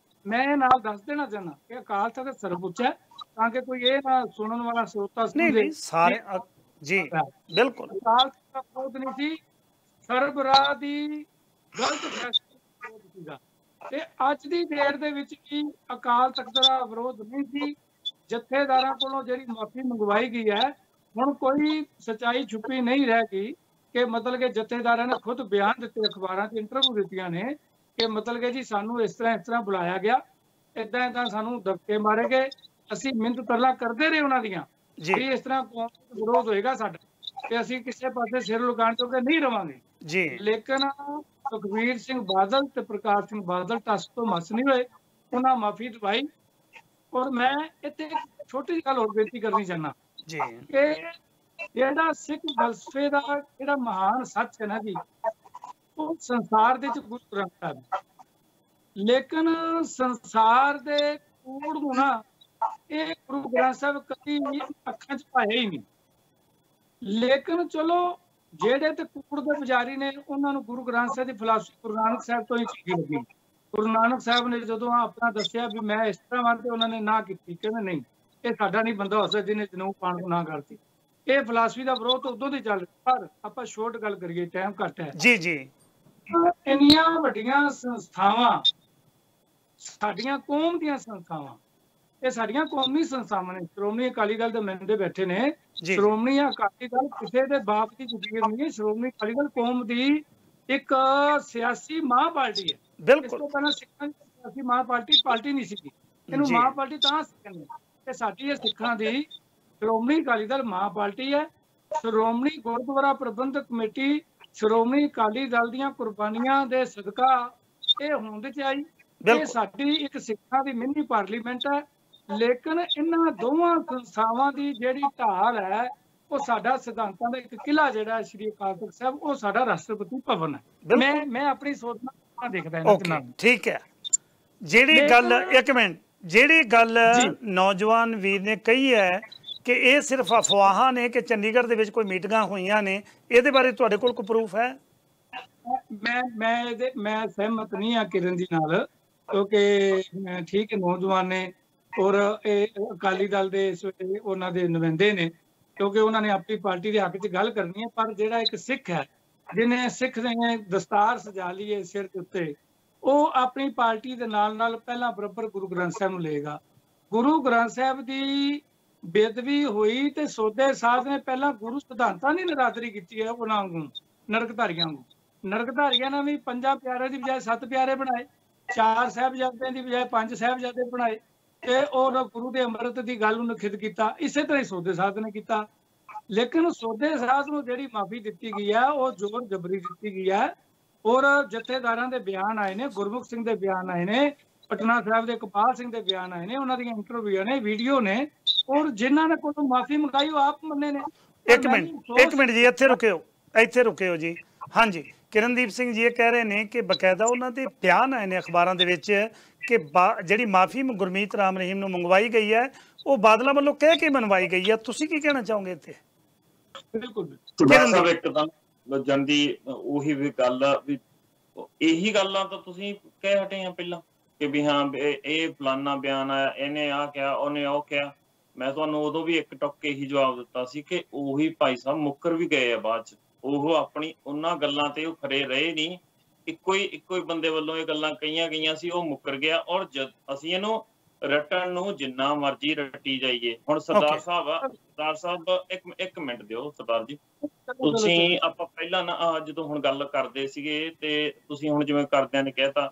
ਮੈਂ ਨਾਲ ਦੱਸ ਦੇਣਾ ਚਾਹੁੰਦਾ ਕਿ ਅਕਾਲ ਤਖਤ ਸਰਵਉੱਚ ਹੈ, ਤਾਂ ਕਿ ਕੋਈ ਇਹ ਨਾ ਸੁਣਨ ਵਾਲਾ ਸਰੋਤਾ ਸਮਝੇ ਸਾਰੇ ਜੀ। ਬਿਲਕੁਲ ਅਕਾਲ ਤਖਤ ਦਾ ਵਿਰੋਧ ਨਹੀਂ ਸੀ, ਸਰਬਰਾਹ ਦੀ ਗਲਤ ਫੈਸਲਾ ਸੀਗਾ। ਤੇ ਅੱਜ ਦੀ ਡੇਟ ਦੇ ਵਿੱਚ ਵੀ ਅਕਾਲ ਤਖਤ ਦਾ ਵਿਰੋਧ ਨਹੀਂ ਸੀ। ਜਥੇਦਾਰਾਂ ਕੋਲੋਂ ਜਿਹੜੀ ਮਾਫੀ ਮੰਗਵਾਈ ਗਈ ਹੈ, ਹੁਣ ਕੋਈ ਸੱਚਾਈ ਛੁਪੀ ਨਹੀਂ ਰਹਿ ਗਈ ਕਿ ਮਤਲਬ ਕਿ ਜਥੇਦਾਰਾਂ ਨੇ ਖੁਦ ਬਿਆਨ ਦਿੱਤੇ, ਅਖਬਾਰਾਂ 'ਚ ਇੰਟਰਵਿਊ ਦਿੱਤੀਆਂ ਨੇ ਕਿ ਮਤਲਬ ਕਿ ਜੀ ਸਾਨੂੰ ਇਸ ਤਰ੍ਹਾਂ ਬੁਲਾਇਆ ਗਿਆ, ਏਦਾਂ ਸਾਨੂੰ ਧੱਕੇ ਮਾਰੇ ਗਏ, ਅਸੀਂ ਮਿਹਨਤ ਤਰਲਾ ਕਰਦੇ ਰਹੇ ਉਹਨਾਂ ਦੀਆਂ ਵੀ ਇਸ ਤਰ੍ਹਾਂ ਕੌਮ ਦਾ ਵਿਰੋਧ ਹੋਏਗਾ ਸਾਡਾ, ਤੇ ਅਸੀਂ ਕਿਸੇ ਪਾਸੇ ਸਿਰ ਲੁਕਾਉਣ ਤੋਂ ਨਹੀਂ ਰਵਾਂਗੇ ਜੀ। ਲੇਕਿਨ ਸੁਖਬੀਰ ਸਿੰਘ ਬਾਦਲ ਤੇ ਪ੍ਰਕਾਸ਼ ਸਿੰਘ ਬਾਦਲ ਟਸ ਤੋਂ ਮਸ ਨਹੀਂ ਹੋਏ, ਉਹਨਾਂ ਮਾਫੀ ਦਵਾਈ। ਔਰ ਮੈਂ ਇੱਥੇ ਛੋਟੀ ਜਿਹੀ ਗੱਲ ਹੋਰ ਬੇਨਤੀ ਕਰਨੀ ਚਾਹੁੰਦਾ ਜੀ ਕਿ ਜਿਹੜਾ ਸਿੱਖ ਫਲਸਫੇ ਦਾ ਜਿਹੜਾ ਮਹਾਨ ਸੱਚ ਹੈ ਨਾ ਜੀ, ਉਹ ਸੰਸਾਰ ਦੇ ਵਿੱਚ ਗੁਰੂ ਗ੍ਰੰਥ ਸਾਹਿਬ, ਲੇਕਿਨ ਸੰਸਾਰ ਦੇ ਕੂੜ ਨੂੰ ਨਾ ਇਹ ਗੁਰੂ ਗ੍ਰੰਥ ਸਾਹਿਬ ਕਦੀ ਅੱਖਾਂ 'ਚ ਪਾਇਆ ਹੀ ਨਹੀਂ। ਲੇਕਿਨ ਚਲੋ ਜਿਹੜੇ ਤੇ ਕੂੜ ਦੇ ਪੁਜਾਰੀ ਨੇ ਉਹਨਾਂ ਨੂੰ ਗੁਰੂ ਗ੍ਰੰਥ ਸਾਹਿਬ ਦੀ ਫਿਲਾਸਫੀ ਗੁਰੂ ਨਾਨਕ ਸਾਹਿਬ ਤੋਂ ਹੀ ਚੰਗੀ ਲੱਗੀ। ਗੁਰੂ ਨਾਨਕ ਸਾਹਿਬ ਨੇ ਜਦੋਂ ਆਪਣਾ ਦੱਸਿਆ ਵੀ ਮੈਂ ਇਸ ਤਰ੍ਹਾਂ ਵਾਂ, ਤੇ ਉਹਨਾਂ ਨੇ ਨਾ ਕੀਤੀ, ਕਹਿੰਦੇ ਨਹੀਂ ਇਹ ਸਾਡਾ ਨਹੀਂ ਬੰਦਾ ਹੋ ਸਕਦਾ ਜਿਹਨੇ ਜਨੇਊ ਪਾਉਣ ਨੂੰ ਨਾ ਕਰਤੀ। ਇਹ ਫਿਲਾਸਫੀ ਦਾ ਵਿਰੋਧ ਉਦੋਂ ਦੀ ਚੱਲ ਰਿਹਾ। ਪਰ ਆਪਾਂ ਸ਼ੋਰਟ ਗੱਲ ਕਰੀਏ, ਟਾਈਮ ਘੱਟ ਹੈ ਜੀ ਜੀ। ਇੰਨੀਆਂ ਵੱਡੀਆਂ ਸੰਸਥਾਵਾਂ ਸਾਡੀਆਂ ਕੌਮ ਦੀਆਂ ਸੰਸਥਾਵਾਂ, ਇਹ ਸਾਡੀਆਂ ਕੌਮੀ ਸੰਸਥਾਵਾਂ ਨੇ। ਸ਼੍ਰੋਮਣੀ ਅਕਾਲੀ ਦਲ ਦੇ ਮੈਂਬਰ ਬੈਠੇ ਨੇ। ਸ਼੍ਰੋਮਣੀ ਅਕਾਲੀ ਦਲ ਕਿਸੇ ਦੇ ਬਾਪ ਦੀ ਜ਼ਗੀਰ ਨਹੀਂ ਹੈ। ਸ਼੍ਰੋਮਣੀ ਅਕਾਲੀ ਦਲ ਕੌਮ ਦੀ ਇੱਕ ਸਿਆਸੀ ਮਾਂ ਪਾਰਟੀ ਹੈ। ਇਸ ਤੋਂ ਪਹਿਲਾਂ ਸਿੱਖਾਂ ਦੀ ਸਿਆਸੀ ਮਾਂ ਪਾਰਟੀ ਨਹੀਂ ਸੀ। ਇਹਨੂੰ ਮਾਂ ਪਾਰਟੀ ਤਾਂ ਕਹਿੰਦੇ ਤੇ ਸਾਡੀ ਇਹ ਸਿੱਖਾਂ ਦੀ ਸ਼੍ਰੋਮਣੀ ਅਕਾਲੀ ਦਲ ਮਾਂ ਪਾਰਟੀ ਹੈ। ਸ਼੍ਰੋਮਣੀ ਗੁਰਦੁਆਰਾ ਪ੍ਰਬੰਧਕ ਕਮੇਟੀ ਸ਼੍ਰੋਮਣੀ ਅਕਾਲੀ ਦਲ ਦੀਆਂ ਕੁਰਬਾਨੀਆਂ ਦੇ ਸਦਕਾ ਇਹ ਹੋਂਦ 'ਚ ਆਈ। ਇਹ ਸਾਡੀ ਇੱਕ ਸਿੱਖਾਂ ਦੀ ਮਿੰਨੀ ਪਾਰਲੀਮੈਂਟ ਹੈ। ਲੇਕਿਨ ਇਹਨਾਂ ਦੋਵਾਂ ਸੰਸਥਾਵਾਂ ਦੀ ਜਿਹੜੀ ਢਾਲ ਹੈ, ਉਹ ਸਾਡਾ ਸਿਧਾਂਤਾਂ ਦਾ ਇੱਕ ਕਿਲਾ ਜਿਹੜਾ ਸ਼੍ਰੀ ਅਕਾਲ ਤਖਤ ਸਾਹਿਬ, ਉਹ ਸਾਡਾ ਰਾਸ਼ਟਰਪਤੀ ਭਵਨ ਹੈ। ਮੈਂ ਆਪਣੀ ਸੋਚ ਨਾਲ ਦੇਖਦਾ ਇਹਨਾਂ ਨੂੰ। ਠੀਕ ਹੈ। ਜਿਹੜੀ ਗੱਲ ਇੱਕ ਮਿੰਟ, ਜਿਹੜੀ ਗੱਲ ਨੌਜਵਾਨ ਵੀਰ ਨੇ ਕਹੀ ਹੈ ਕਿ ਇਹ ਸਿਰਫ ਅਫਵਾਹਾਂ ਨੇ ਕਿ ਚੰਡੀਗੜ੍ਹ ਦੇ ਵਿੱਚ ਕੋਈ ਮੀਟਿੰਗਾਂ ਹੋਈਆਂ ਨੇ, ਇਹਦੇ ਬਾਰੇ ਤੁਹਾਡੇ ਕੋਲ ਕੋਈ ਪ੍ਰੂਫ ਹੈ? ਮੈਂ ਸਹਿਮਤ ਨਹੀਂ ਹਾਂ ਕਿਰਨ ਜੀ ਨਾਲ, ਕਿਉਂਕਿ ਠੀਕ ਹੈ ਨੌਜਵਾਨ ਨੇ ਔਰ ਇਹ ਅਕਾਲੀ ਦਲ ਦੇ ਇਸ ਵੇਲੇ ਉਹਨਾਂ ਦੇ ਨੁਮਾਇੰਦੇ ਨੇ, ਕਿਉਂਕਿ ਉਹਨਾਂ ਨੇ ਆਪਣੀ ਪਾਰਟੀ ਦੇ ਹੱਕ 'ਚ ਗੱਲ ਕਰਨੀ ਹੈ। ਪਰ ਜਿਹੜਾ ਇੱਕ ਸਿੱਖ ਹੈ ਜਿਹਨੇ ਸਿੱਖ ਨੇ ਦਸਤਾਰ ਸਜਾ ਲਈ ਹੈ ਸਿਰ ਦੇ ਉੱਤੇ, ਉਹ ਆਪਣੀ ਪਾਰਟੀ ਦੇ ਨਾਲ ਪਹਿਲਾਂ ਬਰਾਬਰ ਗੁਰੂ ਗ੍ਰੰਥ ਸਾਹਿਬ ਨੂੰ ਲਏਗਾ। ਗੁਰੂ ਗ੍ਰੰਥ ਸਾਹਿਬ ਦੀ ਬੇਅਦਬੀ ਹੋਈ ਤੇ ਸੋਧੇ ਸਾਧ ਨੇ ਪਹਿਲਾਂ ਗੁਰੂ ਸਿਧਾਂਤਾਂ ਦੀ ਨਿਰਾਦਰੀ ਕੀਤੀ ਹੈ। ਉਹਨਾਂ ਵਾਂਗੂ ਨਰਕਧਾਰੀਆਂ ਨੂੰ, ਨਰਕਧਾਰੀਆਂ ਨੇ ਵੀ 5 ਪਿਆਰੇ ਦੀ ਬਜਾਏ 7 ਪਿਆਰੇ ਬਣਾਏ, 4 ਸਾਹਿਬਜ਼ਾਦਿਆਂ ਦੀ ਬਜਾਏ 5 ਸਾਹਿਬਜ਼ਾਦੇ ਬਣਾਏ, ਤੇ ਉਹ ਗੁਰੂ ਦੇ ਅੰਮ੍ਰਿਤ ਦੀ ਗੱਲ ਨੂੰ ਨਿਖਿਧ ਕੀਤਾ। ਇਸੇ ਤਰ੍ਹਾਂ ਹੀ ਸੋਧੇ ਸਾਧ ਨੇ ਕੀਤਾ। ਲੇਕਿਨ ਸੋਧੇ ਸਾਧ ਨੂੰ ਜਿਹੜੀ ਮਾਫੀ ਦਿੱਤੀ ਗਈ ਹੈ, ਉਹ ਜ਼ੋਰ ਜਬਰੀ ਦਿੱਤੀ ਗਈ ਹੈ। ਔਰ ਜਥੇਦਾਰਾਂ ਦੇ ਬਿਆਨ ਆਏ ਨੇ, ਗੁਰਮੁਖ ਸਿੰਘ ਦੇ ਬਿਆਨ ਆਏ ਨੇ, ਪਟਨਾ ਸਾਹਿਬ ਦੇ ਕਪਾਲ ਸਿੰਘ ਦੇ ਬਿਆਨ ਆਏ ਨੇ, ਉਹਨਾਂ ਦੀਆਂ ਇੰਟਰਵਿਊ ਨੇ, ਵੀਡੀਓ ਨੇ, ਔਰ ਜਿਨ੍ਹਾਂ ਨੇ ਕੋਲੋਂ ਮਾਫੀ ਮੰਗਾਈ ਉਹ ਆਪ ਮੰਨੇ ਨੇ। ਇੱਕ ਮਿੰਟ ਜੀ, ਇੱਥੇ ਰੁਕਿਓ ਜੀ। ਹਾਂਜੀ, ਕਿਰਨਦੀਪ ਸਿੰਘ ਜੀ ਇਹ ਕਹਿ ਰਹੇ ਨੇ ਕਿ ਬਕਾਇਦਾ ਉਹਨਾਂ ਦੇ ਬਿਆਨ ਆਏ ਨੇ ਅਖਬਾਰਾਂ ਦੇ ਵਿੱਚ ਕਿ ਜਿਹੜੀ ਮਾਫੀ ਗੁਰਮੀਤ ਰਾਮ ਰਹੀਮ ਨੂੰ ਮੰਗਵਾਈ ਗਈ ਹੈ, ਉਹ ਬਾਦਲਾਂ ਵੱਲੋਂ ਕਹਿ ਕੇ ਮੰਗਵਾਈ ਗਈ ਹੈ। ਤੁਸੀਂ ਕੀ ਕਹਿਣਾ ਚਾਹੋਗੇ ਇੱਥੇ? ਬਿਲਕੁਲ ਇੱਕਦਮ ਜਾਂਦੀ ਉਹੀ ਵੀ ਗੱਲ ਵੀ ਇਹੀ ਗੱਲਾਂ ਤਾਂ ਤੁਸੀਂ ਕਹਿ ਹਟੇ ਆ ਪਹਿਲਾਂ ਕਿ ਵੀ ਹਾਂ ਇਹ ਫਲਾਨਾ ਬਿਆਨ ਆਇਆ, ਇਹਨੇ ਆਹ ਕਿਹਾ, ਉਹਨੇ ਉਹ ਕਿਹਾ। ਮੈਂ ਤੁਹਾਨੂੰ ਉਦੋਂ ਵੀ ਇੱਕ ਟੁੱਕ ਇਹੀ ਜਵਾਬ ਦਿੱਤਾ ਸੀ ਕਿ ਉਹੀ ਭਾਈ ਸਾਹਿਬ ਮੁੱਕਰ ਵੀ ਗਏ ਆ ਬਾਅਦ 'ਚ। ਉਹ ਆਪਣੀ ਉਹਨਾਂ ਗੱਲਾਂ ਤੇ ਉਹ ਖਰੇ ਰਹੇ ਨਹੀਂ। ਇੱਕੋ ਹੀ ਬੰਦੇ ਵੱਲੋਂ ਇਹ ਗੱਲਾਂ ਕਹੀਆਂ ਗਈਆਂ ਸੀ, ਉਹ ਮੁੱਕਰ ਗਿਆ। ਔਰ ਅਸੀਂ ਇਹਨੂੰ ਰੱਟਣ ਨੂੰ ਜਿੰਨਾ ਮਰਜ਼ੀ ਰੱਟੀ ਜਾਈਏ। ਹੁਣ ਸਰਦਾਰ ਸਾਹਿਬ ਇੱਕ ਮਿੰਟ ਦਿਓ ਸਰਦਾਰ ਜੀ। ਤੁਸੀਂ ਆਪਾਂ ਪਹਿਲਾਂ ਨਾ ਜਦੋਂ ਹੁਣ ਗੱਲ ਕਰਦੇ ਸੀਗੇ ਤੇ ਤੁਸੀਂ ਹੁਣ ਜਿਵੇਂ ਕਰਦਿਆਂ ਨੇ ਕਹਿਤਾ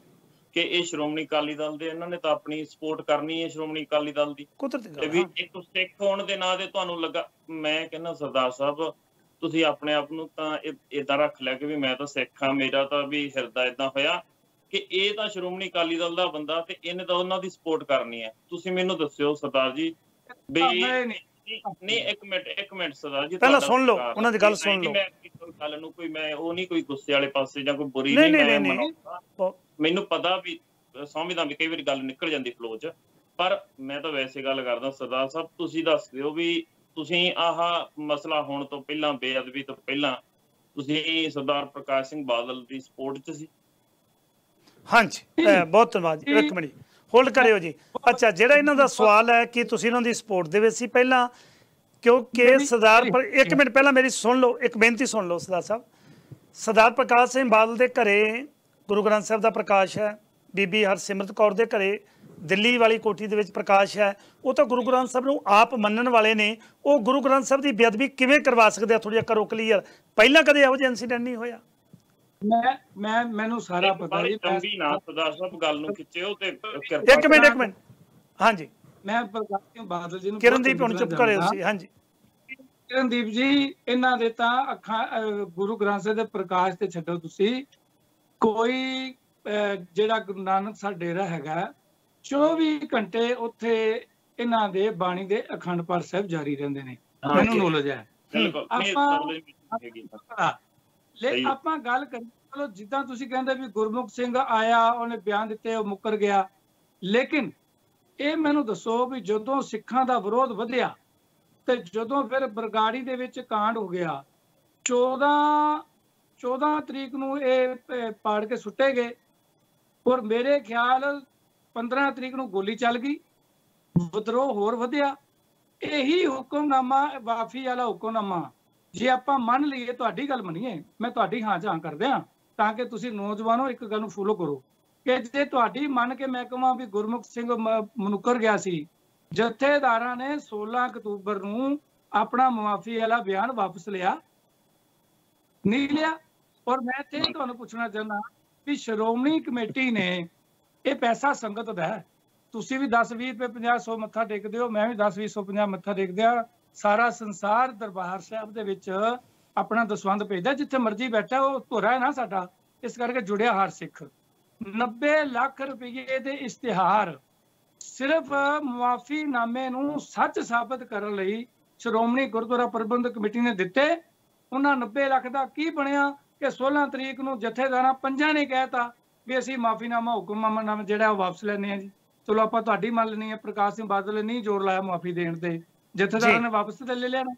ਕਿ ਇਹ ਸ਼੍ਰੋਮਣੀ ਅਕਾਲੀ ਦਲ ਦੇ, ਇਹਨਾਂ ਨੇ ਤਾਂ ਆਪਣੀ ਸਪੋਰਟ ਕਰਨੀ ਹੈ ਸ਼੍ਰੋਮਣੀ ਅਕਾਲੀ ਦਲ ਦੀ, ਤੇ ਵੀ ਇੱਕ ਸਿੱਖ ਹੋਣ ਦੇ ਨਾਂ ਦੇ ਤੁਹਾਨੂੰ ਲੱਗਾ। ਮੈਂ ਕਹਿੰਦਾ ਸਰਦਾਰ ਸਾਹਿਬ ਤੁਸੀਂ ਆਪਣੇ ਆਪ ਨੂੰ ਤਾਂ ਏਦਾਂ ਰੱਖ ਲਿਆ ਕਿ ਵੀ ਮੈਂ ਤਾਂ ਸਿੱਖ ਹਾਂ, ਮੇਰਾ ਤਾਂ ਵੀ ਹਿਰਦਾ ਏਦਾਂ ਹੋਇਆ ਕਿ ਇਹ ਤਾਂ ਸ਼੍ਰੋਮਣੀ ਅਕਾਲੀ ਦਲ ਦਾ ਬੰਦਾ ਤੇ ਇਹਨੇ ਤਾਂ ਉਹਨਾਂ ਦੀ ਸਪੋਰਟ ਕਰਨੀ ਹੈ। ਤੁਸੀਂ ਮੈਨੂੰ ਦੱਸਿਓ ਸਰਦਾਰ ਜੀ ਵੀ ਨਹੀਂ ਇੱਕ ਮਿੰਟ ਸਰਦਾਰ ਜੀ, ਪਹਿਲਾਂ ਸੁਣ ਲਓ ਉਹਨਾਂ ਦੀ ਗੱਲ ਸੁਣ ਲਓ। ਮੈਂ ਗੱਲ ਨੂੰ ਕੋਈ ਮੈਂ ਉਹ ਨਹੀਂ ਕੋਈ ਗੁੱਸੇ ਵਾਲੇ ਪਾਸੇ ਜਾਂ ਕੋਈ ਬੁਰੀ ਨਹੀਂ, ਮੈਨੂੰ ਪਤਾ ਵੀ ਸਮਝਦਾ ਵੀ ਕਈ ਵਾਰੀ ਗੱਲ ਨਿਕਲ ਜਾਂਦੀ ਫਲੋ 'ਚ, ਪਰ ਮੈਂ ਤਾਂ ਵੈਸੇ ਗੱਲ ਕਰਦਾ। ਸਰਦਾਰ ਸਾਹਿਬ ਤੁਸੀਂ ਦੱਸ ਦਿਓ ਵੀ ਤੁਸੀਂ ਆਹ ਮਸਲਾ ਹੋਣ ਤੋਂ ਪਹਿਲਾਂ, ਬੇਅਦਬੀ ਤੋਂ ਪਹਿਲਾਂ, ਤੁਸੀਂ ਸਰਦਾਰ ਪ੍ਰਕਾਸ਼ ਸਿੰਘ ਬਾਦਲ ਦੀ ਸਪੋਰਟ 'ਚ ਸੀ? ਹਾਂਜੀ, ਬਹੁਤ ਧੰਨਵਾਦ ਜੀ। ਇੱਕ ਮਿੰਟ ਹੋਲਡ ਕਰਿਓ ਜੀ। ਅੱਛਾ, ਜਿਹੜਾ ਇਹਨਾਂ ਦਾ ਸਵਾਲ ਹੈ ਕਿ ਤੁਸੀਂ ਇਹਨਾਂ ਦੀ ਸਪੋਰਟ ਦੇ ਵਿੱਚ ਸੀ ਪਹਿਲਾਂ, ਕਿਉਂਕਿ ਸਰਦਾਰ ਇੱਕ ਮਿੰਟ ਪਹਿਲਾਂ ਮੇਰੀ ਸੁਣ ਲਓ, ਇੱਕ ਬੇਨਤੀ ਸੁਣ ਲਓ ਸਰਦਾਰ ਸਾਹਿਬ। ਸਰਦਾਰ ਪ੍ਰਕਾਸ਼ ਸਿੰਘ ਬਾਦਲ ਦੇ ਘਰੇ ਗੁਰੂ ਗ੍ਰੰਥ ਸਾਹਿਬ ਦਾ ਪ੍ਰਕਾਸ਼ ਹੈ, ਬੀਬੀ ਹਰਸਿਮਰਤ ਕੌਰ ਦੇ ਘਰੇ ਦਿੱਲੀ ਵਾਲੀ ਕੋਠੀ ਦੇ ਵਿੱਚ ਪ੍ਰਕਾਸ਼ ਹੈ। ਉਹ ਤਾਂ ਗੁਰੂ ਗ੍ਰੰਥ ਸਾਹਿਬ ਨੂੰ ਆਪ ਮੰਨਣ ਵਾਲੇ ਨੇ। ਉਹ ਗੁਰੂ ਗ੍ਰੰਥ ਸਾਹਿਬ ਦੀ ਬੇਅਦਬੀ ਕਿਵੇਂ ਕਰਵਾ ਸਕਦੇ ਆ? ਥੋੜ੍ਹਾ ਕਰੋ ਕਲੀਅਰ। ਪਹਿਲਾਂ ਕਦੇ ਇਹੋ ਜਿਹਾ ਇੰਸੀਡੈਂਟ ਨਹੀਂ ਹੋਇਆ। ਮੈਨੂੰ ਸਾਰਾ ਪਤਾ ਜੀ। ਸਰਦਾਰ ਸਾਹਿਬ ਗੱਲ ਨੂੰ ਖਿੱਚਿਓ ਤੇ ਇੱਕ ਮਿੰਟ ਹਾਂਜੀ, ਮੈਂ ਪ੍ਰਕਾਸ਼ ਸਿੰਘ ਬਾਦਲ ਜੀ ਨੂੰ, ਕਿਰਨਦੀਪ ਹੁਣ ਚੁੱਪ ਕਰਿਓ ਸੀ। ਹਾਂਜੀ ਕਿਰਨਦੀਪ ਜੀ, ਇਹਨਾਂ ਦੇ ਤਾਂ ਅੱਖਾਂ ਗੁਰੂ ਗ੍ਰੰਥ ਸਾਹਿਬ ਦੇ ਪ੍ਰਕਾਸ਼ ਤੇ ਛੱਡੋ ਤੁਸੀਂ। ਕੋਈ ਜਿਹੜਾ ਗੁਰੂ ਨਾਨਕ ਸਾਹਿਬ ਡੇਰਾ ਹੈਗਾ 24 ਘੰਟੇ ਉੱਥੇ ਇਹਨਾਂ ਦੇ ਬਾਣੀ ਦੇ ਅਖੰਡ ਪਾਠ ਸਾਹਿਬ ਜਾਰੀ ਰਹਿੰਦੇ ਨੇ, ਮੈਨੂੰ ਨੌਲੇਜ ਹੈ। ਬਿਲਕੁਲ ਲੈ ਆਪਾਂ ਗੱਲ ਕਰੀਏ, ਚਲੋ ਜਿੱਦਾਂ ਤੁਸੀਂ ਕਹਿੰਦੇ ਵੀ ਗੁਰਮੁਖ ਸਿੰਘ ਆਇਆ, ਉਹਨੇ ਬਿਆਨ ਦਿੱਤੇ, ਉਹ ਮੁੱਕਰ ਗਿਆ, ਲੇਕਿਨ ਇਹ ਮੈਨੂੰ ਦੱਸੋ ਵੀ ਜਦੋਂ ਸਿੱਖਾਂ ਦਾ ਵਿਰੋਧ ਵਧਿਆ ਤੇ ਜਦੋਂ ਫਿਰ ਬਰਗਾੜੀ ਦੇ ਵਿੱਚ ਕਾਂਡ ਹੋ ਗਿਆ, 14 ਤਰੀਕ ਨੂੰ ਇਹ ਪਾੜ ਕੇ ਸੁੱਟੇ ਗਏ, ਔਰ ਮੇਰੇ ਖਿਆਲ 15 ਤਰੀਕ ਨੂੰ ਗੋਲੀ ਚੱਲ ਗਈ, ਵਿਦਰੋਹ ਹੋਰ ਵਧਿਆ। ਇਹੀ ਹੁਕਮਨਾਮਾ, ਵਾਫੀ ਵਾਲਾ ਹੁਕਮਨਾਮਾ, ਜੇ ਆਪਾਂ ਮੰਨ ਲਈਏ, ਤੁਹਾਡੀ ਗੱਲ ਮੰਨੀਏ, ਮੈਂ ਤੁਹਾਡੀ ਹਾਂ ਜਾਂ ਕਰਦੇ ਹਾਂ ਤਾਂ ਕਿ ਤੁਸੀਂ ਨੌਜਵਾਨੋ ਇੱਕ ਗੱਲ ਨੂੰ ਫੋਲੋ ਕਰੋ ਕਿ ਜੇ ਤੁਹਾਡੀ ਮੰਨ ਕੇ ਮੈਂ ਕਹਾਂ ਵੀ ਗੁਰਮੁਖ ਸਿੰਘ ਮੁਨੱਕਰ ਗਿਆ ਸੀ, ਜਥੇਦਾਰਾਂ ਨੇ 16 ਅਕਤੂਬਰ ਨੂੰ ਆਪਣਾ ਮੁਆਫੀ ਵਾਲਾ ਬਿਆਨ ਵਾਪਸ ਲਿਆ, ਨਹੀਂ ਲਿਆ? ਔਰ ਮੈਂ ਤੇ ਤੁਹਾਨੂੰ ਪੁੱਛਣਾ ਚਾਹੁੰਦਾ ਵੀ ਸ਼੍ਰੋਮਣੀ ਕਮੇਟੀ ਨੇ, ਇਹ ਪੈਸਾ ਸੰਗਤ ਦਾ ਹੈ, ਤੁਸੀਂ ਵੀ 10-20 ਰੁਪਏ 50-100 ਮੱਥਾ ਟੇਕਦੇ ਹੋ, ਮੈਂ ਵੀ 10-20-150 ਮੱਥਾ ਟੇਕਦਿਆ, ਸਾਰਾ ਸੰਸਾਰ ਦਰਬਾਰ ਸਾਹਿਬ ਦੇ ਵਿੱਚ ਆਪਣਾ ਦਸਵੰਧ ਭੇਜਦਾ, ਜਿੱਥੇ ਮਰਜ਼ੀ ਬੈਠਾ, ਉਹ ਧੁਰਾ ਹੈ ਨਾ ਸਾਡਾ, ਇਸ ਕਰਕੇ ਜੁੜਿਆ ਹਰ ਸਿੱਖ। 90 ਲੱਖ ਰੁਪਏ ਦੇ ਇਸ਼ਤਿਹਾਰ ਸਿਰਫ ਮੁਆਫੀਨਾਮੇ ਨੂੰ ਸੱਚ ਸਾਬਤ ਕਰਨ ਲਈ ਸ਼੍ਰੋਮਣੀ ਗੁਰਦੁਆਰਾ ਪ੍ਰਬੰਧਕ ਕਮੇਟੀ ਨੇ ਦਿੱਤੇ। ਉਹਨਾਂ 90 ਲੱਖ ਦਾ ਕੀ ਬਣਿਆ ਕਿ 16 ਤਰੀਕ ਨੂੰ ਜਥੇਦਾਰਾਂ ਪੰਜਾਂ ਨੇ ਕਹਿਤਾ ਵੀ ਅਸੀਂ ਮਾਫੀਨਾਮਾ, ਹੁਕਮਨਾਮਾ ਜਿਹੜਾ ਉਹ ਵਾਪਸ ਲੈਣੇ ਆ ਜੀ। ਚਲੋ ਆਪਾਂ ਤੁਹਾਡੀ ਮੰਨ ਲੈਣੀ ਹੈ, ਪ੍ਰਕਾਸ਼ ਸਿੰਘ ਬਾਦਲ ਨੇ ਨਹੀਂ ਜ਼ੋਰ ਲਾਇਆ ਮੁਆਫੀ ਦੇਣ ਤੇ, ਜਥੇਦਾਰਾਂ ਨੇ ਵਾਪਸ ਤੇ ਲੈ ਲਿਆ ਨਾ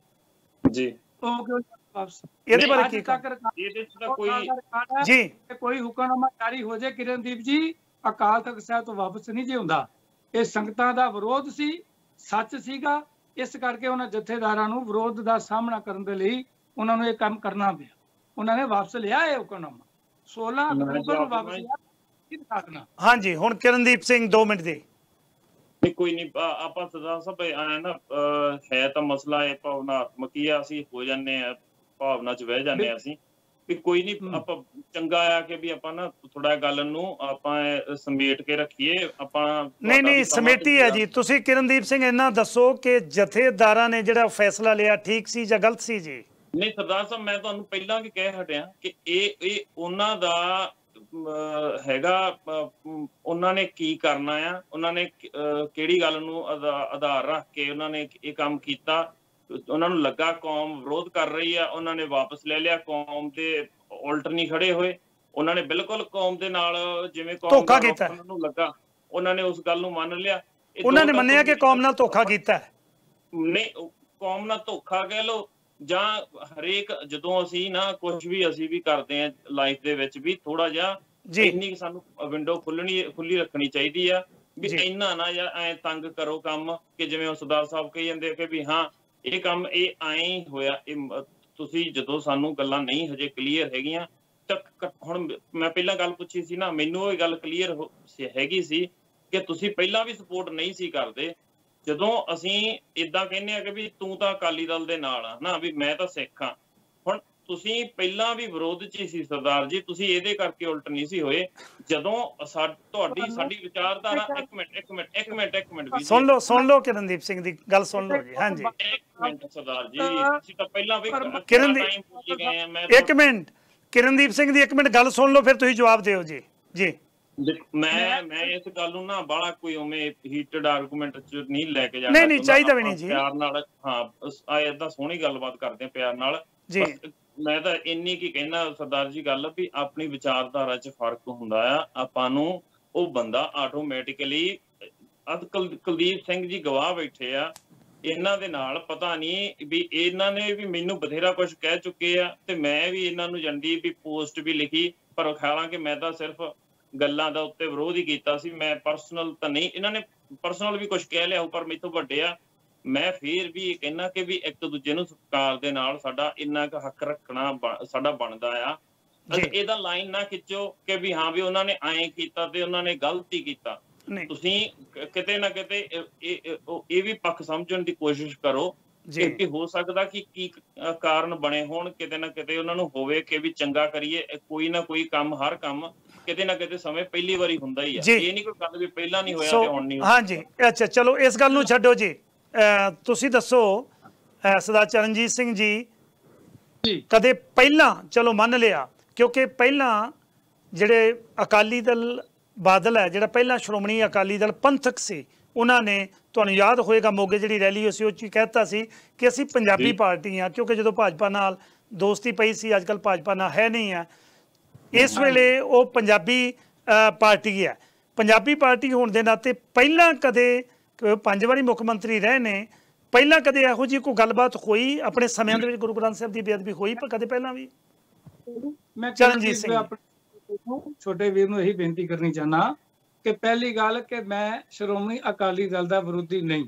ਜੀ। ਉਹ ਕਿਉਂ ਵਾਪਸ? ਇਹਦੇ ਬਾਰੇ ਕੀ ਇਹਦੇ ਚ ਤਾਂ ਕੋਈ ਹੁਕਮਨਾਮਾ ਜਾਰੀ ਹੋ ਜਾਏ ਕਿਰਨਦੀਪ ਜੀ, ਅਕਾਲ ਤਖਤ ਸਾਹਿਬ ਤੋਂ ਵਾਪਸ ਨਹੀਂ ਜੇ ਹੁੰਦਾ। ਇਹ ਸੰਗਤਾਂ ਦਾ ਵਿਰੋਧ ਸੀ, ਸੱਚ ਸੀਗਾ, ਇਸ ਕਰਕੇ ਉਹਨਾਂ ਜਥੇਦਾਰਾਂ ਨੂੰ ਵਿਰੋਧ ਦਾ ਸਾਹਮਣਾ ਕਰਨ ਦੇ ਲਈ ਉਹਨਾਂ ਨੂੰ ਇਹ ਕੰਮ ਕਰਨਾ ਪਿਆ। ਉਹਨਾਂ ਨੇ ਵਾਪਸ ਲਿਆ ਇਹ ਹੁਕਮਨਾਮਾ 16 ਅਕਤੂਬਰ ਨੂੰ ਵਾਪਸ ਲਿਆ। ਹਾਂਜੀ, ਹੁਣ ਕਿਰਨਦੀਪ ਸਿੰਘ 2 ਮਿੰਟ ਦੇ। ਕੋਈ ਨਹੀਂ, ਆਪਾਂ ਸਰਦਾਰ ਸਾਹਿਬ ਆਏ ਨਾ, ਹੈ ਤਾਂ ਮਸਲਾ ਇਹ ਭਾਵਨਾਤਮਕ ਹੀ ਆ, ਅਸੀਂ ਹੋ ਜਾਂਦੇ ਆ, ਭਾਵਨਾ ਚ ਬਹਿ ਜਾਂਦੇ ਆ ਅਸੀਂ, ਵੀ ਕੋਈ ਨਹੀਂ, ਆਪਾਂ ਚੰਗਾ ਆ ਕਿ ਵੀ ਆਪਾਂ ਨਾ ਥੋੜਾ ਗੱਲ ਨੂੰ ਆਪਾਂ ਸਮੇਟ ਕੇ ਰੱਖੀਏ। ਆਪਾਂ ਨਹੀਂ ਸਮੇਟੀ ਹੈ ਜੀ। ਤੁਸੀਂ ਕਿਰਨਦੀਪ ਸਿੰਘ ਇਹਨਾਂ ਦੱਸੋ ਕਿ ਜਥੇਦਾਰਾਂ ਨੇ ਜਿਹੜਾ ਫੈਸਲਾ ਲਿਆ ਠੀਕ ਸੀ ਜਾਂ ਗਲਤ ਸੀ ਜੀ? ਨਹੀਂ ਸਰਦਾਰ ਸਾਹਿਬ, ਮੈਂ ਤੁਹਾਨੂੰ ਪਹਿਲਾਂ ਵੀ ਕਹਿ ਹਟਿਆ ਕਿ ਇਹ ਉਹਨਾਂ ਦਾ ਹੈਗਾ, ਉਹਨਾਂ ਨੇ ਕੀ ਕਰਨਾ ਆ, ਉਹਨਾਂ ਨੇ ਕਿਹੜੀ ਗੱਲ ਨੂੰ ਆਧਾਰ ਰੱਖ ਕੇ ਉਹਨਾਂ ਨੇ ਇਹ ਕੰਮ ਕੀਤਾ। ਉਹਨਾਂ ਨੂੰ ਲੱਗਾ ਕੌਮ ਵਿਰੋਧ ਕਰ ਰਹੀ ਆ, ਉਹਨਾਂ ਨੇ ਵਾਪਸ ਲੈ ਲਿਆ, ਕੌਮ ਦੇ ਉਲਟ ਨਹੀਂ ਖੜੇ ਹੋਏ, ਉਹਨਾਂ ਨੇ ਬਿਲਕੁਲ ਕੌਮ ਦੇ ਨਾਲ ਜਿਵੇਂ ਧੋਖਾ ਕੀਤਾ ਨੂੰ ਲੱਗਾ, ਉਹਨਾਂ ਨੇ ਉਸ ਗੱਲ ਨੂੰ ਮੰਨ ਲਿਆ। ਉਹਨਾਂ ਨੇ ਮੰਨਿਆ ਕਿ ਕੌਮ ਨਾਲ ਧੋਖਾ ਕੀਤਾ। ਨਹੀਂ, ਕੌਮ ਨਾਲ ਧੋਖਾ ਕਹਿ ਲਓ ਜਾਂ ਹਰੇਕ, ਜਦੋਂ ਅਸੀਂ ਨਾ ਕੁਝ ਵੀ ਅਸੀਂ ਵੀ ਕਰਦੇ ਹਾਂ ਲਾਈਫ ਦੇ ਵਿੱਚ ਵੀ, ਥੋੜਾ ਜਿਹਾ ਇੰਨੀ ਸਾਨੂੰ ਵਿੰਡੋ ਖੁੱਲੀ ਰੱਖਣੀ ਚਾਹੀਦੀ ਆ ਵੀ ਇੰਨਾ ਨਾ ਜਾਂ ਐ ਤੰਗ ਕਰੋ ਕੰਮ ਕਿ ਜਿਵੇਂ ਉਹ ਸਰਦਾਰ ਸਾਹਿਬ ਕਹੀ ਜਾਂਦੇ ਕਿ ਵੀ ਹਾਂ ਇਹ ਕੰਮ ਇਹ ਐਂ ਹੋਇਆ। ਇਹ ਤੁਸੀਂ ਜਦੋਂ ਸਾਨੂੰ ਗੱਲਾਂ ਨਹੀਂ ਹਜੇ ਕਲੀਅਰ ਹੈਗੀਆਂ ਤਾਂ ਹੁਣ ਮੈਂ ਪਹਿਲਾਂ ਗੱਲ ਪੁੱਛੀ ਸੀ ਨਾ, ਮੈਨੂੰ ਉਹ ਗੱਲ ਕਲੀਅਰ ਹੈਗੀ ਸੀ ਕਿ ਤੁਸੀਂ ਪਹਿਲਾਂ ਵੀ ਸਪੋਰਟ ਨਹੀਂ ਸੀ ਕਰਦੇ। ਜਦੋਂ ਅਸੀਂ ਇਦਾਂ ਕਹਿੰਦੇ ਆ ਕਿ ਵੀ ਤੂੰ ਤਾਂ ਅਕਾਲੀ ਦਲ ਦੇ ਨਾਲ ਆ ਨਾ, ਵੀ ਮੈਂ ਤਾਂ ਸਿੱਖ ਆ, ਹੁਣ ਤੁਸੀਂ ਪਹਿਲਾਂ ਵੀ ਵਿਰੋਧ ਚ ਹੀ ਸੀ ਸਰਦਾਰ ਜੀ, ਤੁਸੀਂ ਇਹਦੇ ਕਰਕੇ ਉਲਟ ਨਹੀਂ ਸੀ ਹੋਏ। ਜਦੋਂ ਸਾਡੀ ਵਿਚਾਰਧਾਰਾ ਇੱਕ ਮਿੰਟ ਸੁਣ ਲਓ ਕਿਰਨਦੀਪ ਸਿੰਘ ਦੀ ਗੱਲ ਸੁਣ ਲਓ ਜੀ। ਹਾਂਜੀ ਇੱਕ ਮਿੰਟ ਸਰਦਾਰ ਜੀ, ਤੁਸੀਂ ਤਾਂ ਪਹਿਲਾਂ ਵੀ ਇੱਕ ਮਿੰਟ ਕਿਰਨਦੀਪ ਸਿੰਘ ਦੀ 1 ਮਿੰਟ ਗੱਲ ਸੁਣ ਲਓ, ਫਿਰ ਤੁਸੀਂ ਜਵਾਬ ਦਿਓ ਜੀ। ਜੀ ਮੈਂ ਇਸ ਗੱਲ ਨੂੰ ਨਾ ਬਾਹਲਾ ਕੋਈ ਉਵੇਂ ਹੀਟਡ ਆਰਗੂਮੈਂਟ ਚ ਨਹੀਂ ਲੈ ਕੇ ਜਾਣਾ। ਨਹੀਂ ਚਾਹੀਦਾ ਵੀ ਨਹੀਂ ਜੀ, ਪਿਆਰ ਨਾਲ ਹਾਂ ਏਦਾਂ ਸੋਹਣੀ ਗੱਲਬਾਤ ਕਰਦੇ ਆ ਪਿਆਰ ਨਾਲ ਜੀ। ਮੈਂ ਤਾਂ ਇੰਨੀ ਕੀ ਕਹਿਣਾ ਸਰਦਾਰ ਜੀ ਗੱਲ ਵੀ ਆਪਣੀ ਵਿਚਾਰਧਾਰਾ ਚ ਫਰਕ ਹੁੰਦਾ ਆ, ਆਪਾਂ ਨੂੰ ਉਹ ਬੰਦਾ ਆਟੋਮੈਟਿਕਲੀ ਕੁਲਦੀਪ ਸਿੰਘ ਜੀ ਗਵਾਹ ਬੈਠੇ ਆ, ਇਹਨਾਂ ਦੇ ਨਾਲ ਪਤਾ ਨਹੀਂ ਵੀ ਇਹਨਾਂ ਨੇ ਵੀ ਮੈਨੂੰ ਬਥੇਰਾ ਕੁਝ ਕਹਿ ਚੁੱਕੇ ਆ ਤੇ ਮੈਂ ਵੀ ਇਹਨਾਂ ਨੂੰ ਜੰਡੀ ਵੀ ਪੋਸਟ ਵੀ ਲਿਖੀ, ਪਰ ਹਾਲਾਂਕਿ ਮੈਂ ਤਾਂ ਸਿਰਫ ਗੱਲਾਂ ਦਾ ਉੱਤੇ ਵਿਰੋਧ ਹੀ ਕੀਤਾ ਸੀ, ਮੈਂ ਪਰਸਨਲ ਤਾਂ ਨਹੀਂ। ਇਹਨਾਂ ਨੇ ਪਰਸਨਲ ਵੀ ਕੁਝ ਕਹਿ ਲਿਆ ਪਰ ਮੇਰੇ ਤੋਂ ਵੱਡੇ ਆ। ਮੈਂ ਫੇਰ ਵੀ ਇਹ ਕਹਿਣਾ ਕਿ ਵੀ ਇੱਕ ਦੂਜੇ ਨੂੰ ਸਤਿਕਾਰ ਦੇ ਨਾਲ ਸਾਡਾ ਇੰਨਾ ਕੁ ਹੱਕ ਰੱਖਣਾ ਸਾਡਾ ਬਣਦਾ ਆ। ਇਹਦਾ ਲਾਈਨ ਨਾ ਖਿੱਚੋ ਕਿ ਵੀ ਹਾਂ ਵੀ ਉਹਨਾਂ ਨੇ ਐਂ ਕੀਤਾ ਤੇ ਉਹਨਾਂ ਨੇ ਗਲਤੀ ਕੀਤਾ। ਤੁਸੀਂ ਕਿਤੇ ਨਾ ਕਿਤੇ ਇਹ ਵੀ ਪੱਖ ਸਮਝਣ ਦੀ ਕੋਸ਼ਿਸ਼ ਕਰੋ ਕਿ ਹੋ ਸਕਦਾ ਕਿ ਕੀ ਕਾਰਨ ਬਣੇ ਹੋਣ, ਕਿਤੇ ਨਾ ਕਿਤੇ ਉਹਨਾਂ ਨੂੰ ਹੋਵੇ ਕਿ ਵੀ ਚੰਗਾ ਕਰੀਏ। ਕੋਈ ਨਾ ਕੋਈ ਕੰਮ, ਹਰ ਕੰਮ ਕਿਤੇ ਨਾ ਕਿਤੇ ਸਮੇਂ ਪਹਿਲੀ ਵਾਰੀ ਹੁੰਦਾ ਹੀ ਆ, ਇਹ ਨਹੀਂ ਕੋਈ ਗੱਲ ਵੀ ਪਹਿਲਾਂ ਨਹੀਂ ਹੋਇਆ ਤੇ ਹੁਣ ਨਹੀਂ ਹੋਇਆ। ਹਾਂਜੀ ਅੱਛਾ, ਚਲੋ ਇਸ ਗੱਲ ਨੂੰ ਛੱਡੋ ਜੀ। ਤੁਸੀਂ ਦੱਸੋ ਸਰਦਾਰ ਚਰਨਜੀਤ ਸਿੰਘ ਜੀ, ਕਦੇ ਪਹਿਲਾਂ ਚਲੋ ਮੰਨ ਲਿਆ, ਕਿਉਂਕਿ ਪਹਿਲਾਂ ਜਿਹੜੇ ਅਕਾਲੀ ਦਲ ਬਾਦਲ ਹੈ, ਜਿਹੜਾ ਪਹਿਲਾਂ ਸ਼੍ਰੋਮਣੀ ਅਕਾਲੀ ਦਲ ਪੰਥਕ ਸੀ, ਉਹਨਾਂ ਨੇ ਤੁਹਾਨੂੰ ਯਾਦ ਹੋਏਗਾ ਮੋਗੇ ਜਿਹੜੀ ਰੈਲੀ ਅਸੀਂ ਉਹ 'ਚ ਕਹਿਤਾ ਸੀ ਕਿ ਅਸੀਂ ਪੰਜਾਬੀ ਪਾਰਟੀ ਹਾਂ, ਕਿਉਂਕਿ ਜਦੋਂ ਭਾਜਪਾ ਨਾਲ ਦੋਸਤੀ ਪਈ ਸੀ, ਅੱਜ ਕੱਲ੍ਹ ਭਾਜਪਾ ਨਾਲ ਹੈ ਨਹੀਂ ਹੈ, ਇਸ ਵੇਲੇ ਉਹ ਪੰਜਾਬੀ ਪਾਰਟੀ ਹੈ। ਪੰਜਾਬੀ ਪਾਰਟੀ ਹੋਣ ਦੇ ਨਾਤੇ ਪਹਿਲਾਂ ਕਦੇ 5 ਵਾਰੀ ਮੁੱਖ ਮੰਤਰੀ ਰਹੇ ਨੇ, ਪਹਿਲਾਂ ਕਦੇ ਇਹੋ ਜਿਹੀ ਕੋਈ ਗੱਲਬਾਤ ਹੋਈ ਆਪਣੇ ਸਮਿਆਂ ਦੇ ਵਿੱਚ ਗੁਰੂ ਗ੍ਰੰਥ ਸਾਹਿਬ ਦੀ ਬੇਅਦਬੀ ਹੋਈ ਪਰ ਕਦੇ ਪਹਿਲਾਂ ਵੀ? ਮੈਂ ਚਰਨਜੀਤ ਸਿੰਘ ਛੋਟੇ ਵੀਰ ਨੂੰ ਇਹੀ ਬੇਨਤੀ ਕਰਨੀ ਚਾਹੁੰਦਾ ਕਿ ਪਹਿਲੀ ਗੱਲ ਕਿ ਮੈਂ ਸ਼੍ਰੋਮਣੀ ਅਕਾਲੀ ਦਲ ਦਾ ਵਿਰੋਧੀ ਨਹੀਂ,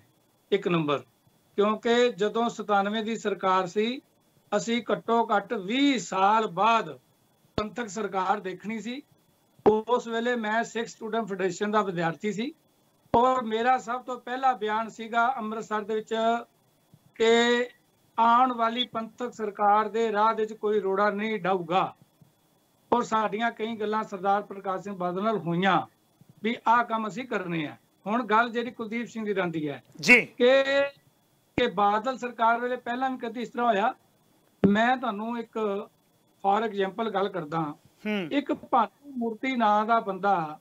1 ਨੰਬਰ, ਕਿਉਂਕਿ ਜਦੋਂ 97 ਦੀ ਸਰਕਾਰ ਸੀ ਅਸੀਂ ਘੱਟੋ ਘੱਟ 20 ਸਾਲ ਬਾਅਦ ਪੰਥਕ ਸਰਕਾਰ ਦੇਖਣੀ ਸੀ। ਉਸ ਵੇਲੇ ਮੈਂ ਸਿੱਖ ਸਟੂਡੈਂਟ ਫੈਡਰੇਸ਼ਨ ਦਾ ਵਿਦਿਆਰਥੀ ਸੀ ਔਰ ਮੇਰਾ ਸਭ ਤੋਂ ਪਹਿਲਾ ਬਿਆਨ ਸੀਗਾ ਅੰਮ੍ਰਿਤਸਰ ਦੇ ਵਿੱਚ ਕਿ ਆਉਣ ਵਾਲੀ ਪੰਥਕ ਸਰਕਾਰ ਦੇ ਰਾਹ ਦੇ ਵਿੱਚ ਕੋਈ ਰੋੜਾ ਨਹੀਂ ਡਾਊਗਾ। ਔਰ ਸਾਡੀਆਂ ਕਈ ਗੱਲਾਂ ਸਰਦਾਰ ਪ੍ਰਕਾਸ਼ ਸਿੰਘ ਬਾਦਲ ਨਾਲ ਹੋਈਆਂ ਵੀ ਆਹ ਕੰਮ ਅਸੀਂ ਕਰਨੇ ਆ। ਹੁਣ ਗੱਲ ਜਿਹੜੀ ਕੁਲਦੀਪ ਸਿੰਘ ਦੀ ਰਹਿੰਦੀ ਹੈ ਜੀ ਕਿ ਬਾਦਲ ਸਰਕਾਰ ਵੇਲੇ ਪਹਿਲਾਂ ਵੀ ਕਦੀ ਇਸ ਤਰ੍ਹਾਂ ਹੋਇਆ। ਮੈਂ ਤੁਹਾਨੂੰ ਇੱਕ ਫਾਰ ਐਗਜ਼ਾਮਪਲ ਗੱਲ ਕਰਦਾ। ਇੱਕ ਭਾਨੂ ਮੂਰਤੀ ਨਾਂ ਦਾ ਬੰਦਾ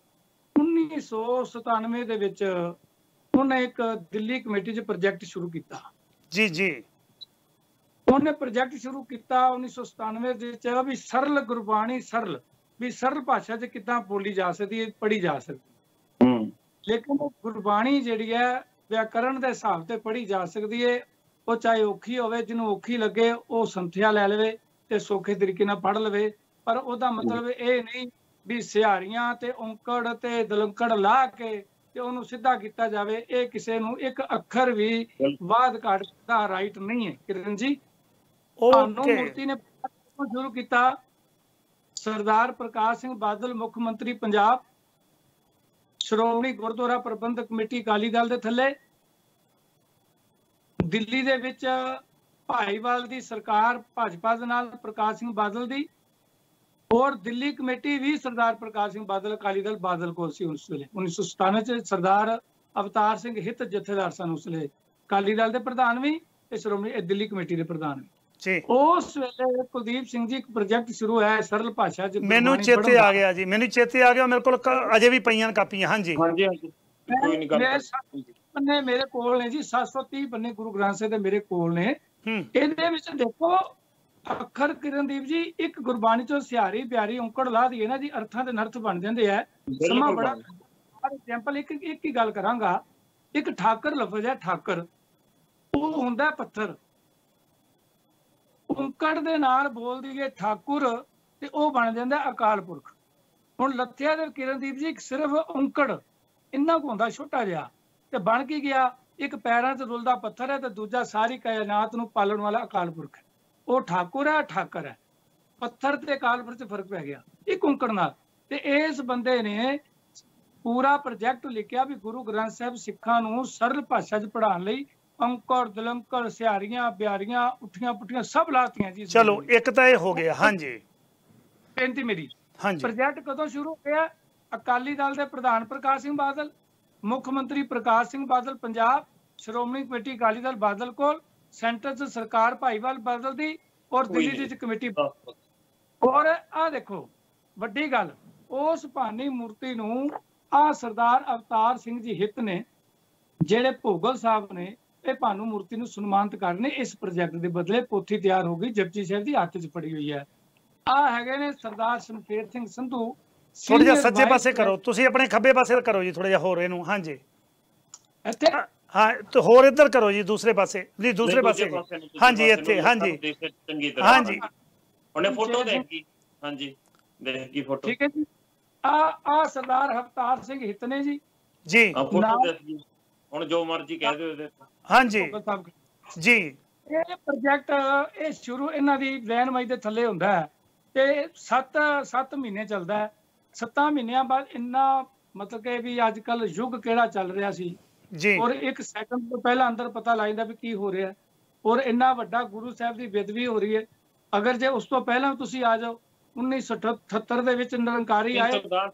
1997 ਦੇ ਵਿੱਚ ਉਹਨੇ ਇੱਕ ਦਿੱਲੀ ਕਮੇਟੀ 'ਚ ਪ੍ਰੋਜੈਕਟ ਸ਼ੁਰੂ ਕੀਤਾ। ਜੀ ਉਹਨੇ ਪ੍ਰੋਜੈਕਟ ਸ਼ੁਰੂ ਕੀਤਾ 1997 ਦੇ ਵਿੱਚ ਵੀ ਸਰਲ ਗੁਰਬਾਣੀ, ਸਰਲ ਭਾਸ਼ਾ 'ਚ ਕਿੱਦਾਂ ਬੋਲੀ ਜਾ ਸਕਦੀ ਹੈ, ਪੜ੍ਹੀ ਜਾ ਸਕਦੀ। ਲੇਕਿਨ ਗੁਰਬਾਣੀ ਜਿਹੜੀ ਹੈ ਵਿਆਕਰਣ ਦੇ ਹਿਸਾਬ ਤੇ ਪੜ੍ਹੀ ਜਾ ਸਕਦੀ ਹੈ। ਉਹ ਚਾਹੇ ਔਖੀ ਹੋਵੇ, ਜਿਹਨੂੰ ਔਖੀ ਲੱਗੇ ਉਹ ਸੰਥਿਆ ਲੈ ਲਵੇ ਤੇ ਸੌਖੇ ਤਰੀਕੇ ਨਾਲ ਪੜ੍ਹ ਲਵੇ, ਪਰ ਉਹਦਾ ਮਤਲਬ ਇਹ ਨਹੀਂ ਵੀ ਸਿਹਾਰੀਆਂ ਤੇ ਔਂਕੜ ਤੇ ਦਲੰਕੜ ਲਾ ਕੇ ਤੇ ਉਹਨੂੰ ਸਿੱਧਾ ਕੀਤਾ ਜਾਵੇ। ਇਹ ਕਿਸੇ ਨੂੰ ਇੱਕ ਅੱਖਰ ਵੀ ਵਾਧ ਘਾਟ ਦਾ ਰਾਈਟ ਨਹੀਂ ਹੈ। ਕਿਰਨ ਜੀ, ਭਾਨੂ ਮੂਰਤੀ ਨੇ ਸ਼ੁਰੂ ਕੀਤਾ, ਸਰਦਾਰ ਪ੍ਰਕਾਸ਼ ਸਿੰਘ ਬਾਦਲ ਮੁੱਖ ਮੰਤਰੀ ਪੰਜਾਬ, ਸ਼੍ਰੋਮਣੀ ਗੁਰਦੁਆਰਾ ਪ੍ਰਬੰਧਕ ਕਮੇਟੀ ਅਕਾਲੀ ਦਲ ਦੇ ਥੱਲੇ, ਦਿੱਲੀ ਦੇ ਵਿੱਚ ਭਾਈਵਾਲ ਦੀ ਸਰਕਾਰ ਭਾਜਪਾ ਦੇ ਨਾਲ ਪ੍ਰਕਾਸ਼ ਸਿੰਘ ਬਾਦਲ ਦੀ, ਔਰ ਦਿੱਲੀ ਕਮੇਟੀ ਵੀ ਸਰਦਾਰ ਪ੍ਰਕਾਸ਼ ਸਿੰਘ ਬਾਦਲ ਅਕਾਲੀ ਦਲ ਬਾਦਲ ਕੋਲ ਸੀ ਉਸ ਵੇਲੇ। 1997 ਚ ਸਰਦਾਰ ਅਵਤਾਰ ਸਿੰਘ ਹਿੱਤ ਜਥੇਦਾਰ ਸਨ ਉਸ ਵੇਲੇ, ਅਕਾਲੀ ਦਲ ਦੇ ਪ੍ਰਧਾਨ ਵੀ ਤੇ ਸ਼੍ਰੋਮਣੀ ਦਿੱਲੀ ਕਮੇਟੀ ਦੇ ਪ੍ਰਧਾਨ ਵੀ। ਉਸ ਵੇਲੇ ਕੁਲਦੀਪ ਸਿੰਘ ਜੀ ਇੱਕ ਪ੍ਰੋਜੈਕਟ ਸ਼ੁਰੂ ਹੈ ਸਰਲ ਭਾਸ਼ਾ 'ਚ। ਮੈਨੂੰ ਚੇਤੇ ਆ ਗਿਆ ਜੀ, ਮੈਨੂੰ ਚੇਤੇ ਆ ਗਿਆ, ਮੇਰੇ ਕੋਲ ਅਜੇ ਵੀ ਪਈਆਂ ਕਾਪੀਆਂ। ਹਾਂਜੀ ਪੰਨੇ ਮੇਰੇ ਕੋਲ ਨੇ ਜੀ, 730 ਪੰਨੇ ਗੁਰੂ ਗ੍ਰੰਥ ਸਾਹਿਬ ਦੇ ਮੇਰੇ ਕੋਲ ਨੇ। ਇਹਦੇ ਵਿੱਚ ਦੇਖੋ ਅੱਖਰ ਕਿਰਨਦੀਪ ਜੀ, ਇੱਕ ਗੁਰਬਾਣੀ ਚੋਂ ਸਿਹਾਰੀ ਬਿਆਰੀ ਔਂਕੜ ਲਾ ਦਈਏ ਨਾ ਜੀ, ਅਰਥਾਂ ਦੇ ਨਰਥ ਬਣ ਜਾਂਦੇ ਆ। ਸਮਾਂ ਬੜਾ ਐਗਜ਼ਾਮਪਲ ਇੱਕ ਹੀ ਗੱਲ ਕਰਾਂਗਾ। ਇੱਕ ਠਾਕਰ ਲਫ਼ਜ਼ ਹੈ, ਠਾਕਰ ਉਹ ਹੁੰਦਾ ਪੱਥਰ, ਔਂਕੜ ਦੇ ਨਾਲ ਬੋਲ ਦਈਏ ਠਾਕੁਰ ਤੇ ਉਹ ਬਣ ਜਾਂਦਾ ਅਕਾਲ ਪੁਰਖ। ਹੁਣ ਲੱਥਿਆ ਦੇ ਕਿਰਨਦੀਪ ਜੀ ਸਿਰਫ ਔਂਕੜ ਇੰਨਾ ਕੁ ਹੁੰਦਾ ਛੋਟਾ ਜਿਹਾ ਤੇ ਬਣ ਕੀ ਗਿਆ, ਇੱਕ ਪੈਰਾਂ 'ਚ ਰੁਲਦਾ ਪੱਥਰ ਹੈ ਤੇ ਦੂਜਾ ਸਾਰੀ ਕਾਇਨਾਤ ਨੂੰ ਪਾਲਣ ਵਾਲਾ ਅਕਾਲ ਪੁਰਖ ਹੈ। ਉਹ ਠਾਕੁਰ ਹੈ, ਠਾਕਰ ਹੈ। ਪੱਥਰ ਤੇ ਅਕਾਲ ਪੁਰਖ 'ਚ ਫਰਕ ਪੈ ਗਿਆ ਇੱਕ ਔਂਕੜ ਨਾਲ। ਤੇ ਇਸ ਬੰਦੇ ਨੇ ਪੂਰਾ ਪ੍ਰੋਜੈਕਟ ਲਿਖਿਆ ਵੀ ਗੁਰੂ ਗ੍ਰੰਥ ਸਾਹਿਬ ਸਿੱਖਾਂ ਨੂੰ ਸਰਲ ਭਾਸ਼ਾ 'ਚ ਪੜ੍ਹਾਉਣ ਲਈ ਔਂਕੜ ਦਲੰਕੜ ਸਿਹਾਰੀਆਂ ਬਿਆਰੀਆਂ ਉੱਠੀਆਂ ਪੁੱਠੀਆਂ ਸਭ ਲਾਤੀਆਂ ਜੀ। ਚਲੋ ਇੱਕ ਤਾਂ ਇਹ ਹੋ ਗਿਆ। ਹਾਂਜੀ ਬੇਨਤੀ ਮੇਰੀ, ਹਾਂਜੀ ਪ੍ਰੋਜੈਕਟ ਕਦੋਂ ਸ਼ੁਰੂ ਹੋਇਆ? ਅਕਾਲੀ ਦਲ ਦੇ ਪ੍ਰਧਾਨ ਪ੍ਰਕਾਸ਼ ਸਿੰਘ ਬਾਦਲ, ਮੁੱਖ ਮੰਤਰੀ ਪ੍ਰਕਾਸ਼ ਸਿੰਘ ਬਾਦਲ ਪੰਜਾਬ, ਸ਼੍ਰੋਮਣੀ ਕਮੇਟੀ ਅਕਾਲੀ ਦਲ ਬਾਦਲ ਕੋਲ, ਸੈਂਟਰ 'ਚ ਸਰਕਾਰ ਭਾਈਵਾਲ ਬਾਦਲ ਦੀ ਔਰ ਦਿੱਲੀ ਦੀ ਕਮੇਟੀ। ਔਰ ਆਹ ਦੇਖੋ ਵੱਡੀ ਗੱਲ, ਉਸ ਭਾਨੀ ਮੂਰਤੀ ਨੂੰ ਆਹ ਸਰਦਾਰ ਅਵਤਾਰ ਸਿੰਘ ਜੀ ਹਿੱਤ ਨੇ ਜਿਹੜੇ ਭੋਗਲ ਸਾਹਿਬ ਨੇ ਇਹ ਭਾਨੂ ਮੂਰਤੀ ਨੂੰ ਸਨਮਾਨਿਤ ਕਰਨੇ। ਇਸ ਪ੍ਰੋਜੈਕਟ ਦੇ ਬਦਲੇ ਪੋਥੀ ਤਿਆਰ ਹੋ ਗਈ, ਜਪਜੀ ਸਾਹਿਬ ਦੀ ਹੱਥ 'ਚ ਫੜੀ ਹੋਈ ਹੈ। ਆਹ ਹੈਗੇ ਨੇ ਸਰਦਾਰ ਸ਼ਮਸ਼ੇਰ ਸਿੰਘ ਸੰਧੂ। ਥੋੜਾ ਜਿਹਾ ਸੱਜੇ ਪਾਸੇ ਕਰੋ, ਤੁਸੀਂ ਆਪਣੇ ਖੱਬੇ ਪਾਸੇ ਕਰੋ ਜੀ ਥੋੜਾ ਜਿਹਾ ਹੋਰ ਇਹਨੂੰ। ਹਾਂਜੀ ਇੱਥੇ ਹਾਂ ਤੇ ਹੋਰ ਇੱਧਰ ਕਰੋ ਜੀ, ਦੂਸਰੇ ਪਾਸੇ ਜੀ, ਦੂਸਰੇ ਪਾਸੇ। ਹਾਂਜੀ ਇੱਥੇ, ਹਾਂਜੀ ਹਾਂਜੀ ਉਹਨੇ ਫੋਟੋ ਦੇਖੀ। ਹਾਂਜੀ ਦੇਖ ਕੀ ਫੋਟੋ, ਠੀਕ ਹੈ ਜੀ। ਆ ਸਰਦਾਰ ਅਵਤਾਰ ਸਿੰਘ ਹਿੱਤ ਨੇ ਜੀ ਜੀ। ਹੁਣ ਜੋ ਮਰਜ਼ੀ ਕਹਿ ਦਿਓ ਇਹਦੇ। ਹਾਂਜੀ ਜੀ। ਇਹ ਪ੍ਰੋਜੈਕਟ ਇਹ ਸ਼ੁਰੂ ਇਹਨਾਂ ਦੀ ਰਹਿਨਮਾਈ ਦੇ ਥੱਲੇ ਹੁੰਦਾ ਹੈ ਤੇ 7 ਮਹੀਨੇ ਚੱਲਦਾ ਹੈ। 7 ਮਹੀਨਿਆਂ ਬਾਅਦ ਇੰਨਾ ਮਤਲਬ ਕਿ ਵੀ ਅੱਜ ਕੱਲ ਯੁੱਗ ਕਿਹੜਾ ਚੱਲ ਰਿਹਾ ਸੀ ਜੀ, ਔਰ 1 ਸੈਕਿੰਡ ਤੋਂ ਪਹਿਲਾਂ ਅੰਦਰ ਪਤਾ ਲੱਗ ਜਾਂਦਾ ਵੀ ਕੀ ਹੋ ਰਿਹਾ। ਔਰ ਇੰਨਾ ਵੱਡਾ ਗੁਰੂ ਸਾਹਿਬ ਦੀ ਬੇਅਦਬੀ ਹੋ ਰਹੀ ਹੈ। ਅਗਰ ਜੇ ਉਸ ਤੋਂ ਪਹਿਲਾਂ ਤੁਸੀਂ ਆ ਜਾਓ 1978 ਦੇ ਵਿੱਚ ਨਿਰੰਕਾਰੀ ਆਏ।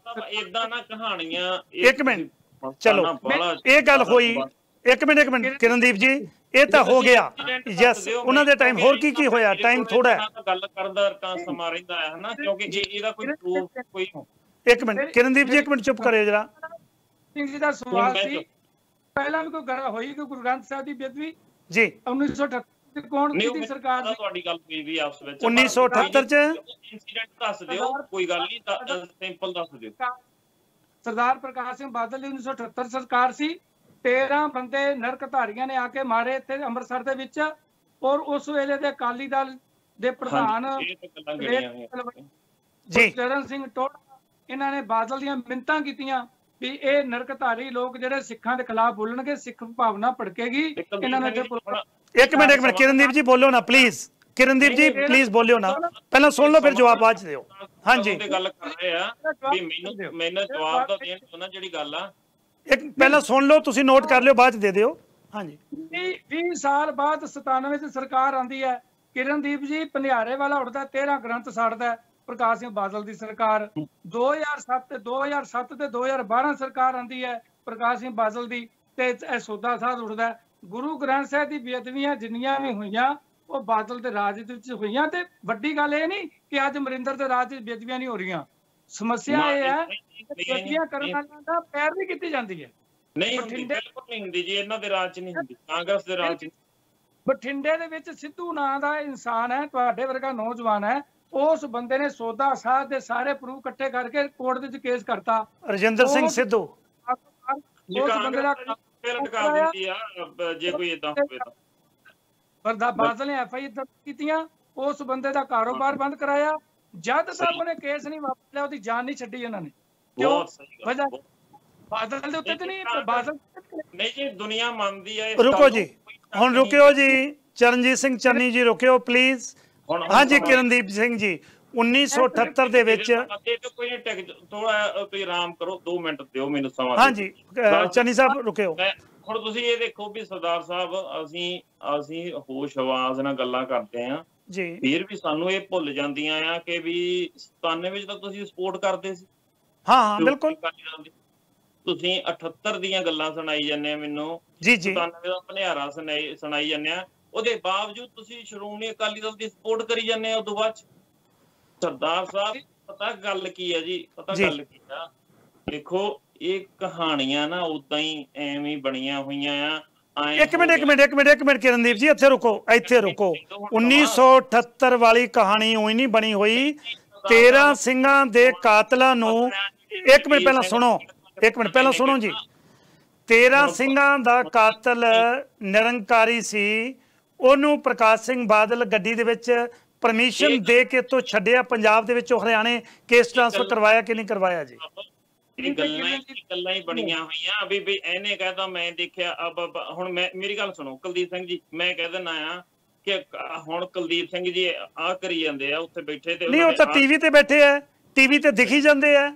ਇਦਾਂ ਨਾ ਕਹਾਣੀਆਂ। ਇੱਕ ਮਿੰਟ ਚਲੋ ਇਹ ਗੱਲ ਹੋਈ। ਇੱਕ ਮਿੰਟ ਕਿਰਨਦੀਪ ਜੀ, ਇਹ ਤਾਂ ਹੋ ਗਿਆ। ਯੈਸ, ਉਹਨਾਂ ਦੇ ਟਾਈਮ ਹੋਰ ਕੀ ਹੋਇਆ? ਟਾਈਮ ਥੋੜਾ ਹੈ, ਗੱਲ ਕਰਨ ਦਾ ਸਮਾਂ ਰਹਿੰਦਾ ਹੈ ਨਾ, ਕਿਉਂਕਿ ਇਹਦਾ ਕੋਈ ਪ੍ਰੂਫ ਕੋਈ। ਇੱਕ ਮਿੰਟ ਕਿਰਨਦੀਪ ਜੀ, ਇੱਕ ਮਿੰਟ ਚੁੱਪ ਕਰਿਓ ਜਰਾ। ਸਿੰਘ ਜੀ ਦਾ ਸਵਾਲ ਸੀ ਪਹਿਲਾਂ ਵੀ ਕੋਈ ਗੱਲ ਹੋਈ ਕਿ ਗੁਰੂ ਗ੍ਰੰਥ ਸਾਹਿਬ ਦੀ ਬੇਅਦਬੀ ਜੀ 1978 ਚ ਕੌਣ ਨਹੀਂ ਕੀਤੀ ਸਰਕਾਰ ਦੀ? ਤੁਹਾਡੀ ਗੱਲ ਹੋਈ ਵੀ ਆਪਸ ਵਿੱਚ 1978 ਚ ਇਨਸੀਡੈਂਟ ਦੱਸ ਦਿਓ, ਕੋਈ ਗੱਲ ਨਹੀਂ, ਸਿੰਪਲ ਦੱਸ ਦਿਓ। ਸਰਦਾਰ ਪ੍ਰਕਾਸ਼ ਸਿੰਘ ਬਾਦਲ ਦੀ 1978 ਸਰਕਾਰ ਸੀ। 13 ਬੰਦੇ ਨਰਕਧਾਰੀਆਂ ਨੇ ਆ ਕੇ ਮਾਰੇ ਇੱਥੇ ਅੰਮ੍ਰਿਤਸਰ ਦੇ ਵਿੱਚ, ਔਰ ਉਸ ਵੇਲੇ ਦੇ ਅਕਾਲੀ ਦਲ ਦੇ ਪ੍ਰਧਾਨ ਜੀ ਚਰਨ ਸਿੰਘ ਟੋਡਾ, ਇਹਨਾਂ ਨੇ ਬਾਦਲ ਦੀਆਂ ਮਿੰਨਤਾਂ ਕੀਤੀਆਂ ਵੀ ਇਹ ਨਰਕਧਾਰੀ ਲੋਕ ਜਿਹੜੇ ਸਿੱਖਾਂ ਦੇ ਖਿਲਾਫ ਬੋਲਣਗੇ, ਸਿੱਖ ਭਾਵਨਾ ਭੜਕੇਗੀ, ਇਹਨਾਂ ਨੂੰ ਇੱਕ ਮਿੰਟ ਕਿਰਨਦੀਪ ਜੀ ਬੋਲੋ ਨਾ ਪਲੀਜ਼, ਕਿਰਨਦੀਪ ਜੀ ਪਲੀਜ਼ ਬੋਲਿਓ ਨਾ, ਪਹਿਲਾਂ ਸੁਣ ਲਓ ਫਿਰ ਜਵਾਬ ਬਾਅਦ ਚ ਦਿਓ। ਹਾਂਜੀ ਗੱਲ ਕਰ ਰਹੇ ਆ ਵੀ ਮੈਨੂੰ ਜਵਾਬ ਤਾਂ ਦੇਣ ਦਿਓ ਨਾ ਜਿਹੜੀ ਗੱਲ ਆ, ਇੱਕ ਪਹਿਲਾਂ ਸੁਣ ਲਓ, ਤੁਸੀਂ ਨੋਟ ਕਰ ਲਿਓ, ਬਾਅਦ ਚ ਦੇ ਦਿਓ। ਹਾਂਜੀ 20 ਸਾਲ ਬਾਅਦ 97 ਚ ਸਰਕਾਰ ਆਂਦੀ ਹੈ, ਕਿਰਨਦੀਪ ਜੀ ਭੰਡਿਆਰੇ ਵਾਲਾ ਉੱਠਦਾ, 13 ਗ੍ਰੰਥ ਸਾੜਦਾ ਪ੍ਰਕਾਸ਼ ਸਿੰਘ ਬਾਦਲ ਦੀ ਸਰਕਾਰ। 2007 ਤੇ 2012 ਸਰਕਾਰ ਆਂਦੀ ਹੈ ਪ੍ਰਕਾਸ਼ ਸਿੰਘ ਬਾਦਲ ਦੀ, ਤੇ ਇਹ ਸੌਦਾ ਸਾਧ ਉੱਠਦਾ। ਗੁਰੂ ਗ੍ਰੰਥ ਸਾਹਿਬ ਦੀ ਬੇਅਦਬੀਆਂ ਜਿੰਨੀਆਂ ਵੀ ਹੋਈਆਂ ਉਹ ਬਾਦਲ ਦੇ ਰਾਜ ਦੇ ਵਿੱਚ ਹੋਈਆਂ, ਤੇ ਵੱਡੀ ਗੱਲ ਇਹ ਨਹੀਂ ਕਿ ਅੱਜ ਅਮਰਿੰਦਰ ਦੇ ਰਾਜ ਵਿੱਚ ਬੇਅਦਬੀਆਂ ਨਹੀਂ ਹੋ ਰਹੀਆਂ। ਸਮੱਸਿਆ ਇਹ ਹੈ ਬੇਅਦਬੀਆਂ ਕਰਨ ਵਾਲਿਆਂ ਦਾ ਪੈਰ ਵੀ ਕੀਤੀ ਜਾਂਦੀ ਹੈ। ਨਹੀਂ ਹੁੰਦੀ, ਬਿਲਕੁਲ ਨਹੀਂ ਹੁੰਦੀ ਜੀ, ਇਹਨਾਂ ਦੇ ਰਾਜ 'ਚ ਨਹੀਂ ਹੁੰਦੀ, ਕਾਂਗਰਸ ਦੇ ਰਾਜ 'ਚ। ਬਠਿੰਡੇ ਦੇ ਵਿੱਚ ਸਿੱਧੂ ਨਾਂ ਦਾ ਇਨਸਾਨ ਹੈ, ਤੁਹਾਡੇ ਵਰਗਾ ਨੌਜਵਾਨ ਹੈ, ਉਸ ਬੰਦੇ ਨੇ ਸੌਦਾ ਸਾਧ ਦੇ ਸਾਰੇ ਪ੍ਰੂਫ ਇਕੱਠੇ ਕਰਕੇ ਕੋਰਟ ਦੇ ਵਿੱਚ ਕੇਸ ਕਰਤਾ। ਰਜਿੰਦਰ ਸਿੰਘ ਸਿੱਧੂ ਉਸ ਬੰਦੇ ਦਾ ਲਟਕਾ ਦਿੰਦੀ ਆ ਜੇ ਕੋਈ ਇਦਾਂ ਹੋਵੇ ਤਾਂ। ਪਰ ਬਾਦਲ ਨੇ ਐਫਆਈ ਦਰਜ ਕੀਤੀਆਂ, ਉਸ ਬੰਦੇ ਦਾ ਕਾਰੋਬਾਰ ਬੰਦ ਕਰਾਇਆ, ਜਦ ਤੱਕ ਉਹਨੇ ਕੇਸ ਨਹੀਂ ਵਾਪਸ ਲਿਆ ਉਹਦੀ ਜਾਨ ਨਹੀਂ ਛੱਡੀ ਇਹਨਾਂ ਨੇ। ਕਿਉਂ? ਵਜ੍ਹਾ ਬਾਦਲ ਦੇ ਉੱਤੇ ਤੇ ਨਹੀਂ, ਬਾਦਲ ਨਹੀਂ ਜੀ, ਦੁਨੀਆ ਮੰਨਦੀ ਹੈ। ਰੁਕੋ ਜੀ, ਹੁਣ ਰੁਕਿਓ ਜੀ, ਚਰਨਜੀਤ ਸਿੰਘ ਚੰਨੀ ਜੀ ਰੁਕਿਓ ਪਲੀਜ਼। ਹਾਂਜੀ ਕਿਰਨਦੀਪ ਸਿੰਘ ਜੀ, 1978 ਦੇ ਵਿੱਚ ਕੋਈ ਨਹੀਂ, ਟਿਕ ਥੋੜਾ ਤੁਸੀਂ ਆਰਾਮ ਕਰੋ, 2 ਮਿੰਟ ਦਿਓ ਮੈਨੂੰ ਸਮਾਂ। ਹਾਂਜੀ ਚੰਨੀ ਸਾਹਿਬ ਰੁਕਿਓ। ਹੁਣ ਤੁਸੀਂ ਇਹ ਦੇਖੋ ਵੀ ਸਰਦਾਰ ਸਾਹਿਬ, ਅਸੀਂ ਹੋਸ਼ ਹਵਾਸ ਨਾਲ ਗੱਲਾਂ ਕਰਦੇ ਆ ਜੀ, ਫਿਰ ਵੀ ਸਾਨੂੰ ਇਹ ਭੁੱਲ ਜਾਂਦੀਆਂ ਆ ਕਿ ਵੀ 97 ਵਿੱਚ ਤਾਂ ਤੁਸੀਂ ਸਪੋਰਟ ਕਰਦੇ ਸੀ। ਹਾਂ ਬਿਲਕੁਲ, ਤੁਸੀਂ 78 ਦੀਆਂ ਗੱਲਾਂ ਸੁਣਾਈ ਜਾਂਦੇ ਆ ਮੈਨੂੰ, ਜੀ 97 ਦਾ ਭਨਿਆਰਾ ਸੁਣਾਈ ਜਾਂਦੇ ਆ, ਉਹਦੇ ਬਾਵਜੂਦ ਤੁਸੀਂ ਸ਼੍ਰੋਮਣੀ ਅਕਾਲੀ ਦਲ ਦੀ ਸਪੋਰਟ ਕਰੀ ਜਾਂਦੇ ਆ। ਉਦੋਂ ਬਾਅਦ ਸਰਦਾਰ ਸਾਹਿਬ ਪਤਾ ਗੱਲ ਕੀ ਹੈ ਜੀ, ਪਤਾ ਗੱਲ ਕੀ ਆ, ਦੇਖੋ ਇਹ ਕਹਾਣੀਆਂ ਨਾ ਉਦਾਂ ਹੀ ਐਵੇਂ ਬਣੀਆਂ ਹੋਈਆਂ ਆ। ਇੱਕ ਮਿੰਟ ਕਿਰਨਦੀਪ ਜੀ, ਇੱਥੇ ਰੁਕੋ 1978 ਵਾਲੀ ਕਹਾਣੀ ਉਹੀ ਨਹੀਂ ਬਣੀ ਹੋਈ। 13 ਸਿੰਘਾਂ ਦੇ ਕਾਤਲਾਂ ਨੂੰ, ਇੱਕ ਮਿੰਟ ਪਹਿਲਾਂ ਸੁਣੋ ਜੀ, 13 ਸਿੰਘਾਂ ਦਾ ਕਾਤਲ ਨਿਰੰਕਾਰੀ ਸੀ, ਉਹਨੂੰ ਪ੍ਰਕਾਸ਼ ਸਿੰਘ ਬਾਦਲ ਗੱਡੀ ਦੇ ਵਿੱਚ ਪਰਮਿਸ਼ਨ ਦੇ ਕੇ ਤੋਂ ਛੱਡਿਆ, ਪੰਜਾਬ ਦੇ ਵਿੱਚੋਂ ਹਰਿਆਣੇ ਕੇਸ ਟ੍ਰਾਂਸਫਰ ਕਰਵਾਇਆ ਕਿ ਨਹੀਂ ਕਰਵਾਇਆ ਜੀ? ਇਹ ਗੱਲਾਂ ਹੀ ਬਣੀਆਂ ਹੋਈਆਂ ਵੀ ਇਹਨੇ ਕਹਿਤਾ ਮੈਂ ਦੇਖਿਆ। ਹੁਣ ਮੇਰੀ ਗੱਲ ਸੁਣੋ ਕੁਲਦੀਪ ਸਿੰਘ ਜੀ, ਮੈਂ ਕਹਿ ਦਿੰਦਾ ਆ ਕਿ ਹੁਣ ਕੁਲਦੀਪ ਸਿੰਘ ਜੀ ਆ ਕਰੀ ਜਾਂਦੇ ਆ ਉੱਥੇ ਬੈਠੇ, ਤੇ ਨਹੀਂ ਉਹ ਤਾਂ ਟੀਵੀ ਤੇ ਬੈਠੇ ਆ, ਟੀਵੀ ਤੇ ਦਿਖੀ ਜਾਂਦੇ ਆ।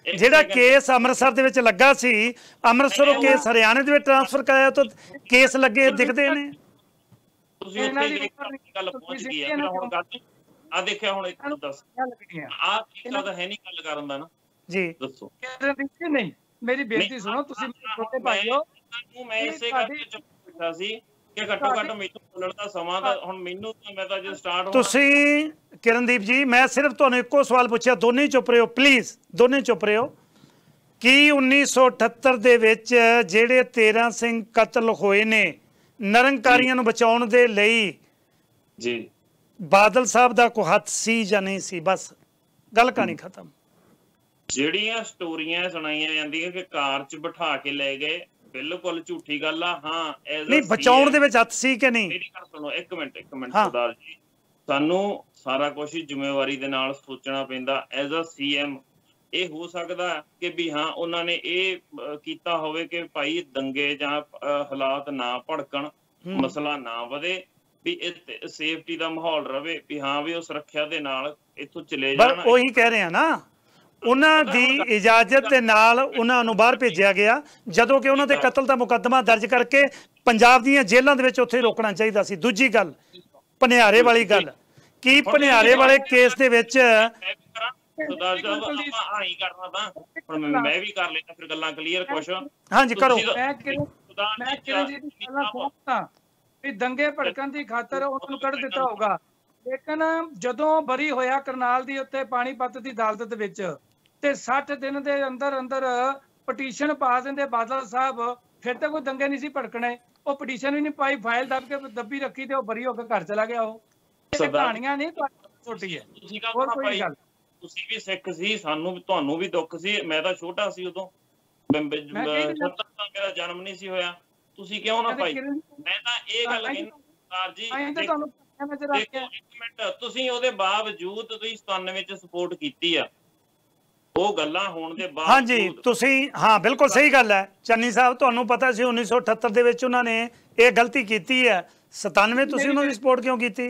ਜਿਹੜਾ ਕੇਸ ਅੰਮ੍ਰਿਤਸਰ ਦੇ ਵਿੱਚ ਲੱਗਾ ਸੀ, ਅੰਮ੍ਰਿਤਸਰੋਂ ਕੇਸ ਹਰਿਆਣੇ ਦੇ ਵਿੱਚ ਟ੍ਰਾਂਸਫਰ ਕਰਾਇਆ ਤਾਂ ਕੇਸ ਲੱਗੇ ਦਿਖਦੇ ਨੇ। ਤੁਸੀਂ ਉੱਥੇ ਗੱਲ ਪਹੁੰਚ ਗਈ ਹੈ ਹੁਣ ਗੱਲ ਆ, ਦੇਖਿਆ ਹੁਣ ਦੱਸ ਆ ਚੀਜ਼ਾਂ ਤਾਂ ਹੈ ਨਹੀਂ ਗੱਲ ਕਰਨ ਦਾ ਨਾ ਜੀ, ਦੱਸੋ। ਨਹੀਂ ਮੇਰੀ ਬੇਨਤੀ ਸੁਣੋ, ਤੁਸੀਂ ਛੋਟੇ ਭਾਈ ਹੋ, ਮੈਂ ਇਸੇ ਕਰਕੇ ਚੁੱਪ ਬੈਠਾ ਸੀ ਕਿ ਘੱਟੋ ਘੱਟ ਮੈਨੂੰ ਬੋਲਣ ਦਾ ਸਮਾਂ ਤਾਂ ਹੁਣ ਮੈਨੂੰ, ਮੈਂ ਤਾਂ ਜੇ ਸਟਾਰਟ ਤੁਸੀਂ ਕਿਰਨਦੀਪ ਜੀ, ਮੈਂ ਸਿਰਫ ਤੁਹਾਨੂੰ ਇੱਕੋ ਸਵਾਲ ਪੁੱਛਿਆ, ਦੋਨੇ ਹੀ ਚੁੱਪ ਰਹੋ ਪਲੀਜ਼, ਦੋਨੇ ਚੁੱਪ ਰਹੋ। ਕੀ 1978 ਦੇ ਵਿੱਚ ਜਿਹੜੇ 13 ਸਿੰਘ ਕਤਲ ਹੋਏ ਨੇ ਨਿਰੰਕਾਰੀਆਂ ਨੂੰ ਬਚਾਉਣ ਦੇ ਲਈ ਜੀ, ਬਾਦਲ ਸਾਹਿਬ ਦਾ ਕੋਈ ਹੱਥ ਸੀ ਜਾਂ ਨਹੀਂ ਸੀ? ਬਸ ਗੱਲ ਕਹਾਣੀ ਖਤਮ। ਜਿਹੜੀਆਂ ਸਟੋਰੀਆਂ ਸੁਣਾਈਆਂ ਜਾਂਦੀਆਂ ਕਿ ਕਾਰ 'ਚ ਬਿਠਾ ਕੇ ਲੈ ਗਏ, ਬਿਲਕੁਲ ਝੂਠੀ ਗੱਲ ਆ। ਹਾਂ ਨਹੀਂ, ਬਚਾਉਣ ਦੇ ਵਿੱਚ ਹੱਥ ਸੀ ਕਿ ਨਹੀਂ? ਮੇਰੀ ਗੱਲ ਸੁਣੋ, ਇੱਕ ਮਿੰਟ ਸਰਦਾਰ ਜੀ, ਸਾਨੂੰ ਸਾਰਾ ਕੁਝ ਹੀ ਜ਼ਿੰਮੇਵਾਰੀ ਦੇ ਨਾਲ ਸੋਚਣਾ ਪੈਂਦਾ। ਐਜ਼ ਅ CM ਇਹ ਹੋ ਸਕਦਾ ਕਿ ਵੀ ਹਾਂ ਉਹਨਾਂ ਨੇ ਇਹ ਕੀਤਾ ਹੋਵੇ ਕਿ ਭਾਈ ਦੰਗੇ ਜਾਂ ਹਾਲਾਤ ਨਾ ਭੜਕਣ, ਮਸਲਾ ਨਾ ਵਧੇ, ਵੀ ਸੇਫਟੀ ਦਾ ਮਾਹੌਲ ਰਵੇ, ਵੀ ਹਾਂ ਵੀ ਉਹ ਸੁਰੱਖਿਆ ਦੇ ਨਾਲ ਇੱਥੋਂ ਚਲੇ ਜਾਣ। ਉਹੀ ਕਹਿ ਰਹੇ ਆ ਨਾ, ਉਹਨਾਂ ਦੀ ਇਜਾਜ਼ਤ ਦੇ ਨਾਲ ਉਹਨਾਂ ਨੂੰ ਬਾਹਰ ਭੇਜਿਆ ਗਿਆ, ਜਦੋਂ ਕਿ ਉਹਨਾਂ ਦੇ ਕਤਲ ਦਾ ਮੁਕੱਦਮਾ ਦਰਜ ਕਰਕੇ ਪੰਜਾਬ ਦੀਆਂ ਜੇਲ੍ਹਾਂ ਦੇ ਵਿੱਚ ਉੱਥੇ ਰੋਕਣਾ ਚਾਹੀਦਾ ਸੀ। ਦੂਜੀ ਗੱਲ, ਭਨਿਆਰੇ ਵਾਲੀ ਗੱਲ, ਕੀ ਭਨਿਆਰੇ ਵਾਲੇ ਕੇਸ ਦੇ ਵਿੱਚ ਸਰਦਾਰ ਸਾਹਿਬ ਆਪਾਂ ਆਈ ਕਰਨਾ ਤਾਂ ਹੁਣ ਮੈਂ ਵੀ ਕਰ ਲੈਣਾ ਫਿਰ ਗੱਲਾਂ ਕਲੀਅਰ ਕੁਛ। ਹਾਂਜੀ ਕਰੋ। ਵੀ ਦੰਗੇ ਭੜਕਣ ਦੀ ਖਾਤਰ ਉਹਨਾਂ ਨੂੰ ਕੱਢ ਦਿੱਤਾ ਹੋਊਗਾ, ਲੇਕਿਨ ਜਦੋਂ ਬਰੀ ਹੋਇਆ ਕਰਨਾਲ ਦੀ ਉੱਤੇ ਪਾਣੀਪਤ ਦੀ ਅਦਾਲਤ ਦੇ ਵਿੱਚ, ਤੇ 60 ਦਿਨ ਦੇ ਅੰਦਰ ਅੰਦਰ ਪਟੀਸ਼ਨ ਪਾ ਦਿੰਦੇ ਬਾਦਲ ਸਾਹਿਬ, ਫਿਰ ਤਾਂ ਕੋਈ ਦੰਗੇ ਨਹੀਂ ਸੀ ਭੜਕਣੇ। ਉਹ ਪਟੀਸ਼ਨ ਵੀ ਨਹੀਂ ਪਾਈ, ਫਾਈਲ ਦੱਬੀ ਰੱਖੀ ਤੇ ਉਹ ਬਰੀ ਹੋ ਕੇ ਘਰ ਚਲਾ ਗਿਆ। ਉਹ ਕਹਾਣੀਆਂ ਨਹੀਂ ਛੋਟੀ ਹੈ। ਹੋਰ ਕੋਈ ਗੱਲ? ਤੁਸੀਂ ਵੀ ਸਿੱਖ ਸੀ, ਸਾਨੂੰ ਤੁਹਾਨੂੰ ਵੀ ਦੁੱਖ ਸੀ। ਮੈਂ ਤਾਂ ਛੋਟਾ ਸੀ ਉਦੋਂ, 70 ਦਾ ਮੇਰਾ ਜਨਮ ਨਹੀਂ ਸੀ ਹੋਇਆ। ਤੁਸੀਂ ਕਿਉਂ ਨਾ ਭਾਈ? ਮੈਂ ਤਾਂ ਇਹ ਗੱਲ ਕਹਿੰਦਾ ਸਰਦਾਰ ਜੀ, ਦੇਖੋ ਇੱਕ ਮਿੰਟ, ਤੁਸੀਂ ਉਹਦੇ ਬਾਵਜੂਦ ਤੁਸੀਂ 97 ਚ ਸਪੋਰਟ ਕੀਤੀ ਆ, ਉਹ ਗੱਲਾਂ ਹੋਣ ਦੇ ਬਾਅਦ। ਹਾਂਜੀ ਤੁਸੀਂ, ਹਾਂ ਬਿਲਕੁਲ ਸਹੀ ਗੱਲ ਹੈ ਚੰਨੀ ਸਾਹਿਬ। ਤੁਹਾਨੂੰ ਪਤਾ ਸੀ 1978 ਦੇ ਵਿੱਚ ਉਹਨਾਂ ਨੇ ਇਹ ਗਲਤੀ ਕੀਤੀ ਹੈ, 97 ਤੁਸੀਂ ਉਹਨਾਂ ਦੀ ਸਪੋਰਟ ਕਿਉਂ ਕੀਤੀ?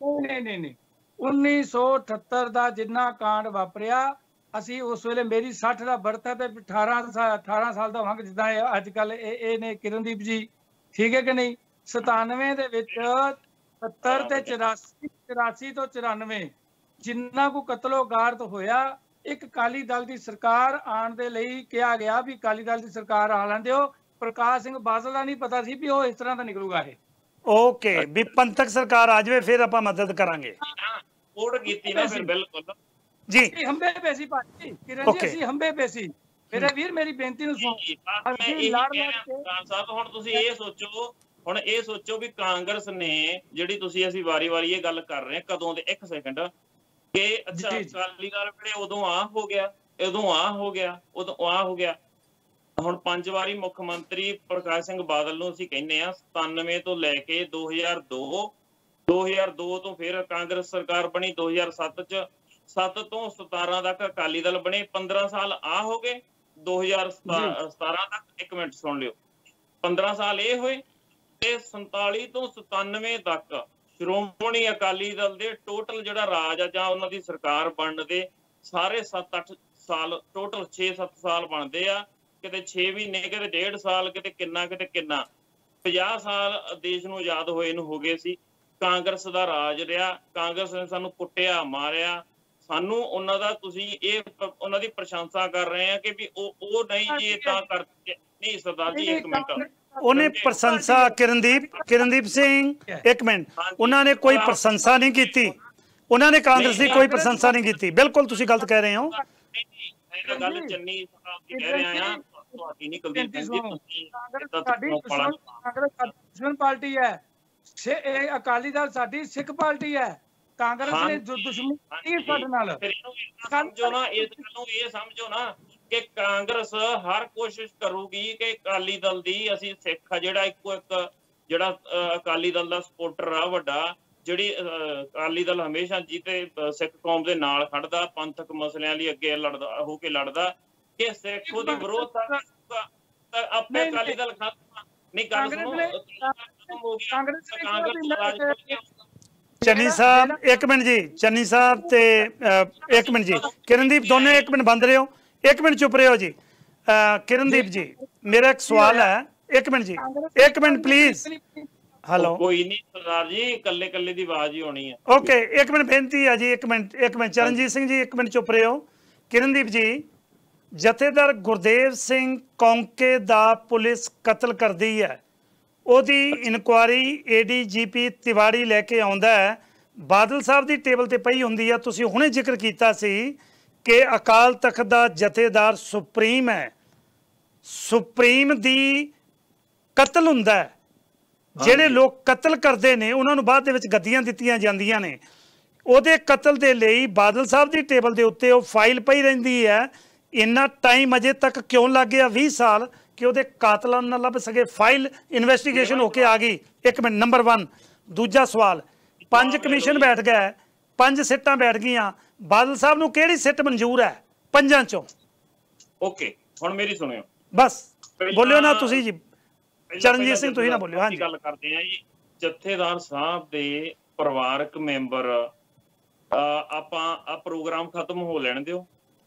ਨਹੀਂ 1978 ਦਾ ਜਿੰਨਾ ਕਾਂਡ ਵਾਪਰਿਆ, ਅਸੀਂ ਉਸ ਵੇਲੇ, ਮੇਰੀ 60 ਦਾ ਬਰਥ ਹੈ ਤੇ 18 ਸਾਲ ਦਾ ਹੋਵਾਂਗੇ ਜਿੱਦਾਂ ਅੱਜ ਕੱਲ ਇਹ ਨੇ ਕਿਰਨਦੀਪ ਜੀ, ਠੀਕ ਹੈ ਕਿ ਨਹੀਂ? 97 ਦੇ ਵਿੱਚ 70 ਤੇ 84 ਤੋਂ 94 ਜਿੰਨਾ ਕੋ ਕਤਲੋ ਗਾਰਤ ਹੋਇਆ, ਇੱਕ ਅਕਾਲੀ ਦਲ ਦੀ ਸਰਕਾਰ ਆਉਣ ਦੇ ਲਈ ਕਿਹਾ ਗਿਆ ਵੀ ਅਕਾਲੀ ਦਲ ਦੀ ਸਰਕਾਰ ਆ ਲੈਣ ਦਿਓ। ਪ੍ਰਕਾਸ਼ ਸਿੰਘ ਬਾਦਲ ਦਾ ਨਹੀਂ ਪਤਾ ਸੀ ਵੀ ਉਹ ਇਸ ਤਰ੍ਹਾਂ ਦਾ ਨਿਕਲੂਗਾ। ਇਹ ਓਕੇ, ਵੀ ਪੰਥਕ ਸਰਕਾਰ ਆ ਜਾਵੇ ਫਿਰ ਆਪਾਂ ਮਦਦ ਕਰਾਂਗੇ। ਸਪੋਰਟ ਕੀਤੀ ਨਾ ਫਿਰ, ਬਿਲਕੁਲ ਜੀ। ਅਸੀਂ ਹੰਬੇ ਪਏ ਸੀ ਭਾਜੀ, ਕਿਰਨ ਜੀ ਅਸੀਂ ਹੰਬੇ ਪਏ ਸੀ। ਮੇਰੇ ਵੀਰ ਮੇਰੀ ਬੇਨਤੀ ਨੂੰ ਸੁਣ। ਸਾਹਿਬ ਹੁਣ ਤੁਸੀਂ ਇਹ ਸੋਚੋ, ਹੁਣ ਇਹ ਸੋਚੋ ਵੀ ਕਾਂਗਰਸ ਨੇ ਜਿਹੜੀ ਤੁਸੀਂ ਅਸੀਂ ਵਾਰੀ-ਵਾਰੀ ਇਹ ਗੱਲ ਕਰ ਰਹੇ ਹਾਂ ਕਦੋਂ ਦੇ, 1 ਸੈਕਿੰਡ, ਕਿ ਅੱਛਾ ਅਕਾਲੀ ਦਲ ਵੇਲੇ ਉਦੋਂ ਆ ਹੋ ਗਿਆ, ਉਦੋਂ ਆ ਹੋ ਗਿਆ, ਉਦੋਂ ਆ ਹੋ ਗਿਆ। ਹੁਣ 5 ਵਾਰੀ ਮੁੱਖ ਮੰਤਰੀ ਪ੍ਰਕਾਸ਼ ਸਿੰਘ ਬਾਦਲ ਨੂੰ ਅਸੀਂ ਕਹਿੰਦੇ ਆ 97 ਤੋਂ ਲੈ ਕੇ 2002 ਤੋਂ ਫਿਰ ਕਾਂਗਰਸ ਸਰਕਾਰ ਬਣੀ 2007 ਚ, 7 ਤੋਂ 17 ਤੱਕ ਅਕਾਲੀ ਦਲ ਬਣੇ, 15 ਸਾਲ ਆ ਹੋ ਗਏ। 2017 ਤੱਕ, ਇੱਕ ਮਿੰਟ ਸੁਣ ਲਿਓ, 15 ਸਾਲ ਇਹ ਹੋਏ ਤੇ 47 ਤੋਂ 97 ਤੱਕ ਸ਼੍ਰੋਮਣੀ ਅਕਾਲੀ ਦਲ ਦੇ ਟੋਟਲ ਜਿਹੜਾ ਰਾਜ ਆ ਜਾਂ ਉਹਨਾਂ ਦੀ ਸਰਕਾਰ ਬਣਨ ਦੇ ਸਾਰੇ 7-8 ਸਾਲ, ਟੋਟਲ 6-7 ਸਾਲ ਬਣਦੇ ਆ। ਕਿਤੇ 6 ਮਹੀਨੇ, ਕਿਤੇ 1.5 ਸਾਲ, ਕਿਤੇ ਕਿੰਨਾ, ਕਿਤੇ ਕਿੰਨਾ। 50 ਸਾਲ ਦੇਸ਼ ਨੂੰ ਆਜ਼ਾਦ ਹੋਏ ਨੂੰ ਹੋ ਗਏ ਸੀ। ਕਾਂਗਰਸ ਦਾ ਰਾਜ ਰਿਹਾ, ਕਾਂਗਰਸ ਨੇ ਸਾਨੂੰ ਕੁੱਟਿਆ, ਮਾਰਿਆ। ਸਾਨੂੰ ਉਹਨਾਂ ਦਾ, ਤੁਸੀਂ ਇਹ ਉਹਨਾਂ ਦੀ ਪ੍ਰਸ਼ੰਸਾ ਕਰ ਰਹੇ ਆ ਕਿ ਵੀ ਉਹ ਨਹੀਂ ਜੀ ਏਦਾਂ ਕਰਦੇ ਨਹੀਂ। ਸਰਦਾਰ ਜੀ ਇੱਕ ਮਿੰਟ, ਉਹਨੇ ਪ੍ਰਸ਼ੰਸਾ, ਕਿਰਨਦੀਪ ਸਿੰਘ ਇੱਕ ਮਿੰਟ, ਉਹਨਾਂ ਨੇ ਕੋਈ ਪ੍ਰਸ਼ੰਸਾ ਨਹੀਂ ਕੀਤੀ। ਉਹਨਾਂ ਨੇ ਕਾਂਗਰਸ ਦੀ ਕੋਈ ਪ੍ਰਸ਼ੰਸਾ ਨਹੀਂ ਕੀਤੀ। ਬਿਲਕੁਲ ਤੁਸੀਂ ਗਲਤ ਕਹਿ ਰਹੇ ਹੋ। ਗੱਲ ਚੰਨੀ ਸਾਹਿਬ ਕਹਿ ਰਿਹਾ ਆ, ਤੁਹਾਡੀ ਨਹੀਂ ਕੁਲਦੀਪ ਜੀ, ਸਾਡੀ ਦੁਸ਼ਮਣ ਪਾਰਟੀ ਹੈ। ਇਹ ਅਕਾਲੀ ਦਲ ਸਾਡੀ ਸਿੱਖ ਪਾਰਟੀ ਹੈ। ਕਾਂਗਰਸ ਨੇ ਦੁਸ਼ਮਣੀ ਸਾਡੇ ਨਾਲ। ਸਮਝੋ ਨਾ ਇਸ ਗੱਲ ਨੂੰ, ਇਹ ਸਮਝੋ ਨਾ ਕਿ ਕਾਂਗਰਸ ਹਰ ਕੋਸ਼ਿਸ਼ ਕਰੂਗੀ ਕਿ ਅਕਾਲੀ ਦਲ ਦੀ, ਅਸੀਂ ਸਿੱਖ ਆ ਜਿਹੜਾ ਇੱਕੋ ਇੱਕ ਜਿਹੜਾ ਅਕਾਲੀ ਦਲ ਦਾ ਸਪੋਰਟਰ ਆ ਵੱਡਾ, ਜਿਹੜੀ ਅਕਾਲੀ ਦਲ ਹਮੇਸ਼ਾ ਜਿੱਤੇ ਸਿੱਖ ਕੌਮ ਦੇ ਨਾਲ ਖੜਦਾ, ਪੰਥਕ ਮਸਲਿਆਂ ਲਈ ਅੱਗੇ ਹੋ ਕੇ ਲੜਦਾ, ਕਿ ਸਿੱਖ ਉਹਦੀ ਵਿਰੋਧਤਾ ਤਾਂ ਆਪੇ ਅਕਾਲੀ ਦਲ ਖਤਮ ਨਹੀਂ ਕਰ ਚੰਨੀ ਸਾਹਿਬ ਇੱਕ ਮਿੰਟ ਜੀ, ਚੰਨੀ ਸਾਹਿਬ ਤੇ ਇੱਕ ਮਿੰਟ ਜੀ, ਕਿਰਨਦੀਪ ਦੋਨੇ ਇੱਕ ਮਿੰਟ ਬੰਦ ਰਹੋ, ਇੱਕ ਮਿੰਟ ਚੁੱਪ ਰਹੋ ਜੀ। ਕਿਰਨਦੀਪ ਜੀ ਮੇਰਾ ਇੱਕ ਸਵਾਲ ਹੈ, ਇੱਕ ਮਿੰਟ ਜੀ, ਇੱਕ ਮਿੰਟ ਪਲੀਜ਼। ਹੈਲੋ, ਕੋਈ ਨਹੀਂ ਸਰਦਾਰ ਜੀ, ਇਕੱਲੇ ਇਕੱਲੇ ਦੀ ਆਵਾਜ਼ ਹੀ ਹੋਣੀ ਹੈ। ਓਕੇ, ਇੱਕ ਮਿੰਟ ਬੇਨਤੀ ਹੈ ਜੀ, ਇੱਕ ਮਿੰਟ ਚਰਨਜੀਤ ਸਿੰਘ ਜੀ ਇੱਕ ਮਿੰਟ ਚੁੱਪ ਰਹੋ। ਕਿਰਨਦੀਪ ਜੀ, ਜਥੇਦਾਰ ਗੁਰਦੇਵ ਸਿੰਘ ਕੌਂਕੇ ਦਾ ਪੁਲਿਸ ਕਤਲ ਕਰਦੀ ਹੈ, ਉਹਦੀ ਇਨਕੁਆਰੀ ADGP ਤਿਵਾੜੀ ਲੈ ਕੇ ਆਉਂਦਾ ਹੈ, ਬਾਦਲ ਸਾਹਿਬ ਦੀ ਟੇਬਲ ਤੇ ਪਈ ਹੁੰਦੀ ਹੈ। ਤੁਸੀਂ ਹੁਣੇ ਜ਼ਿਕਰ ਕੀਤਾ ਸੀ ਕਿ ਅਕਾਲ ਤਖਤ ਦਾ ਜਥੇਦਾਰ ਸੁਪਰੀਮ ਹੈ, ਸੁਪਰੀਮ ਦੀ ਕਤਲ ਹੁੰਦਾ ਹੈ। ਜਿਹੜੇ ਲੋਕ ਕਤਲ ਕਰਦੇ ਨੇ ਉਹਨਾਂ ਨੂੰ ਬਾਅਦ ਦੇ ਵਿੱਚ ਗੱਦੀਆਂ ਦਿੱਤੀਆਂ ਜਾਂਦੀਆਂ ਨੇ। ਉਹਦੇ ਕਤਲ ਦੇ ਲਈ ਬਾਦਲ ਸਾਹਿਬ ਦੀ ਟੇਬਲ ਦੇ ਉੱਤੇ ਉਹ ਫਾਈਲ ਪਈ ਰਹਿੰਦੀ ਹੈ। ਇੰਨਾ ਟਾਈਮ ਅਜੇ ਤੱਕ ਕਿਉਂ ਲੱਗ ਗਿਆ, 20 ਸਾਲ, ਕਿ ਉਹਦੇ ਕਾਤਲਾਂ ਨੂੰ ਨਾ ਲੱਭ ਸਕੇ? ਫਾਈਲ ਇਨਵੈਸਟੀਗੇਸ਼ਨ ਹੋ ਕੇ ਆ ਗਈ। ਇੱਕ ਮਿੰਟ, ਨੰਬਰ 1। ਦੂਜਾ ਸਵਾਲ, 5 ਕਮਿਸ਼ਨ ਬੈਠ ਗਏ, 5 ਸਿੱਟਾਂ ਬੈਠ ਗਈਆਂ, ਬਾਦਲ ਸਾਹਿਬ ਨੂੰ ਕਿਹੜੀ ਸਿੱਟ ਮਨਜ਼ੂਰ ਹੈ 5 ਚੋਂ? ਓਕੇ, ਹੁਣ ਮੇਰੀ ਸੁਣਿਓ ਬਸ, ਬੋਲਿਓ ਨਾ ਤੁਸੀਂ ਜੀ, ਚਰਨਜੀਤ ਸਿੰਘ ਤੁਸੀਂ ਨਾ ਬੋਲਿਓ। ਹਾਂਜੀ, ਗੱਲ ਕਰਦੇ ਆ ਜੀ। ਜਥੇਦਾਰ ਸਾਹਿਬ ਦੇ ਪਰਿਵਾਰਕ ਮੈਂਬਰ, ਆਪਾਂ ਪ੍ਰੋਗਰਾਮ ਖਤਮ ਹੋ ਲੈਣ ਦਿਓ,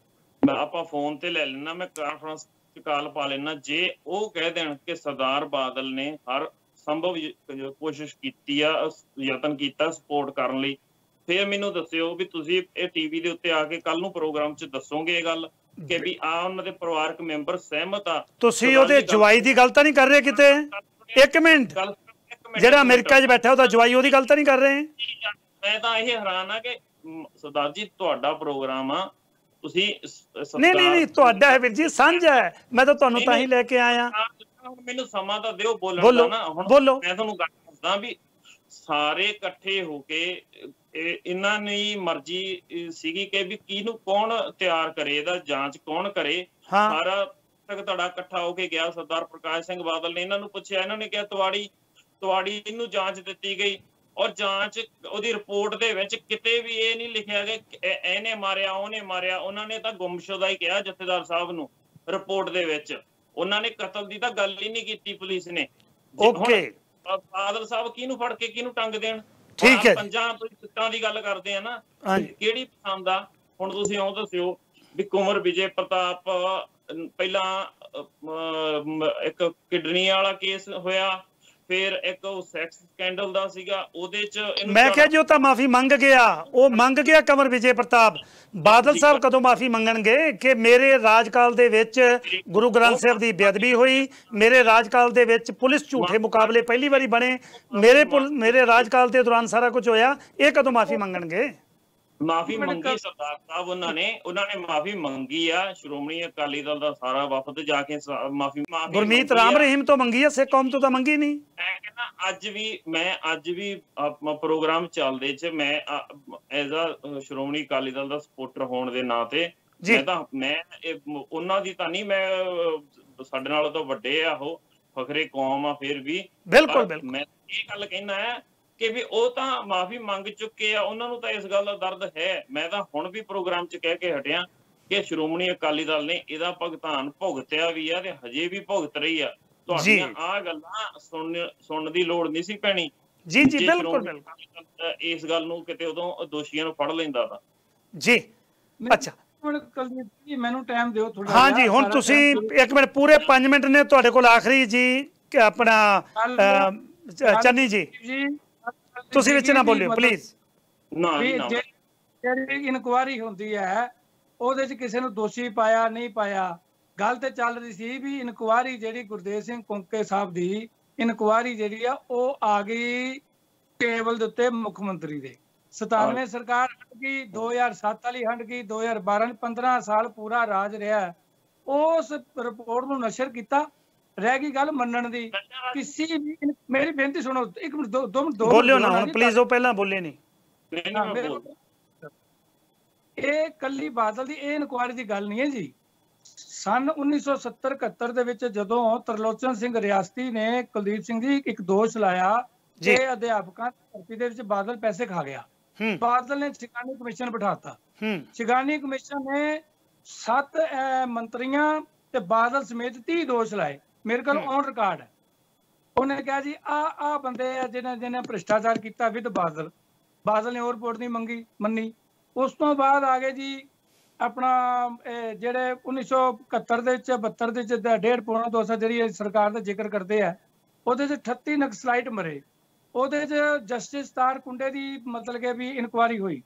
ਆਪਾਂ ਫੋਨ ਤੇ ਲੈ ਲੈਣਾ, ਮੈਂ ਕਾਨਫਰੰਸ ਚ ਕਾਲ ਪਾ ਲੈਣਾ। ਜੇ ਉਹ ਕਹਿ ਦੇਣ ਕਿ ਸਰਦਾਰ ਬਾਦਲ ਨੇ ਹਰ ਸੰਭਵ ਕੋਸ਼ਿਸ਼ ਕੀਤੀ ਆ, ਯਤਨ ਕੀਤਾ ਸਪੋਰਟ ਕਰਨ ਲਈ, ਫਿਰ ਮੈਨੂੰ ਦੱਸਿਓ ਵੀ ਤੁਸੀਂ ਇਹ ਟੀਵੀ ਦੇ ਉੱਤੇ ਆ ਕੇ ਕੱਲ ਨੂੰ ਪ੍ਰੋਗਰਾਮ ਚ ਦੱਸੋਗੇ ਇਹ ਗੱਲ ਕਿ ਵੀ ਆ ਉਹਨਾਂ ਦੇ ਪਰਿਵਾਰਕ ਮੈਂਬਰ ਸਹਿਮਤ ਆ। ਤੁਸੀਂ ਉਹਦੇ ਜਵਾਈ ਦੀ ਗੱਲ ਤਾਂ ਨਹੀਂ ਕਰ ਰਹੇ ਕਿਤੇ? ਇੱਕ ਮਿੰਟ, ਜਿਹੜਾ ਅਮਰੀਕਾ 'ਚ ਬੈਠਾ ਉਹਦਾ ਜਵਾਈ, ਉਹਦੀ ਗੱਲ ਤਾਂ ਨਹੀਂ ਕਰ ਰਹੇ? ਮੈਂ ਤਾਂ ਇਹ ਹੈਰਾਨ ਆ ਕਿ ਸਰਦਾਰ ਜੀ ਤੁਹਾਡਾ ਪ੍ਰੋਗਰਾਮ ਆ, ਤੁਸੀਂ ਨਹੀਂ ਤੁਹਾਡਾ ਹੈ ਵੀਰ ਜੀ, ਸਾਂਝਾ ਹੈ। ਮੈਂ ਤਾਂ ਤੁਹਾਨੂੰ ਤਾਂ ਹੀ ਲੈ ਕੇ ਆਇਆ। ਹੁਣ ਮੈਨੂੰ ਸਮਾਂ ਤਾਂ ਦਿਓ ਬੋਲਣ ਬੋਲੋ, ਦਾ ਨਾ। ਹੁਣ ਬੋਲੋ। ਮੈਂ ਤੁਹਾਨੂੰ ਗੱਲ ਦੱਸਦਾ ਵੀ ਸਾਰੇ ਇਕੱਠੇ ਹੋ ਕੇ ਇਹਨਾਂ ਦੀ ਮਰਜ਼ੀ ਸੀਗੀ ਕਿ ਵੀ ਕਿਹਨੂੰ ਕੌਣ ਤਿਆਰ ਕਰੇ, ਇਹਦਾ ਜਾਂਚ ਕੌਣ ਕਰੇ। ਹਾਂ ਸਾਰਾ ਤੱਕ ਤੁਹਾਡਾ ਇਕੱਠਾ ਹੋ ਕੇ ਗਿਆ। ਸਰਦਾਰ ਪ੍ਰਕਾਸ਼ ਸਿੰਘ ਬਾਦਲ ਨੇ ਇਹਨਾਂ ਨੂੰ ਪੁੱਛਿਆ, ਇਹਨਾਂ ਨੇ ਕਿਹਾ ਤੁਹਾਡੀ ਇਹਨੂੰ ਜਾਂਚ ਦਿੱਤੀ ਗਈ, ਔਰ ਜਾਂਚ ਉਹਦੀ ਰਿਪੋਰਟ ਦੇ ਵਿੱਚ ਕਿਤੇ ਵੀ ਇਹ ਨਹੀਂ ਲਿਖਿਆ ਕਿ ਇਹਨੇ ਮਾਰਿਆ ਉਹਨੇ ਮਾਰਿਆ। ਉਹਨਾਂ ਨੇ ਤਾਂ ਗੁੰਮਸ਼ੁਦਾ ਹੀ ਕਿਹਾ ਜਥੇਦਾਰ ਸਾਹਿਬ ਨੂੰ ਰਿਪੋਰਟ ਦੇ ਵਿੱਚ। ਉਹਨਾਂ ਨੇ ਕਤਲ ਦੀ ਤਾਂ ਗੱਲ ਹੀ ਨਹੀਂ ਕੀਤੀ ਪੁਲਿਸ ਨੇ। ਓਕੇ, ਬਾਦਲ ਸਾਹਿਬ ਕਿਹਨੂੰ ਫੜ ਕੇ ਕਿਹਨੂੰ ਟੰਗ ਦੇਣ? ਠੀਕ ਹੈ। ਪੰਜਾਂ ਸਿੱਟਾਂ ਦੀ ਗੱਲ ਕਰਦੇ ਆ ਨਾ, ਹਾਂਜੀ ਕਿਹੜੀ ਪਸੰਦ ਆ? ਹੁਣ ਤੁਸੀਂ ਉਹ ਦੱਸਿਓ ਵੀ ਕੁੰਵਰ ਵਿਜੇ ਪ੍ਰਤਾਪ ਪਹਿਲਾਂ ਇੱਕ ਕਿਡਨੀ ਵਾਲਾ ਕੇਸ ਹੋਇਆ, ਫਿਰ ਇੱਕ ਉਹ ਸੈਕਸ ਸਕੈਂਡਲ ਦਾ ਸੀਗਾ, ਉਹਦੇ ਚ ਮੈਂ ਕਿਹਾ ਜੀ ਉਹ ਤਾਂ ਮਾਫੀ ਮੰਗ ਗਿਆ, ਉਹ ਮੰਗ ਗਿਆ ਕੰਵਰ ਵਿਜੇ ਪ੍ਰਤਾਪ। ਬਾਦਲ ਸਾਹਿਬ ਕਦੋਂ ਮਾਫੀ ਮੰਗਣਗੇ ਕਿ ਮੇਰੇ ਰਾਜਕਾਲ ਦੇ ਵਿੱਚ ਗੁਰੂ ਗ੍ਰੰਥ ਸਾਹਿਬ ਦੀ ਬੇਅਦਬੀ ਹੋਈ, ਮੇਰੇ ਰਾਜਕਾਲ ਦੇ ਵਿੱਚ ਪੁਲਿਸ ਝੂਠੇ ਮੁਕਾਬਲੇ ਪਹਿਲੀ ਵਾਰੀ ਬਣੇ, ਮੇਰੇ ਰਾਜਕਾਲ ਦੇ ਦੌਰਾਨ ਸਾਰਾ ਕੁਝ ਹੋਇਆ, ਇਹ ਕਦੋਂ ਮਾਫੀ ਮੰਗਣਗੇ? ਮਾਫੀ ਮੰਗੀ ਸਰਦਾਰ ਸਾਹਿਬ, ਉਹਨਾਂ ਨੇ ਮਾਫੀ ਮੰਗੀ ਆ। ਸ਼੍ਰੋਮਣੀ ਅਕਾਲੀ ਦਲ ਦਾ ਸਾਰਾ ਵਫਦ ਜਾ ਕੇ ਮਾਫੀ ਗੁਰਮੀਤ ਰਾਮ ਰਹੀਮ ਤੋਂ ਮੰਗੀ ਆ, ਸਿੱਖ ਕੌਮ ਤੋਂ ਤਾਂ ਮੰਗੀ ਨਹੀਂ। ਮੈਂ ਕਹਿੰਦਾ ਅੱਜ ਵੀ ਪ੍ਰੋਗਰਾਮ ਚੱਲਦੇ ਚ ਮੈਂ ਐਜ਼ ਅ ਸ਼੍ਰੋਮਣੀ ਅਕਾਲੀ ਦਲ ਦਾ ਸਪੋਰਟਰ ਹੋਣ ਦੇ ਨਾਂ ਤੇ ਮੈਂ ਉਹਨਾਂ ਦੀ ਤਾਂ ਨਹੀਂ, ਮੈਂ ਸਾਡੇ ਨਾਲ ਤਾਂ ਵੱਡੇ ਆ, ਉਹ ਫਖਰੇ ਕੌਮ ਆ, ਫਿਰ ਵੀ ਬਿਲਕੁਲ ਮੈਂ ਇਹ ਗੱਲ ਕਹਿਣਾ ਹੈ ਕਿ ਵੀ ਉਹ ਤਾਂ ਮਾਫੀ ਮੰਗ ਚੁੱਕੇ ਆ, ਉਹਨਾਂ ਨੂੰ ਤਾਂ ਇਸ ਗੱਲ ਦਾ ਦਰਦ ਹੈ। ਮੈਂ ਤਾਂ ਹੁਣ ਵੀ ਪ੍ਰੋਗਰਾਮ 'ਚ ਕਹਿ ਕੇ ਹਟਿਆ ਕਿ ਸ਼੍ਰੋਮਣੀ ਅਕਾਲੀ ਦਲ ਨੇ ਇਹਦਾ ਭੁਗਤਾਨ ਭੁਗਤਿਆ ਵੀ ਆ ਤੇ ਹਜੇ ਵੀ ਭੁਗਤ ਰਹੀ ਆ। ਤੁਹਾਡੀਆਂ ਆਹ ਗੱਲਾਂ ਸੁਣਨ ਦੀ ਲੋੜ ਨਹੀਂ ਸੀ ਪੈਣੀ। ਜੀ ਜੀ ਬਿਲਕੁਲ ਇਸ ਗੱਲ ਨੂੰ ਕਿਤੇ ਉਦੋਂ ਦੋਸ਼ੀਆਂ ਨੂੰ ਫੜ ਲੈਂਦਾ ਤਾਂ ਜੀ। ਅੱਛਾ ਹੁਣ ਕੁਲਦੀਪ ਜੀ ਮੈਨੂੰ ਟਾਈਮ ਦਿਓ ਥੋੜਾ। ਹਾਂ ਜੀ, ਹੁਣ ਤੁਸੀਂ 1 ਮਿੰਟ, ਪੂਰੇ 5 ਮਿੰਟ ਨੇ ਤੁਹਾਡੇ ਕੋਲ। ਆਖਰੀ ਜੀ ਆਪਣਾ ਚੰਨੀ ਜੀ ਤੁਸੀਂ ਵਿੱਚ ਨਾ ਬੋਲਿਓ ਪਲੀਜ਼। ਜਿਹੜੀ ਇਨਕੁਆਇਰੀ ਹੁੰਦੀ ਹੈ ਉਹਦੇ 'ਚ ਕਿਸੇ ਨੂੰ ਦੋਸ਼ੀ ਪਾਇਆ ਨਹੀਂ ਪਾਇਆ, ਗੱਲ ਤੇ ਚੱਲ ਰਹੀ ਸੀ ਵੀ ਇਨਕੁਆਇਰੀ ਜਿਹੜੀ ਗੁਰਦੇਵ ਸਿੰਘ ਕੁੰਕੇ ਸਾਹਿਬ ਦੀ ਇਨਕੁਆਇਰੀ ਜਿਹੜੀ ਆ ਉਹ ਆ ਗਈ ਟੇਬਲ ਦੇ ਉੱਤੇ ਮੁੱਖ ਮੰਤਰੀ ਦੇ। 97 ਸਰਕਾਰ ਹਟ ਗਈ, 2007 ਵਾਲੀ ਹਟ ਗਈ, 2012 15 ਸਾਲ ਪੂਰਾ ਰਾਜ ਰਿਹਾ। ਉਸ ਰਿਪੋਰਟ ਨੂੰ ਨਸ਼ਰ ਕੀਤਾ, ਰਹਿ ਗਈ ਗੱਲ ਮੰਨਣ ਦੀ। ਕਿਸੇ ਵੀ ਮੇਰੀ ਬੇਨਤੀ ਸੁਣੋ, 1 ਮਿੰਟ 2 ਮਿੰਟ ਬੋਲਿਓ ਨਾ ਹੁਣ ਪਲੀਜ਼, ਉਹ ਪਹਿਲਾਂ ਬੋਲੇ ਨਹੀਂ। ਇਹ ਕੱਲੀ ਬਾਦਲ ਦੀ ਇਹ ਇਨਕੁਆਇਰੀ ਦੀ ਗੱਲ ਨਹੀਂ ਹੈ ਜੀ। ਸਨ 1970-71 ਦੇ ਵਿੱਚ ਜਦੋਂ ਤਰਲੋਚਨ ਸਿੰਘ ਰਿਆਸਤੀ ਨੇ ਕੁਲਦੀਪ ਸਿੰਘ ਜੀ ਇੱਕ ਦੋਸ਼ ਲਾਇਆ ਕਿ ਅਧਿਆਪਕਾਂ ਦੀ ਭਰਤੀ ਦੇ ਵਿੱਚ ਬਾਦਲ ਪੈਸੇ ਖਾ ਗਿਆ, ਬਾਦਲ ਨੇ ਸ਼ਿਗਾਨੀ ਕਮਿਸ਼ਨ ਬਿਠਾਤਾ। ਸ਼ਿਗਾਨੀ ਕਮਿਸ਼ਨ ਨੇ 7 ਮੰਤਰੀਆਂ ਤੇ ਬਾਦਲ ਸਮੇਤ 30 ਦੋਸ਼ ਲਾਏ, ਮੇਰੇ ਕੋਲ ਔਨ ਰਿਕਾਰਡ ਹੈ। ਉਹਨੇ ਕਿਹਾ ਜੀ ਆ ਬੰਦੇ ਆ ਜਿਹਨੇ ਭ੍ਰਿਸ਼ਟਾਚਾਰ ਕੀਤਾ ਵਿਦ ਬਾਦਲ। ਬਾਦਲ ਨੇ ਉਹ ਰਿਪੋਰਟ ਨਹੀਂ ਮੰਨੀ। ਉਸ ਤੋਂ ਬਾਅਦ ਆ ਗਏ ਜੀ ਆਪਣਾ ਜਿਹੜੇ 1971 ਦੇ ਵਿੱਚ 72 ਦੇ ਵਿੱਚ 1.5-2 ਜਿਹੜੀ ਸਰਕਾਰ ਦਾ ਜ਼ਿਕਰ ਕਰਦੇ ਆ, ਉਹਦੇ 'ਚ 38 ਨਕਸਲਾਈਟ ਮਰੇ। ਉਹਦੇ 'ਚ ਜਸਟਿਸ ਤਾਰ ਕੁੰਡੇ ਦੀ ਮਤਲਬ ਕਿ ਵੀ ਇਨਕੁਆਇਰੀ ਹੋਈ।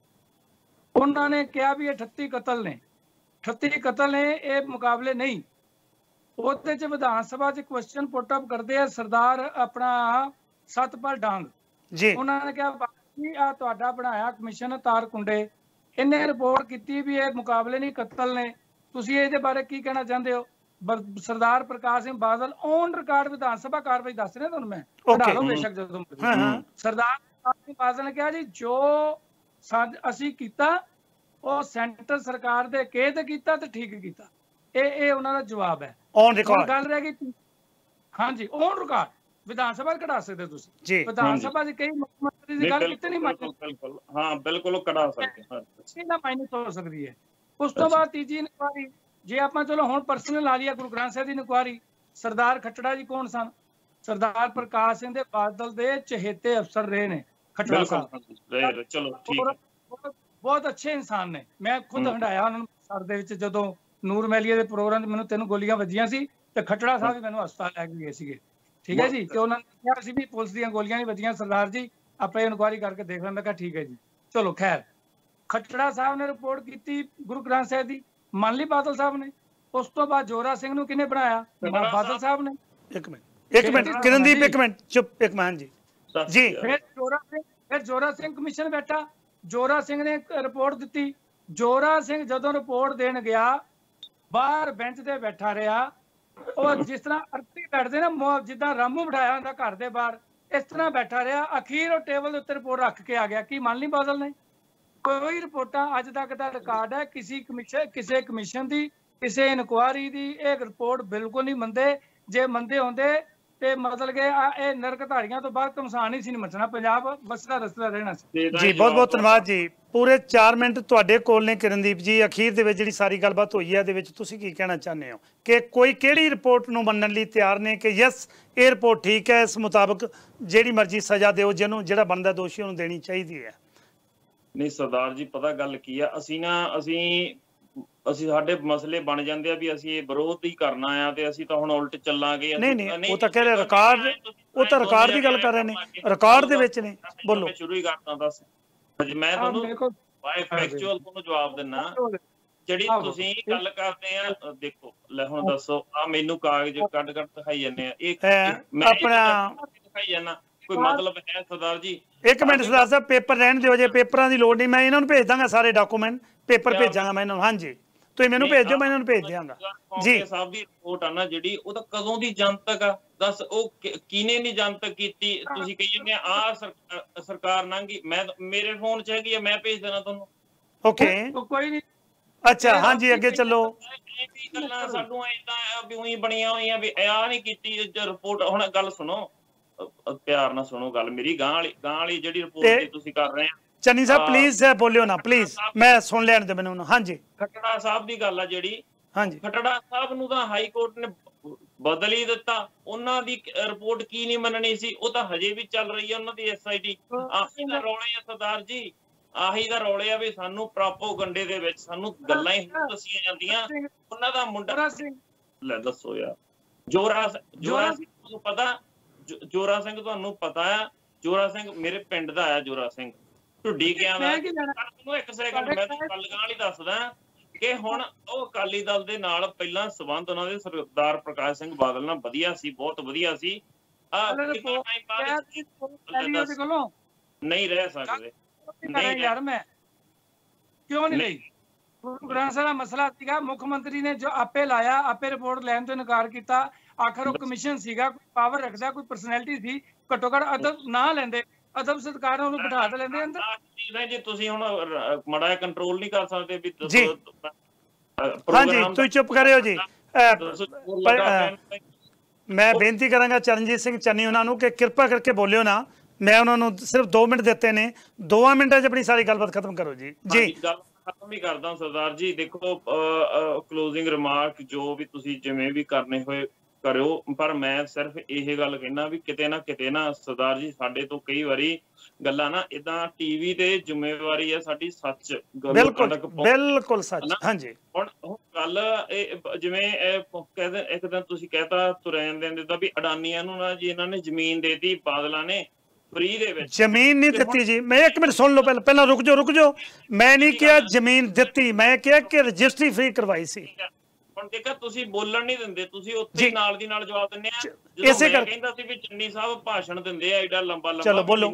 ਉਹਨਾਂ ਨੇ ਕਿਹਾ ਵੀ ਇਹ 38 ਕਤਲ ਨੇ, 38 ਕਤਲ ਨੇ, ਇਹ ਮੁਕਾਬਲੇ ਨਹੀਂ। ਉਹਦੇ 'ਚ ਵਿਧਾਨ ਸਭਾ 'ਚ ਕੁਐਸਚਨ ਪੁੱਟ ਅਪ ਕਰਦੇ ਆ ਸਰਦਾਰ ਆਪਣਾ ਸਤਪਾਲ ਡਾਂਗ ਜੀ। ਉਹਨਾਂ ਨੇ ਕਿਹਾ ਬਾਕੀ ਆ ਤੁਹਾਡਾ ਬਣਾਇਆ ਕਮਿਸ਼ਨ ਤਾਰ ਕੁੰਡੇ, ਇਹਨੇ ਰਿਪੋਰਟ ਕੀਤੀ ਵੀ ਇਹ ਮੁਕਾਬਲੇ ਨਹੀਂ ਕਤਲ ਨੇ, ਤੁਸੀਂ ਇਹਦੇ ਬਾਰੇ ਕੀ ਕਹਿਣਾ ਚਾਹੁੰਦੇ ਹੋ? ਸਰਦਾਰ ਪ੍ਰਕਾਸ਼ ਸਿੰਘ ਬਾਦਲ ਔਨ ਰਿਕਾਰਡ ਵਿਧਾਨ ਸਭਾ ਕਾਰਵਾਈ ਦੱਸ ਰਿਹਾ ਤੁਹਾਨੂੰ, ਮੈਂ ਪੜ੍ਹਾ ਲਓ ਬੇਸ਼ੱਕ ਜਦੋਂ। ਸਰਦਾਰ ਪ੍ਰਕਾਸ਼ ਸਿੰਘ ਬਾਦਲ ਨੇ ਕਿਹਾ ਜੀ ਜੋ ਅਸੀਂ ਕੀਤਾ ਉਹ ਸੈਂਟਰ ਸਰਕਾਰ ਦੇ ਕਹੇ ਤੇ ਕੀਤਾ ਤੇ ਠੀਕ ਕੀਤਾ। ਇਹ ਉਹਨਾਂ ਦਾ ਜਵਾਬ ਹੈ। ਔਨ ਰਿਕਾਰਡ ਗੱਲ ਰਹਿ ਗਈ। ਹਾਂਜੀ ਔਨ ਰਿਕਾਰਡ ਵਿਧਾਨ ਸਭਾ ਕਢਾ ਸਕਦੇ ਤੁਸੀਂ। ਵਿਧਾਨ ਸਭਾ 'ਚ ਕਈ ਮੁੱਖ ਮੰਤਰੀ ਦੀ ਗੱਲ ਕੀਤੀ ਨਹੀਂ ਮੰਨੀ। ਬਿਲਕੁਲ ਹਾਂ, ਬਿਲਕੁਲ ਕਢਾ ਸਕਦੇ ਹਾਂ, ਇਹਦਾ ਮਾਈਨਸ ਹੋ ਸਕਦੀ ਹੈ। ਉਸ ਤੋਂ ਬਾਅਦ ਤੀਜੀ ਇਨਕੁਆਇਰੀ, ਜੇ ਆਪਾਂ ਚਲੋ ਹੁਣ ਪਰਸਨਲ ਲਾ ਲਈਏ ਗੁਰੂ ਗ੍ਰੰਥ ਸਾਹਿਬ ਦੀ ਇਨਕੁਆਇਰੀ। ਸਰਦਾਰ ਖੱਟੜਾ ਜੀ ਕੌਣ ਸਨ? ਸਰਦਾਰ ਪ੍ਰਕਾਸ਼ ਸਿੰਘ ਦੇ ਬਾਦਲ ਦੇ ਚਹੇਤੇ ਅਫਸਰ ਰਹੇ ਨੇ ਖੱਟੜਾ ਸਾਹਿਬ। ਚਲੋ ਠੀਕ ਹੈ, ਬਹੁਤ ਅੱਛੇ ਇਨਸਾਨ ਨੇ। ਮੈਂ ਖੁਦ ਹੰਡਾਇਆ ਉਹਨਾਂ ਨੂੰ ਸਰ ਦੇ ਵਿੱਚ, ਜਦੋਂ ਨੂਰ ਮਹਿਲੀਏ ਦੇ ਪ੍ਰੋਗਰਾਮ 'ਚ ਮੈਨੂੰ 3 ਗੋਲੀਆਂ ਵੱਜੀਆਂ ਸੀ ਤੇ ਖੱਟੜਾ ਸਾਹਿਬ ਵੀ ਮੈਨੂੰ ਹਸਪਤਾਲ ਲੈ ਕੇ ਗਏ ਸੀਗੇ। ਠੀਕ ਹੈ ਜੀ। ਤੇ ਉਹਨਾਂ ਨੇ ਕਿਹਾ ਸੀ ਵੀ ਪੁਲਿਸ ਦੀਆਂ ਗੋਲੀਆਂ ਨਹੀਂ ਵੱਜੀਆਂ ਸਰਦਾਰ ਜੀ, ਆਪਾਂ ਇਨਕੁਆਇਰੀ ਕਰਕੇ ਦੇਖ ਲੈਂਦੇ। ਕਿਹਾ ਠੀਕ ਹੈ ਜੀ। ਚਲੋ ਖੈਰ, ਖੱਟੜਾ ਸਾਹਿਬ ਨੇ ਰਿਪੋਰਟ ਕੀਤੀ ਗੁਰੂ ਗ੍ਰੰਥ ਸਾਹਿਬ ਦੀ, ਮੰਨ ਲਈ ਬਾਦਲ ਸਾਹਿਬ ਨੇ। ਉਸ ਤੋਂ ਬਾਅਦ ਜੋਰਾ ਸਿੰਘ ਨੂੰ ਕਿਹਨੇ ਬਣਾਇਆ? ਬਾਦਲ ਸਾਹਿਬ ਨੇ। ਇੱਕ ਮਿੰਟ ਕਿਰਨਦੀਪ, ਇੱਕ ਮਿੰਟ ਚੁੱਪ, ਇੱਕ ਮਿੰਟ ਜੀ। ਫਿਰ ਜੋਰਾ ਸਿੰਘ ਕਮਿਸ਼ਨ ਬੈਠਾ, ਜੋਰਾ ਸਿੰਘ ਨੇ ਰਿਪੋਰਟ ਦਿੱਤੀ। ਜੋਰਾ ਸਿੰਘ ਜਦੋਂ ਰਿਪੋਰਟ ਦੇਣ ਗਿਆ, ਬਾਹਰ ਬੈਂਚ ਤੇ ਬੈਠਾ ਰਿਹਾ, ਉਹ ਜਿਸ ਤਰ੍ਹਾਂ ਅਰਥੀ ਬੈਠਦੇ ਨਾ ਜਿੱਦਾਂ ਰਾਮੂ ਬਿਠਾਇਆ ਹੁੰਦਾ ਘਰ ਦੇ ਬਾਹਰ, ਇਸ ਤਰ੍ਹਾਂ ਬੈਠਾ ਰਿਹਾ। ਅਖੀਰ ਉਹ ਟੇਬਲ ਦੇ ਉੱਤੇ ਰਿਪੋਰਟ ਰੱਖ ਕੇ ਆ ਗਿਆ। ਕੀ ਮੰਨ ਲਈ ਬਾਦਲ ਨੇ? ਕੋਈ ਰਿਪੋਰਟਾਂ ਅੱਜ ਤੱਕ ਦਾ ਰਿਕਾਰਡ ਹੈ ਕਿਸੇ ਕਮਿਸ਼ਨ ਦੀ, ਕਿਸੇ ਇਨਕੁਆਇਰੀ ਦੀ ਇਹ ਰਿਪੋਰਟ ਬਿਲਕੁਲ ਨਹੀਂ ਮੰਨਦੇ। ਜੇ ਮੰਨਦੇ ਹੁੰਦੇ ਤੇ ਮਤਲਬ ਕਿ ਇਹ ਨਰਕ ਧਾੜੀਆਂ ਤੋਂ ਬਾਅਦ ਘਮਸਾਨ ਹੀ ਸੀ ਨਹੀਂ ਮਚਣਾ, ਪੰਜਾਬ ਬਸਦਾ ਰਸਤਾ ਰਹਿਣਾ ਸੀ। ਜੀ ਬਹੁਤ ਬਹੁਤ ਧੰਨਵਾਦ ਜੀ। ਪੂਰੇ 4 ਮਿੰਟ ਤੁਹਾਡੇ ਕੋਲ ਨੇ ਕਿਰਨਦੀਪ ਜੀ। ਅਖੀਰ ਦੇ ਵਿੱਚ ਜਿਹੜੀ ਸਾਰੀ ਗੱਲਬਾਤ ਹੋਈ ਹੈ ਇਹਦੇ ਵਿੱਚ ਤੁਸੀਂ ਕੀ ਕਹਿਣਾ ਚਾਹੁੰਦੇ ਹੋ ਕਿ ਕੋਈ ਕਿਹੜੀ ਰਿਪੋਰਟ ਨੂੰ ਮੰਨਣ ਲਈ ਤਿਆਰ ਨੇ ਕਿ ਯੈਸ ਇਹ ਰਿਪੋਰਟ ਠੀਕ ਹੈ, ਇਸ ਮੁਤਾਬਕ ਜਿਹੜੀ ਮਰਜ਼ੀ ਸਜ਼ਾ ਦਿਓ, ਜਿਹਨੂੰ ਜਿਹੜਾ ਬਣਦਾ ਦੋਸ਼ੀ ਉਹਨੂੰ ਦੇਣੀ ਚਾਹੀਦੀ ਹੈ? ਨਹੀਂ ਸਰਦਾਰ ਜੀ, ਪਤਾ ਗੱਲ ਕੀ ਆ, ਅਸੀਂ ਸਾਡੇ ਮਸਲੇ ਬਣ ਜਾਂਦੇ ਆ ਵੀ ਅਸੀਂ ਇਹ ਵਿਰੋਧ ਹੀ ਕਰਨਾ ਆ ਤੇ ਅਸੀਂ ਤਾਂ ਹੁਣ ਉਲਟ ਚੱਲਾਂਗੇ। ਨਹੀਂ ਉਹ ਤਾਂ ਕਹਿ ਰਹੇ ਰਿਕਾਰਡ, ਉਹ ਤਾਂ ਰਿਕਾਰਡ ਦੀ ਗੱਲ ਕਰ ਰਹੇ ਨੇ, ਰਿਕਾਰਡ ਦੇ ਵਿੱਚ ਨੇ। ਬੋਲੋ। ਸ਼ੁਰੂ ਹੀ ਕਰਤਾ ਦੱਸ। ਮੈਂ ਤੁਹਾਨੂੰ ਬਾਈ ਫੈਕਚੁਅਲ ਤੁਹਾਨੂੰ ਜਵਾਬ ਦਿੰਨਾ। ਜਿਹੜੀ ਤੁਸੀਂ ਗੱਲ ਕਰਦੇ ਆ, ਦੇਖੋ ਲੈ ਹੁਣ ਦੱਸੋ, ਆ ਮੈਨੂੰ ਕਾਗਜ਼ ਕੱਢ ਦਿਖਾਈ ਜਾਂਦੇ ਆ, ਇਹ ਆਪਣਾ ਦਿਖਾਈ ਜਾਂਦਾ, ਕੋਈ ਮਤਲਬ ਹੈ ਸਰਦਾਰ ਜੀ? ਇੱਕ ਮਿੰਟ ਸਰਦਾਰ ਸਾਹਿਬ, ਪੇਪਰ ਰਹਿਣ ਦਿਓ, ਜੇ ਪੇਪਰਾਂ ਦੀ ਲੋੜ ਨਹੀਂ, ਮੈਂ ਇਹਨਾਂ ਨੂੰ ਭੇਜ ਦਾਂਗਾ ਸਾਰੇ ਡਾਕੂਮੈਂਟ, ਪੇਪਰ ਭੇਜਾਂਗਾ ਮੈਂ ਇਹਨਾਂ ਨੂੰ। ਹਾਂਜੀ ਤੁਸੀਂ ਮੈਨੂੰ ਭੇਜ ਦਿਓ, ਮੈਂ ਇਹਨਾਂ ਨੂੰ ਭੇਜ ਦਿਆਂਗਾ ਜੀ। ਸਾਹਿਬ ਦੀ ਰਿਪੋਰਟ ਆ ਨਾ ਜਿਹੜੀ, ਉਹ ਤਾਂ ਕਦੋਂ ਦੀ ਜਨਤਕ ਆ? ਦੱਸ ਉਹ ਕਿਹਨੇ ਨਹੀਂ ਜਨਤਕ ਕੀਤੀ? ਤੁਸੀਂ ਕਹੀ ਜਾਂਦੇ ਆ ਸਰਕਾਰ ਲੰਘੀ, ਮੈਂ ਮੇਰੇ ਫੋਨ 'ਚ ਹੈਗੀ ਆ, ਮੈਂ ਭੇਜ ਦੇਣਾ ਤੁਹਾਨੂੰ। ਓਕੇ ਕੋਈ ਨਹੀਂ। ਅੱਛਾ ਹਾਂਜੀ ਅੱਗੇ ਚੱਲੋ। ਗੱਲਾਂ ਸਾਨੂੰ ਏਦਾਂ ਵੀ ਉਹੀ ਬਣੀਆਂ ਹੋਈਆਂ ਵੀ ਆ ਨਹੀਂ ਕੀਤੀ ਰਿਪੋਰਟ। ਹੁਣ ਗੱਲ ਸੁਣੋ, ਪਿਆਰ ਨਾਲ ਸੁਣੋ ਗੱਲ ਮੇਰੀ। ਗਾਂ ਵਾਲੀ ਜਿਹੜੀ ਰਿਪੋਰਟ ਤੁਸੀਂ ਕਰ ਰਹੇ ਆ, ਚੰਨੀ ਸਾਹਿਬ ਪਲੀਜ਼ ਬੋਲਿਓ ਨਾ ਪਲੀਜ਼, ਮੈਂ ਸੁਣ ਲੈਣ ਦੇ ਮੈਨੂੰ। ਹਾਂਜੀ ਖੱਟੜਾ ਸਾਹਿਬ ਦੀ ਗੱਲ ਆ ਜਿਹੜੀ, ਹਾਂਜੀ ਖੱਟੜਾ ਸਾਹਿਬ ਨੂੰ ਤਾਂ ਹਾਈ ਕੋਰਟ ਨੇ ਬਦਲ ਹੀ ਦਿੱਤਾ। ਉਹਨਾਂ ਦੀ ਰਿਪੋਰਟ ਕੀ ਨਹੀਂ ਮੰਨਣੀ ਸੀ, ਉਹ ਤਾਂ ਹਜੇ ਵੀ ਚੱਲ ਰਹੀ ਹੈ ਉਹਨਾਂ ਦੀ SIT। ਆਹੀ ਦਾ ਰੌਲੇ ਆ ਸਰਦਾਰ ਜੀ, ਆਹੀ ਦਾ ਰੌਲੇ ਆ ਵੀ ਸਾਨੂੰ ਪ੍ਰੋਪੋਗੰਡੇ ਦੇ ਵਿੱਚ ਸਾਨੂੰ ਗੱਲਾਂ ਹੀ ਦੱਸੀਆਂ ਜਾਂਦੀਆਂ। ਉਹਨਾਂ ਦਾ ਮੁੰਡਾ ਲੈ ਦੱਸੋ ਯਾਰ, ਜੋਰਾ ਸਿੰਘ ਤੁਹਾਨੂੰ ਪਤਾ? ਜੋਰਾ ਸਿੰਘ ਤੁਹਾਨੂੰ ਪਤਾ ਆ? ਜੋਰਾ ਸਿੰਘ ਮੇਰੇ ਪਿੰਡ ਦਾ ਆ, ਜੋਰਾ ਸਿੰਘ ਢੁੱਡੀ ਗਿਆ। ਮੈਂ ਤੁਹਾਨੂੰ ਇੱਕ ਸੈਕਿੰਡ ਮੈਂ ਗੱਲ ਵਾਲੀ ਦੱਸਦਾ ਕਿ ਹੁਣ ਉਹ ਅਕਾਲੀ ਦਲ ਦੇ ਨਾਲ ਪਹਿਲਾਂ ਸੰਬੰਧ ਉਹਨਾਂ ਦੇ ਸਰਦਾਰ ਪ੍ਰਕਾਸ਼ ਸਿੰਘ ਬਾਦਲ ਨਾਲ ਵਧੀਆ ਸੀ, ਬਹੁਤ ਵਧੀਆ ਸੀ। ਨਹੀਂ ਰਹਿ ਸਕਦੇ ਯਾਰ, ਮੈਂ ਕਿਉਂ ਨਹੀਂ ਲਈ? ਗੁਰੂ ਗ੍ਰੰਥ ਸਾਹਿਬ ਦਾ ਮਸਲਾ ਸੀਗਾ, ਮੁੱਖ ਮੰਤਰੀ ਨੇ ਜੋ ਆਪੇ ਲਾਇਆ, ਆਪੇ ਰਿਪੋਰਟ ਲੈਣ ਤੋਂ ਇਨਕਾਰ ਕੀਤਾ। ਆਖਰ ਉਹ ਕਮਿਸ਼ਨ ਸੀਗਾ, ਕੋਈ ਪਾਵਰ ਰੱਖਦਾ, ਕੋਈ ਪਰਸਨੈਲਿਟੀ ਸੀ, ਘੱਟੋ ਘੱਟ ਅਦਬ ਨਾ ਲੈਂਦੇ, ਅਦਬ ਸਤਿਕਾਰ ਉਹਨੂੰ ਬਿਠਾ ਤੇ ਲੈਂਦੇ ਅੰਦਰ। ਜੀ ਤੁਸੀਂ ਹੁਣ ਮਾੜਾ ਕੰਟਰੋਲ ਨਹੀਂ ਕਰ ਸਕਦੇ ਵੀ ਜੀ। ਹਾਂਜੀ ਤੁਸੀਂ ਚੁੱਪ ਕਰਿਓ ਜੀ। ਮੈਂ ਬੇਨਤੀ ਕਰਾਂਗਾ ਚਰਨਜੀਤ ਸਿੰਘ ਚੰਨੀ ਉਹਨਾਂ ਨੂੰ ਕਿ ਕਿਰਪਾ ਕਰਕੇ ਬੋਲਿਓ ਨਾ। ਮੈਂ ਉਹਨਾਂ ਨੂੰ ਸਿਰਫ 2 ਮਿੰਟ ਦਿੱਤੇ ਨੇ, 2 ਮਿੰਟਾਂ 'ਚ ਆਪਣੀ ਸਾਰੀ ਗੱਲਬਾਤ ਖਤਮ ਕਰੋ ਜੀ। ਜੀ ਗੱਲ ਖਤਮ ਹੀ ਕਰਦਾ ਸਰਦਾਰ ਜੀ। ਦੇਖੋ ਕਲੋਜ਼ਿੰਗ ਰਿਮਾਰਕ ਜੋ ਵੀ ਤੁਸੀਂ ਜਿਵੇਂ ਵੀ ਕਰਨੇ ਹੋਏ ਕਰਿਓ, ਪਰ ਮੈਂ ਸਿਰਫ ਇਹ ਗੱਲ ਕਹਿਣਾ ਵੀ ਕਿਤੇ ਨਾ ਸਰਦਾਰ ਜੀ ਸਾਡੇ ਤੋਂ ਕਈ ਵਾਰੀ ਗੱਲਾਂ ਨਾ ਏਦਾਂ ਟੀਵੀ ਤੇ ਜ਼ਿੰਮੇਵਾਰੀ ਹੈ ਸਾਡੀ ਸੱਚ ਬਿਲਕੁਲ ਸੱਚ। ਹਾਂਜੀ ਹੁਣ ਗੱਲ ਇਹ ਜਿਵੇਂ ਕਹਿੰਦੇ ਇੱਕ ਦਿਨ ਤੁਸੀਂ ਕਹਿਤਾ ਤੁਰਨ ਦੇ ਦਿੱਤਾ ਵੀ ਅਡਾਨੀਆਂ ਨੂੰ ਨਾ ਜੀ ਇਹਨਾਂ ਨੇ ਜ਼ਮੀਨ ਦੇਤੀ, ਬਾਦਲਾਂ ਨੇ ਫ੍ਰੀ ਦੇ ਵਿੱਚ ਜ਼ਮੀਨ ਨਹੀਂ ਦਿੱਤੀ ਜੀ। ਮੈਂ 1 ਮਿੰਟ ਸੁਣ ਲਓ, ਪਹਿਲਾਂ ਰੁਕ ਜਾਓ। ਮੈਂ ਨਹੀਂ ਕਿਹਾ ਜ਼ਮੀਨ ਦਿੱਤੀ, ਮੈਂ ਕਿਹਾ ਕਿ ਰਜਿਸਟਰੀ ਫ੍ਰੀ ਕਰਵਾਈ ਸੀ। ਹੁਣ ਦੇਖਿਆ ਤੁਸੀਂ ਬੋਲਣ ਨਹੀਂ ਦਿੰਦੇ, ਤੁਸੀਂ ਉੱਥੇ ਨਾਲ ਦੀ ਨਾਲ ਜਵਾਬ ਦਿੰਦੇ ਆ। ਇਸੇ ਕਰਕੇ ਕਹਿੰਦਾ ਸੀ ਵੀ ਚੰਨੀ ਸਾਹਿਬ ਭਾਸ਼ਣ ਦਿੰਦੇ ਆ ਏਡਾ ਲੰਬਾ। ਚਲੋ ਬੋਲੋ।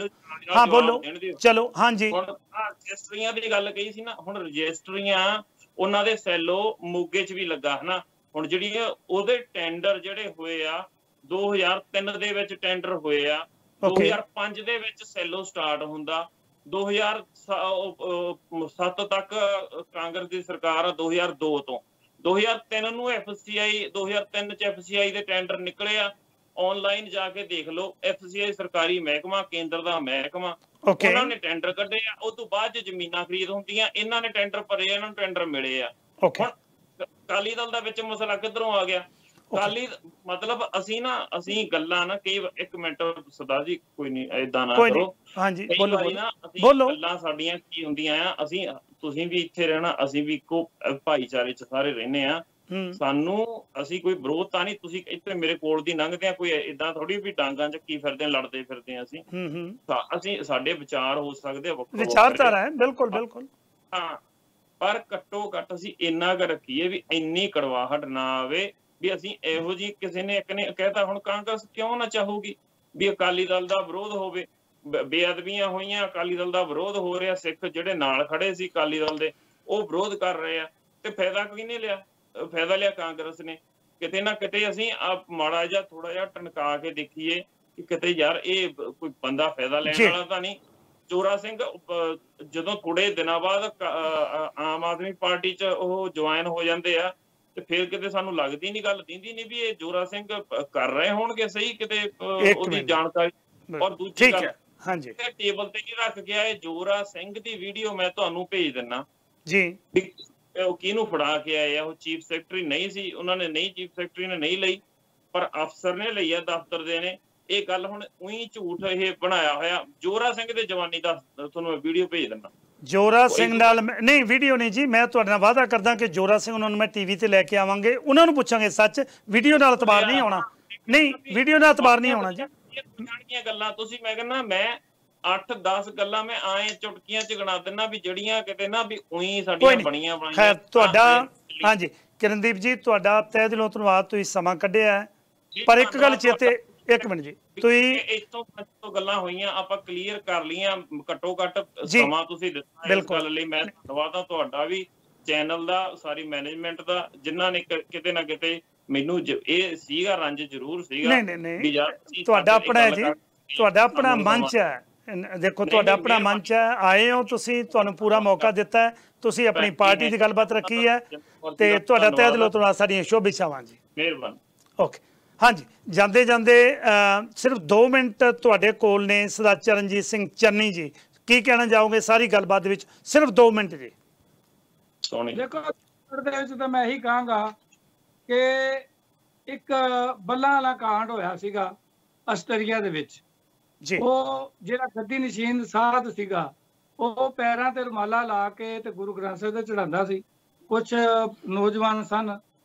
ਹਾਂ ਬੋਲੋ ਚਲੋ। ਹਾਂਜੀ ਹੁਣ ਰਜਿਸਟਰੀਆਂ ਦੀ ਗੱਲ ਕਹੀ ਸੀ ਨਾ, ਹੁਣ ਰਜਿਸਟਰੀਆਂ ਉਹਨਾਂ ਦੇ ਸੈਲੋ ਮੋਗੇ 'ਚ ਵੀ ਲੱਗਾ ਹਨਾ। ਹੁਣ ਜਿਹੜੀ ਉਹਦੇ ਟੈਂਡਰ ਜਿਹੜੇ ਹੋਏ ਆ 2003 ਦੇ ਵਿੱਚ ਟੈਂਡਰ ਹੋਏ ਆ, 2005 ਦੇ ਵਿੱਚ ਸੈਲੋ ਸਟਾਰਟ ਹੁੰਦਾ, 2007 ਤੱਕ ਕਾਂਗਰਸ ਦੀ ਸਰਕਾਰ ਆ, 2002 ਤੋਂ 2003 ਨੂੰ FCI 2003 ਚ FCI ਦੇ ਟੈਂਡਰ ਨਿਕਲੇ ਆ। ਆਨਲਾਈਨ ਜਾ ਕੇ ਦੇਖ ਲਓ, FCI ਸਰਕਾਰੀ ਮਹਿਕਮਾ, ਕੇਂਦਰ ਦਾ ਮਹਿਕਮਾ, ਉਹਨਾਂ ਨੇ ਟੈਂਡਰ ਕੱਢੇ ਆ। ਉਹ ਤੋਂ ਬਾਅਦ ਜ਼ਮੀਨਾਂ ਖਰੀਦ ਹੁੰਦੀਆਂ, ਇਹਨਾਂ ਨੇ ਟੈਂਡਰ ਭਰੇ, ਇਹਨਾਂ ਨੂੰ ਟੈਂਡਰ ਮਿਲੇ ਆ। ਹੁਣ ਅਕਾਲੀ ਦਲ ਦਾ ਵਿੱਚ ਮਸਲਾ ਕਿੱਧਰੋਂ ਆ ਗਿਆ? ਅਕਾਲੀ ਮਤਲਬ ਅਸੀਂ ਗੱਲਾਂ ਨਾ ਕਈ 1 ਮਿੰਟ ਸਰਦਾਰ ਜੀ ਕੋਈ ਨਹੀਂ ਏਦਾਂ ਨਾ ਕਰੋ। ਹਾਂਜੀ ਬੋਲੋ। ਗੱਲਾਂ ਸਾਡੀਆਂ ਕੀ ਹੁੰਦੀਆਂ ਆ, ਤੁਸੀਂ ਵੀ ਇੱਥੇ ਰਹਿਣਾ, ਅਸੀਂ ਵੀ ਇੱਕੋ ਭਾਈਚਾਰੇ 'ਚ ਸਾਰੇ ਰਹਿੰਦੇ ਆ। ਅਸੀਂ ਕੋਈ ਵਿਰੋਧ ਤਾਂ ਨਹੀਂ, ਤੁਸੀਂ ਇੱਥੇ ਮੇਰੇ ਕੋਲ ਦੀ ਲੰਘਦੇ ਆ, ਕੋਈ ਏਦਾਂ ਥੋੜੀ ਵੀ ਡਾਂਗਾਂ ਚੱਕੀ ਫਿਰਦੇ ਲੜਦੇ ਫਿਰਦੇ ਅਸੀਂ ਸਾਡੇ ਵਿਚਾਰ ਹੋ ਸਕਦੇ ਆ, ਵਿਚਾਰਧਾਰਾ ਹੈ। ਬਿਲਕੁਲ ਹਾਂ, ਪਰ ਘੱਟੋ ਘੱਟ ਅਸੀਂ ਇੰਨਾ ਕੁ ਰੱਖੀਏ ਵੀ ਇੰਨੀ ਕੜਵਾਹਟ ਨਾ ਆਵੇ ਵੀ ਅਸੀਂ ਇਹੋ ਜਿਹੀ ਕਿਸੇ ਨੇ ਇੱਕ ਨੇ ਕਹਿਤਾ ਹੁਣ ਕਾਂਗਰਸ ਕਿਉਂ ਨਾ ਚਾਹੂਗੀ ਵੀ ਅਕਾਲੀ ਦਲ ਦਾ ਵਿਰੋਧ ਹੋਵੇ। ਬੇਅਦਬੀਆਂ ਹੋਈਆਂ, ਅਕਾਲੀ ਦਲ ਦਾ ਵਿਰੋਧ ਹੋ ਰਿਹਾ, ਸਿੱਖ ਜਿਹੜੇ ਨਾਲ ਖੜੇ ਸੀ ਅਕਾਲੀ ਦਲ ਦੇ ਉਹ ਵਿਰੋਧ ਕਰ ਰਹੇ ਆ, ਤੇ ਫਾਇਦਾ ਕਿਹਨੇ ਲਿਆ? ਫਾਇਦਾ ਲਿਆ ਕਾਂਗਰਸ ਨੇ। ਕਿਤੇ ਨਾ ਕਿਤੇ ਅਸੀਂ ਮਾੜਾ ਜਿਹਾ ਥੋੜਾ ਜਿਹਾ ਟਨਕਾ ਕੇ ਦੇਖੀਏ ਕਿ ਕਿਤੇ ਯਾਰ ਇਹ ਕੋਈ ਬੰਦਾ ਫਾਇਦਾ ਲੈਣ ਵਾਲਾ ਤਾਂ ਨਹੀਂ। ਜੋਰਾ ਸਿੰਘ ਜਦੋਂ ਥੋੜੇ ਦਿਨਾਂ ਬਾਅਦ ਆਮ ਆਦਮੀ ਪਾਰਟੀ 'ਚ ਉਹ ਜੁਆਇਨ ਹੋ ਜਾਂਦੇ ਆ ਤੇ ਫਿਰ ਕਿਤੇ ਸਾਨੂੰ ਲੱਗਦੀ ਨਹੀਂ, ਗੱਲ ਦਿੰਦੀ ਨਹੀਂ ਵੀ ਇਹ ਜੋਰਾ ਸਿੰਘ ਕਰ ਰਹੇ ਹੋਣਗੇ ਸਹੀ ਕਿਤੇ ਉਹਦੀ ਜਾਣਕਾਰੀ। ਔਰ ਦੂਜੀ ਗੱਲ ਹਾਂਜੀ ਟੇਬਲ ਤੇ ਨਹੀਂ ਰੱਖ ਗਿਆ, ਇਹ ਜੋਰਾ ਸਿੰਘ ਦੀ ਵੀਡੀਓ ਮੈਂ ਤੁਹਾਨੂੰ ਭੇਜ ਦਿੰਨਾ ਜੀ। ਉਹ ਕਿਹਨੂੰ ਫੜਾ ਕੇ ਆਏ ਆ, ਉਹ ਚੀਫ ਸੈਕਟਰੀ ਨਹੀਂ ਸੀ, ਉਹਨਾਂ ਨੇ ਨਹੀਂ, ਚੀਫ ਸੈਕਟਰੀ ਨੇ ਨਹੀਂ ਲਈ, ਪਰ ਅਫਸਰ ਨੇ ਲਈ ਆ ਦਫ਼ਤਰ ਦੇ ਨੇ। ਇਹ ਗੱਲ ਹੁਣ ਉਹੀ ਝੂਠ ਇਹ ਬਣਾਇਆ ਹੋਇਆ। ਜੋਰਾ ਸਿੰਘ ਦੇ ਜਵਾਨੀ ਦਾ ਤੁਹਾਨੂੰ ਮੈਂ ਵੀਡੀਓ ਭੇਜ ਦਿੰਦਾ। ਜੋਰਾ ਸਿੰਘ ਨਾਲ ਨਹੀਂ ਵੀਡੀਓ ਨਹੀਂ ਜੀ, ਮੈਂ ਤੁਹਾਡੇ ਨਾਲ ਵਾਅਦਾ ਕਰਦਾ ਕਿ ਜੋਰਾ ਸਿੰਘ ਉਹਨਾਂ ਨੂੰ ਮੈਂ ਟੀਵੀ ਤੇ ਲੈ ਕੇ ਆਵਾਂਗੇ, ਉਹਨਾਂ ਨੂੰ ਪੁੱਛਾਂਗੇ ਸੱਚ। ਵੀਡੀਓ ਨਾਲ ਇਤਬਾਰ ਨਹੀਂ ਆਉਣਾ, ਨਹੀਂ ਵੀਡੀਓ ਨਾਲ ਇਤਬਾਰ ਨਹੀਂ ਆਉਣਾ ਜੀ। ਗੱਲਾਂ ਤੁਸੀਂ ਮੈਂ ਕਹਿੰਦਾ ਮੈਂ 8-10 ਗੱਲਾਂ ਮੈਂ ਆਏ ਚੁਟਕੀਆਂ ਚ ਗਿਣਾ ਦਿੰਦਾ ਵੀ ਜਿਹੜੀਆਂ ਕਿਤੇ ਨਾ ਵੀ ਉਹੀ ਸਾਡੀਆਂ ਬਣੀਆਂ ਬਣਾਈਆਂ। ਖੈਰ ਤੁਹਾਡਾ ਹਾਂਜੀ ਕਿਰਨਦੀਪ ਜੀ, ਤੁਹਾਡਾ ਤਹਿ ਦਿਲੋਂ ਧੰਨਵਾਦ, ਤੁਸੀਂ ਸਮਾਂ ਕੱਢਿਆ। ਪਰ ਇੱਕ ਗੱਲ ਚੇਤੇ, ਇੱਕ ਮਿੰਟ ਜੀ, ਤੁਸੀਂ ਇੱਥੋਂ ਗੱਲਾਂ ਹੋਈਆਂ ਆਪਾਂ ਕਲੀਅਰ ਕਰ ਲਈਆਂ, ਘੱਟੋ ਘੱਟ ਸਮਾਂ ਤੁਸੀਂ ਦਿੱਤਾ ਇਸ ਗੱਲ ਲਈ। ਮੈਂ ਧੰਨਵਾਦ ਆ ਤੁਹਾਡਾ ਵੀ, ਚੈਨਲ ਦਾ, ਸਾਰੀ ਮੈਨੇਜਮੈਂਟ ਦਾ, ਜਿਨ੍ਹਾਂ ਨੇ ਕਿਤੇ ਨਾ ਕਿਤੇ ਮੈਨੂੰ ਇਹ ਸੀਗਾ ਰੰਜ ਜ਼ਰੂਰ ਸੀਗਾ ਵੀ ਯਾਰ ਤੁਹਾਡਾ ਆਪਣਾ ਹੈ ਜੀ, ਤੁਹਾਡਾ ਆਪਣਾ ਮੰਚ ਹੈ। ਦੇਖੋ ਤੁਹਾਡਾ ਆਪਣਾ ਮੰਚ ਹੈ, ਆਏ ਹੋ ਤੁਸੀਂ, ਤੁਹਾਨੂੰ ਪੂਰਾ ਮੌਕਾ ਦਿੱਤਾ ਹੈ, ਤੁਸੀਂ ਆਪਣੀ ਪਾਰਟੀ ਦੀ ਗੱਲਬਾਤ ਰੱਖੀ ਹੈ ਤੇ ਤੁਹਾਡਾ ਤਹਿ ਦਿਲੋਂ ਧੰਨਵਾਦ, ਸਾਡੀਆਂ ਸ਼ੁਭੇੱਛਾਵਾਂ ਜੀ। ਮਿਹਰਬਾਨੀ। ਓਕੇ ਹਾਂਜੀ, ਜਾਂਦੇ ਜਾਂਦੇ ਸਿਰਫ 2 ਮਿੰਟ ਤੁਹਾਡੇ ਕੋਲ ਨੇ। ਸਰਦਾਰ ਚਰਨਜੀਤ ਸਿੰਘ ਚੰਨੀ ਜੀ, ਕੀ ਕਹਿਣਾ ਚਾਹੋਗੇ ਸਾਰੀ ਗੱਲਬਾਤ ਦੇ ਵਿੱਚ? ਸਿਰਫ 2 ਮਿੰਟ ਜੀ। ਦੇਖੋ ਦੇ ਵਿੱਚ ਤਾਂ ਮੈਂ ਇਹੀ ਕਹਾਂਗਾ ਕਿ ਇੱਕ ਬੱਲਾਂ ਵਾਲਾ ਕਾਂਡ ਹੋਇਆ ਸੀਗਾ ਆਸਟਰੀਆ ਦੇ ਵਿੱਚ ਜੀ। ਉਹ ਜਿਹੜਾ ਗੱਦੀ ਨਸ਼ੀਨ ਸਾਧ ਸੀਗਾ, ਉਹ ਪੈਰਾਂ ਤੇ ਰੁਮਾਲਾ ਲਾ ਕੇ ਤੇ ਗੁਰੂ ਗ੍ਰੰਥ ਸਾਹਿਬ ਤੇ ਚੜਾਉਂਦਾ ਸੀ। ਕੁਝ ਨੌਜਵਾਨ ਸਨ,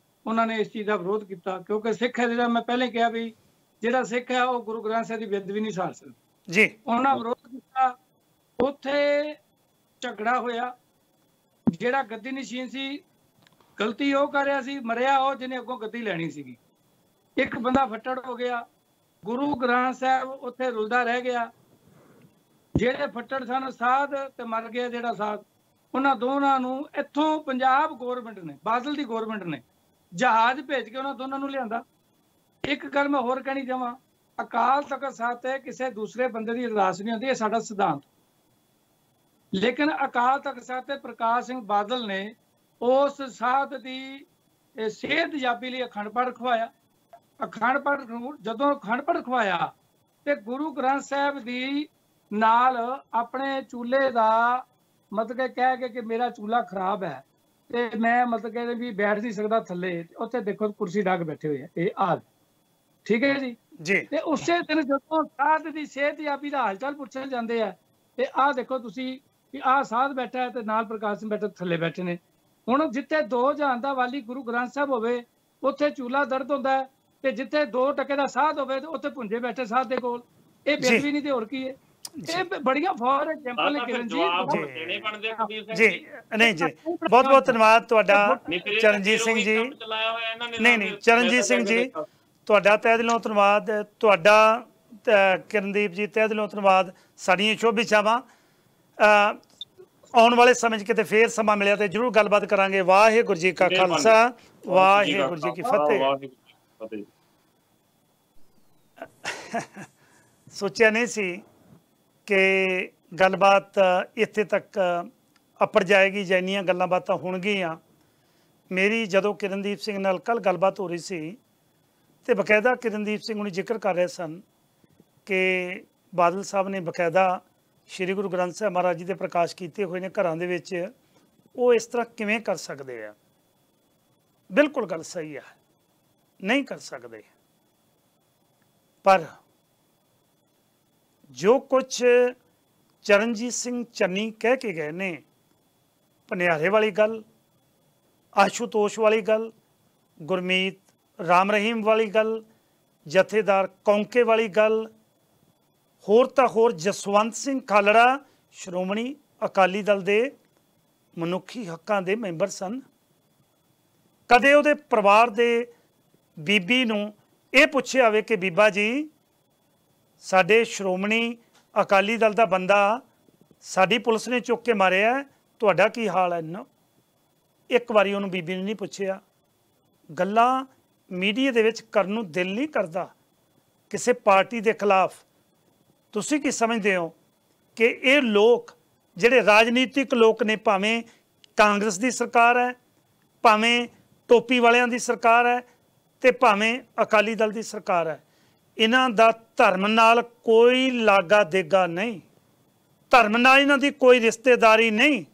ਉਹਨਾਂ ਨੇ ਇਸ ਚੀਜ਼ ਦਾ ਵਿਰੋਧ ਕੀਤਾ, ਕਿਉਂਕਿ ਸਿੱਖ ਹੈ ਜਿਹੜਾ, ਮੈਂ ਪਹਿਲੇ ਕਿਹਾ ਵੀ ਜਿਹੜਾ ਸਿੱਖ ਹੈ ਉਹ ਗੁਰੂ ਗ੍ਰੰਥ ਸਾਹਿਬ ਦੀ ਬੇਅਦਬੀ ਨਹੀਂ ਸਾੜ ਸਕਦਾ ਜੀ। ਉਹਨਾਂ ਵਿਰੋਧ ਕੀਤਾ, ਉੱਥੇ ਝਗੜਾ ਹੋਇਆ। ਜਿਹੜਾ ਗੱਦੀ ਨਸ਼ੀਨ ਸੀ, ਗਲਤੀ ਉਹ ਕਰ ਰਿਹਾ ਸੀ, ਮਰਿਆ ਉਹ ਜਿਹਨੇ ਅੱਗੋਂ ਗੱਦੀ ਲੈਣੀ ਸੀਗੀ। ਇੱਕ ਬੰਦਾ ਫੱਟੜ ਹੋ ਗਿਆ, ਗੁਰੂ ਗ੍ਰੰਥ ਸਾਹਿਬ ਉੱਥੇ ਰੁਲਦਾ ਰਹਿ ਗਿਆ। ਜਿਹੜੇ ਫੱਟੜ ਸਨ ਸਾਧ ਤੇ ਮਰ ਗਿਆ ਜਿਹੜਾ ਸਾਧ, ਉਹਨਾਂ ਦੋਨਾਂ ਨੂੰ ਇੱਥੋਂ ਪੰਜਾਬ ਗੌਰਮੈਂਟ ਨੇ, ਬਾਦਲ ਦੀ ਗੌਰਮੈਂਟ ਨੇ ਜਹਾਜ਼ ਭੇਜ ਕੇ ਉਹਨਾਂ ਦੋਨਾਂ ਨੂੰ ਲਿਆਂਦਾ। ਇੱਕ ਗੱਲ ਮੈਂ ਹੋਰ ਕਹਿਣੀ ਚਾਹਾਂ, ਅਕਾਲ ਤਖਤ ਸਾਹਿਬ ਤੇ ਕਿਸੇ ਦੂਸਰੇ ਬੰਦੇ ਦੀ ਅਰਦਾਸ ਨਹੀਂ ਹੁੰਦੀ, ਇਹ ਸਾਡਾ ਸਿਧਾਂਤ। ਲੇਕਿਨ ਅਕਾਲ ਤਖਤ ਸਾਹਿਬ ਤੇ ਪ੍ਰਕਾਸ਼ ਸਿੰਘ ਬਾਦਲ ਨੇ ਉਸ ਸਾਧ ਦੀ ਸਿਹਤ ਜਾਬੀ ਲਈ ਅਖੰਡ ਪਾਠ ਰਖਵਾਇਆ। ਜਦੋਂ ਅਖੰਡ ਪਾਠ ਰਖਵਾਇਆ ਤੇ ਗੁਰੂ ਗ੍ਰੰਥ ਸਾਹਿਬ ਦੀ ਨਾਲ ਆਪਣੇ ਚੂਲੇ ਦਾ ਮਤਲਬ ਕਹਿ ਕੇ ਕਿ ਮੇਰਾ ਚੂਲਾ ਖਰਾਬ ਹੈ ਤੇ ਮੈਂ ਮਤਲਬ ਕਿ ਵੀ ਬੈਠ ਨਹੀਂ ਸਕਦਾ ਥੱਲੇ, ਉੱਥੇ ਦੇਖੋ ਕੁਰਸੀ ਢੱਕ ਬੈਠੇ ਹੋਏ ਆ, ਇਹ ਆ ਠੀਕ ਹੈ ਜੀ। ਤੇ ਉਸੇ ਦਿਨ ਜਦੋਂ ਸਾਧ ਦੀ ਸਿਹਤ ਜਾਬੀ ਦਾ ਹਾਲ ਚਾਲ ਪੁੱਛਣ ਜਾਂਦੇ ਆ ਤੇ ਆਹ ਦੇਖੋ ਤੁਸੀਂ ਕਿ ਆਹ ਸਾਧ ਬੈਠਾ ਹੈ ਤੇ ਨਾਲ ਪ੍ਰਕਾਸ਼ ਸਿੰਘ ਬੈਠੇ ਥੱਲੇ ਬੈਠੇ ਨੇ। ਹੁਣ ਜਿੱਥੇ 2 ਜਹਾਨ ਦਾ ਵਾਲੀ ਗੁਰੂ ਗ੍ਰੰਥ ਸਾਹਿਬ ਹੋਵੇ ਉੱਥੇ ਚੂਲਾ ਦਰਦ ਹੁੰਦਾ ਹੈ, ਤੇ ਜਿੱਥੇ 2 ਟਕੇ ਦਾ ਸਾਧ ਹੋਵੇ ਤੇ ਉੱਥੇ ਪੁੰਜੇ ਬੈਠੇ ਸਾਧ ਦੇ ਕੋਲ। ਇਹ ਬੇਅਦਬੀ ਨਹੀਂ ਤੇ ਹੋਰ ਕੀ ਹੈ? ਇਹ ਬੜੀਆਂ ਫੋਰ ਐਗਜ਼ਾਮਪਲ ਨੇ ਕਿਰਨ ਜੀ। ਨਹੀਂ ਜੀ, ਬਹੁਤ ਬਹੁਤ ਧੰਨਵਾਦ ਤੁਹਾਡਾ ਚਰਨਜੀਤ ਸਿੰਘ ਜੀ। ਨਹੀਂ ਚਰਨਜੀਤ ਸਿੰਘ ਜੀ, ਤੁਹਾਡਾ ਤਹਿ ਦਿਲੋਂ ਧੰਨਵਾਦ, ਤੁਹਾਡਾ ਕਿਰਨਦੀਪ ਜੀ ਤਹਿ ਦਿਲੋਂ ਧੰਨਵਾਦ, ਸਾਡੀਆਂ ਸ਼ੁਭੇੱਛਾਵਾਂ। ਆਉਣ ਵਾਲੇ ਸਮੇਂ 'ਚ ਕਿਤੇ ਫੇਰ ਸਮਾਂ ਮਿਲਿਆ ਤੇ ਜ਼ਰੂਰ ਗੱਲਬਾਤ ਕਰਾਂਗੇ। ਵਾਹਿਗੁਰੂ ਜੀ ਕਾ ਖਾਲਸਾ, ਵਾਹਿਗੁਰੂ ਜੀ ਕੀ ਫਤਿਹ। ਸੋਚਿਆ ਨਹੀਂ ਸੀ ਕਿ ਗੱਲਬਾਤ ਇੱਥੇ ਤੱਕ ਅੱਪੜ ਜਾਏਗੀ ਜਾਂ ਇੰਨੀਆਂ ਗੱਲਾਂ ਬਾਤਾਂ ਹੋਣਗੀਆਂ। ਮੇਰੀ ਜਦੋਂ ਕਿਰਨਦੀਪ ਸਿੰਘ ਨਾਲ ਕੱਲ੍ਹ ਗੱਲਬਾਤ ਹੋ ਰਹੀ ਸੀ ਤੇ ਬਕਾਇਦਾ ਕਿਰਨਦੀਪ ਸਿੰਘ ਨੂੰ ਜ਼ਿਕਰ ਕਰ ਰਹੇ ਸਨ ਕਿ ਬਾਦਲ ਸਾਹਿਬ ਨੇ ਬਕਾਇਦਾ ਸ਼੍ਰੀ ਗੁਰੂ ਗ੍ਰੰਥ ਸਾਹਿਬ ਮਹਾਰਾਜ ਜੀ ਦੇ ਪ੍ਰਕਾਸ਼ ਕੀਤੇ ਹੋਏ ਨੇ ਘਰਾਂ ਦੇ ਵਿੱਚ, ਉਹ ਇਸ ਤਰ੍ਹਾਂ ਕਿਵੇਂ ਕਰ ਸਕਦੇ ਆ? ਬਿਲਕੁਲ ਗੱਲ ਸਹੀ ਹੈ, ਨਹੀਂ ਕਰ ਸਕਦੇ। ਪਰ ਜੋ ਕੁਛ ਚਰਨਜੀਤ ਸਿੰਘ ਚੰਨੀ ਕਹਿ ਕੇ ਗਏ ਨੇ, ਭਨਿਆਰੇ ਵਾਲੀ ਗੱਲ, ਆਸ਼ੂਤੋਸ਼ ਵਾਲੀ ਗੱਲ, ਗੁਰਮੀਤ ਰਾਮ ਰਹੀਮ ਵਾਲੀ ਗੱਲ, ਜਥੇਦਾਰ ਕੌਂਕੇ ਵਾਲੀ ਗੱਲ, ਹੋਰ ਤਾਂ ਹੋਰ ਜਸਵੰਤ ਸਿੰਘ ਖਾਲੜਾ ਸ਼੍ਰੋਮਣੀ ਅਕਾਲੀ ਦਲ ਦੇ ਮਨੁੱਖੀ ਹੱਕਾਂ ਦੇ ਮੈਂਬਰ ਸਨ। ਕਦੇ ਉਹਦੇ ਪਰਿਵਾਰ ਦੇ ਬੀਬੀ ਨੂੰ ਇਹ ਪੁੱਛਿਆ ਹੋਵੇ ਕਿ ਬੀਬਾ ਜੀ ਸਾਡੇ ਸ਼੍ਰੋਮਣੀ ਅਕਾਲੀ ਦਲ ਦਾ ਬੰਦਾ ਸਾਡੀ ਪੁਲਿਸ ਨੇ ਚੁੱਕ ਕੇ ਮਾਰਿਆ, ਤੁਹਾਡਾ ਕੀ ਹਾਲ ਹੈ? ਇੱਕ ਵਾਰੀ ਉਹਨੂੰ ਬੀਬੀ ਨੇ ਨਹੀਂ ਪੁੱਛਿਆ। ਗੱਲਾਂ ਮੀਡੀਆ ਦੇ ਵਿੱਚ ਕਰਨ ਨੂੰ ਦਿਲ ਨਹੀਂ ਕਰਦਾ ਕਿਸੇ ਪਾਰਟੀ ਦੇ ਖਿਲਾਫ। ਤੁਸੀਂ ਕੀ ਸਮਝਦੇ ਹੋ ਕਿ ਇਹ ਲੋਕ ਜਿਹੜੇ ਰਾਜਨੀਤਿਕ ਲੋਕ ਨੇ, ਭਾਵੇਂ ਕਾਂਗਰਸ ਦੀ ਸਰਕਾਰ ਹੈ, ਭਾਵੇਂ ਟੋਪੀ ਵਾਲਿਆਂ ਦੀ ਸਰਕਾਰ ਹੈ ਤੇ ਭਾਵੇਂ ਅਕਾਲੀ ਦਲ ਦੀ ਸਰਕਾਰ ਹੈ, ਇਹਨਾਂ ਦਾ ਧਰਮ ਨਾਲ ਕੋਈ ਲਾਗਾ ਦੇਗਾ ਨਹੀਂ, ਧਰਮ ਨਾਲ ਇਹਨਾਂ ਦੀ ਕੋਈ ਰਿਸ਼ਤੇਦਾਰੀ ਨਹੀਂ,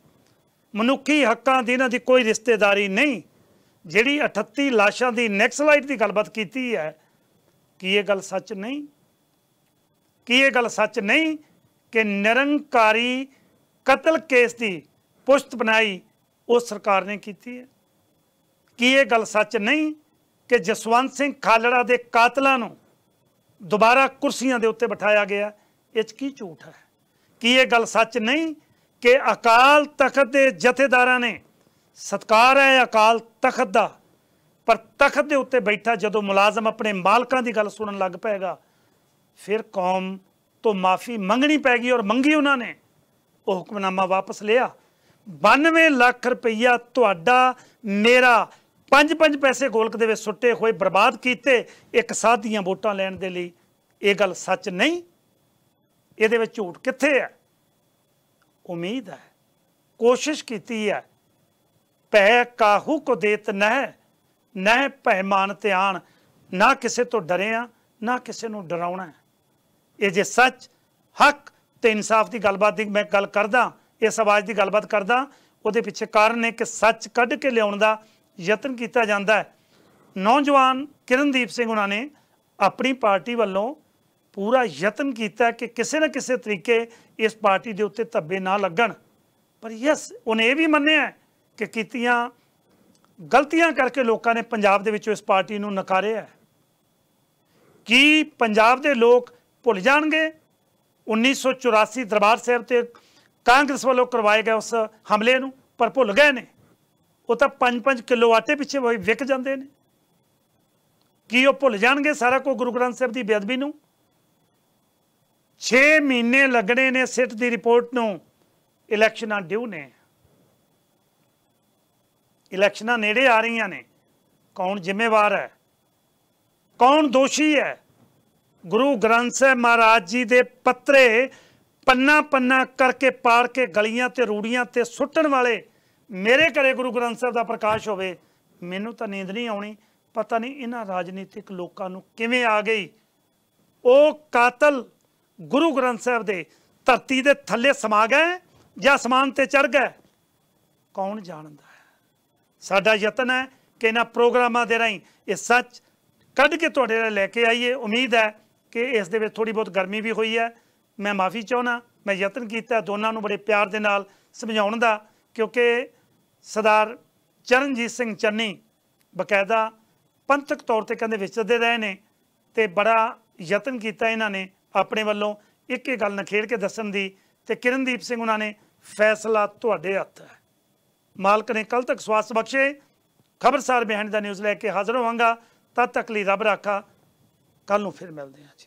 ਮਨੁੱਖੀ ਹੱਕਾਂ ਦੀ ਇਹਨਾਂ ਦੀ ਕੋਈ ਰਿਸ਼ਤੇਦਾਰੀ ਨਹੀਂ। ਜਿਹੜੀ 38 ਲਾਸ਼ਾਂ ਦੀ ਨੈਕਸਲਾਈਟ ਦੀ ਗੱਲਬਾਤ ਕੀਤੀ ਹੈ, ਕੀ ਇਹ ਗੱਲ ਸੱਚ ਨਹੀਂ? ਕੀ ਇਹ ਗੱਲ ਸੱਚ ਨਹੀਂ ਕਿ ਨਿਰੰਕਾਰੀ ਕਤਲ ਕੇਸ ਦੀ ਪੁਸ਼ਤ ਬਣਾਈ ਉਸ ਸਰਕਾਰ ਨੇ ਕੀਤੀ ਹੈ? ਕੀ ਇਹ ਗੱਲ ਸੱਚ ਨਹੀਂ ਕਿ ਜਸਵੰਤ ਸਿੰਘ ਖਾਲੜਾ ਦੇ ਕਾਤਲਾਂ ਨੂੰ ਦੁਬਾਰਾ ਕੁਰਸੀਆਂ ਦੇ ਉੱਤੇ ਬਿਠਾਇਆ ਗਿਆ? ਇਹ 'ਚ ਕੀ ਝੂਠ ਹੈ? ਕੀ ਇਹ ਗੱਲ ਸੱਚ ਨਹੀਂ ਕਿ ਅਕਾਲ ਤਖਤ ਦੇ ਜਥੇਦਾਰਾਂ ਨੇ, ਸਤਿਕਾਰ ਹੈ ਅਕਾਲ ਤਖਤ ਦਾ, ਪਰ ਤਖਤ ਦੇ ਉੱਤੇ ਬੈਠਾ ਜਦੋਂ ਮੁਲਾਜ਼ਮ ਆਪਣੇ ਮਾਲਕਾਂ ਦੀ ਗੱਲ ਸੁਣਨ ਲੱਗ ਪਏਗਾ, ਫਿਰ ਕੌਮ ਤੋਂ ਮਾਫੀ ਮੰਗਣੀ ਪੈ ਗਈ ਔਰ ਮੰਗੀ ਉਹਨਾਂ ਨੇ। ਉਹ ਹੁਕਮਨਾਮਾ ਵਾਪਸ ਲਿਆ। 92 ਲੱਖ ਰੁਪਈਆ ਤੁਹਾਡਾ ਮੇਰਾ 5-5 ਪੈਸੇ ਗੋਲਕ ਦੇ ਵਿੱਚ ਸੁੱਟੇ ਹੋਏ ਬਰਬਾਦ ਕੀਤੇ ਇੱਕ ਸਾਧ ਦੀਆਂ ਵੋਟਾਂ ਲੈਣ ਦੇ ਲਈ। ਇਹ ਗੱਲ ਸੱਚ ਨਹੀਂ? ਇਹਦੇ ਵਿੱਚ ਝੂਠ ਕਿੱਥੇ ਹੈ? ਉਮੀਦ ਹੈ, ਕੋਸ਼ਿਸ਼ ਕੀਤੀ ਹੈ। ਪੈ ਕਾਹੂ ਕੋ ਦੇਤ ਨਹਿ ਭੈ ਮਾਨ ਧਿਆਨ। ਨਾ ਕਿਸੇ ਤੋਂ ਡਰਿਆ, ਨਾ ਕਿਸੇ ਨੂੰ ਡਰਾਉਣਾ। ਇਹ ਜੇ ਸੱਚ, ਹੱਕ ਤੇ ਇਨਸਾਫ ਦੀ ਗੱਲਬਾਤ ਦੀ ਮੈਂ ਗੱਲ ਕਰਦਾ, ਇਸ ਆਵਾਜ਼ ਦੀ ਗੱਲਬਾਤ ਕਰਦਾ, ਉਹਦੇ ਪਿੱਛੇ ਕਾਰਨ ਹੈ ਕਿ ਸੱਚ ਕੱਢ ਕੇ ਲਿਆਉਣ ਦਾ ਯਤਨ ਕੀਤਾ ਜਾਂਦਾ ਹੈ। ਨੌਜਵਾਨ ਕਿਰਨਦੀਪ ਸਿੰਘ ਉਹਨਾਂ ਨੇ ਆਪਣੀ ਪਾਰਟੀ ਵੱਲੋਂ ਪੂਰਾ ਯਤਨ ਕੀਤਾ ਕਿ ਕਿਸੇ ਨਾ ਕਿਸੇ ਤਰੀਕੇ ਇਸ ਪਾਰਟੀ ਦੇ ਉੱਤੇ ਧੱਬੇ ਨਾ ਲੱਗਣ, ਪਰ ਯਸ, ਉਹਨੇ ਇਹ ਵੀ ਮੰਨਿਆ ਕਿ ਕੀਤੀਆਂ ਗਲਤੀਆਂ ਕਰਕੇ ਲੋਕਾਂ ਨੇ ਪੰਜਾਬ ਦੇ ਵਿੱਚੋਂ ਇਸ ਪਾਰਟੀ ਨੂੰ ਨਕਾਰਿਆ। ਕੀ ਪੰਜਾਬ ਦੇ ਲੋਕ ਭੁੱਲ ਜਾਣਗੇ 1984 ਦਰਬਾਰ ਸਾਹਿਬ ਤੇ ਕਾਂਗਰਸ ਵੱਲੋਂ ਕਰਵਾਏ ਗਏ ਉਸ ਹਮਲੇ ਨੂੰ? ਪਰ ਭੁੱਲ ਗਏ ਨੇ। ਉਹ ਤਾਂ 5-5 ਕਿਲੋ ਆਟੇ ਪਿੱਛੇ ਵਿਕ ਜਾਂਦੇ ਨੇ। ਕੀ ਉਹ ਭੁੱਲ ਜਾਣਗੇ ਸਾਰਾ ਕੁਝ ਗੁਰੂ ਗ੍ਰੰਥ ਸਾਹਿਬ ਦੀ ਬੇਅਦਬੀ ਨੂੰ? 6 ਮਹੀਨੇ ਲੱਗਣੇ ਨੇ ਸਿੱਟ ਦੀ ਰਿਪੋਰਟ ਨੂੰ। ਇਲੈਕਸ਼ਨਾਂ ਡਿਊ ਨੇ, ਇਲੈਕਸ਼ਨਾਂ ਨੇੜੇ ਆ ਰਹੀਆਂ ਨੇ। ਕੌਣ ਜ਼ਿੰਮੇਵਾਰ ਹੈ? ਕੌਣ ਦੋਸ਼ੀ ਹੈ? ਗੁਰੂ ਗ੍ਰੰਥ ਸਾਹਿਬ ਮਹਾਰਾਜ ਜੀ ਦੇ ਪੱਤਰੇ ਪੰਨਾ ਕਰਕੇ ਪਾੜ ਕੇ ਗਲੀਆਂ ਤੇ ਰੂੜੀਆਂ ਤੇ ਸੁੱਟਣ ਵਾਲੇ। ਮੇਰੇ ਘਰੇ ਗੁਰੂ ਗ੍ਰੰਥ ਸਾਹਿਬ ਦਾ ਪ੍ਰਕਾਸ਼ ਹੋਵੇ, ਮੈਨੂੰ ਤਾਂ ਨੀਂਦ ਨਹੀਂ ਆਉਣੀ। ਪਤਾ ਨਹੀਂ ਇਹਨਾਂ ਰਾਜਨੀਤਿਕ ਲੋਕਾਂ ਨੂੰ ਕਿਵੇਂ ਆ ਗਈ। ਉਹ ਕਾਤਲ ਗੁਰੂ ਗ੍ਰੰਥ ਸਾਹਿਬ ਦੇ ਧਰਤੀ ਦੇ ਥੱਲੇ ਸਮਾ ਗਏ ਜਾਂ ਅਸਮਾਨ ਤੇ ਚੜ੍ਹ ਗਏ, ਕੌਣ ਜਾਣਦਾ ਹੈ। ਸਾਡਾ ਯਤਨ ਹੈ ਕਿ ਇਹਨਾਂ ਪ੍ਰੋਗਰਾਮਾਂ ਦੇ ਰਾਹੀਂ ਇਹ ਸੱਚ ਕੱਢ ਕੇ ਤੁਹਾਡੇ ਨਾਲ ਲੈ ਕੇ ਆਈਏ। ਉਮੀਦ ਹੈ ਕਿ ਇਸ ਦੇ ਵਿੱਚ ਥੋੜ੍ਹੀ ਬਹੁਤ ਗਰਮੀ ਵੀ ਹੋਈ ਹੈ। ਮੈਂ ਮਾਫੀ ਚਾਹੁੰਦਾ। ਮੈਂ ਯਤਨ ਕੀਤਾ ਦੋਨਾਂ ਨੂੰ ਬੜੇ ਪਿਆਰ ਦੇ ਨਾਲ ਸਮਝਾਉਣ ਦਾ, ਕਿਉਂਕਿ ਸਰਦਾਰ ਚਰਨਜੀਤ ਸਿੰਘ ਚੰਨੀ ਬਕਾਇਦਾ ਪੰਥਕ ਤੌਰ ਤੇ ਕਹਿੰਦੇ ਵਿਚਰਦੇ ਰਹੇ ਨੇ ਤੇ ਬੜਾ ਯਤਨ ਕੀਤਾ ਇਹਨਾਂ ਨੇ ਆਪਣੇ ਵੱਲੋਂ ਇੱਕ ਗੱਲ ਨਖੇੜ ਕੇ ਦੱਸਣ ਦੀ। ਤੇ ਕਿਰਨਦੀਪ ਸਿੰਘ ਉਹਨਾਂ ਨੇ ਫੈਸਲਾ ਤੁਹਾਡੇ ਹੱਥ ਹੈ। ਮਾਲਕ ਨੇ ਕੱਲ ਤੱਕ ਸਵਾਸ ਬਖਸ਼ੇ। ਖਬਰਸਾਰ ਬਿਹਾਈਂਡ ਦਾ ਨਿਊਜ਼ ਲੈ ਕੇ ਹਾਜ਼ਰ ਹੋਵਾਂਗਾ। ਤਦ ਤੱਕ ਲਈ ਰੱਬ ਰਾਖਾ। ਕੱਲ ਨੂੰ ਫਿਰ ਮਿਲਦੇ ਹਾਂ ਜੀ।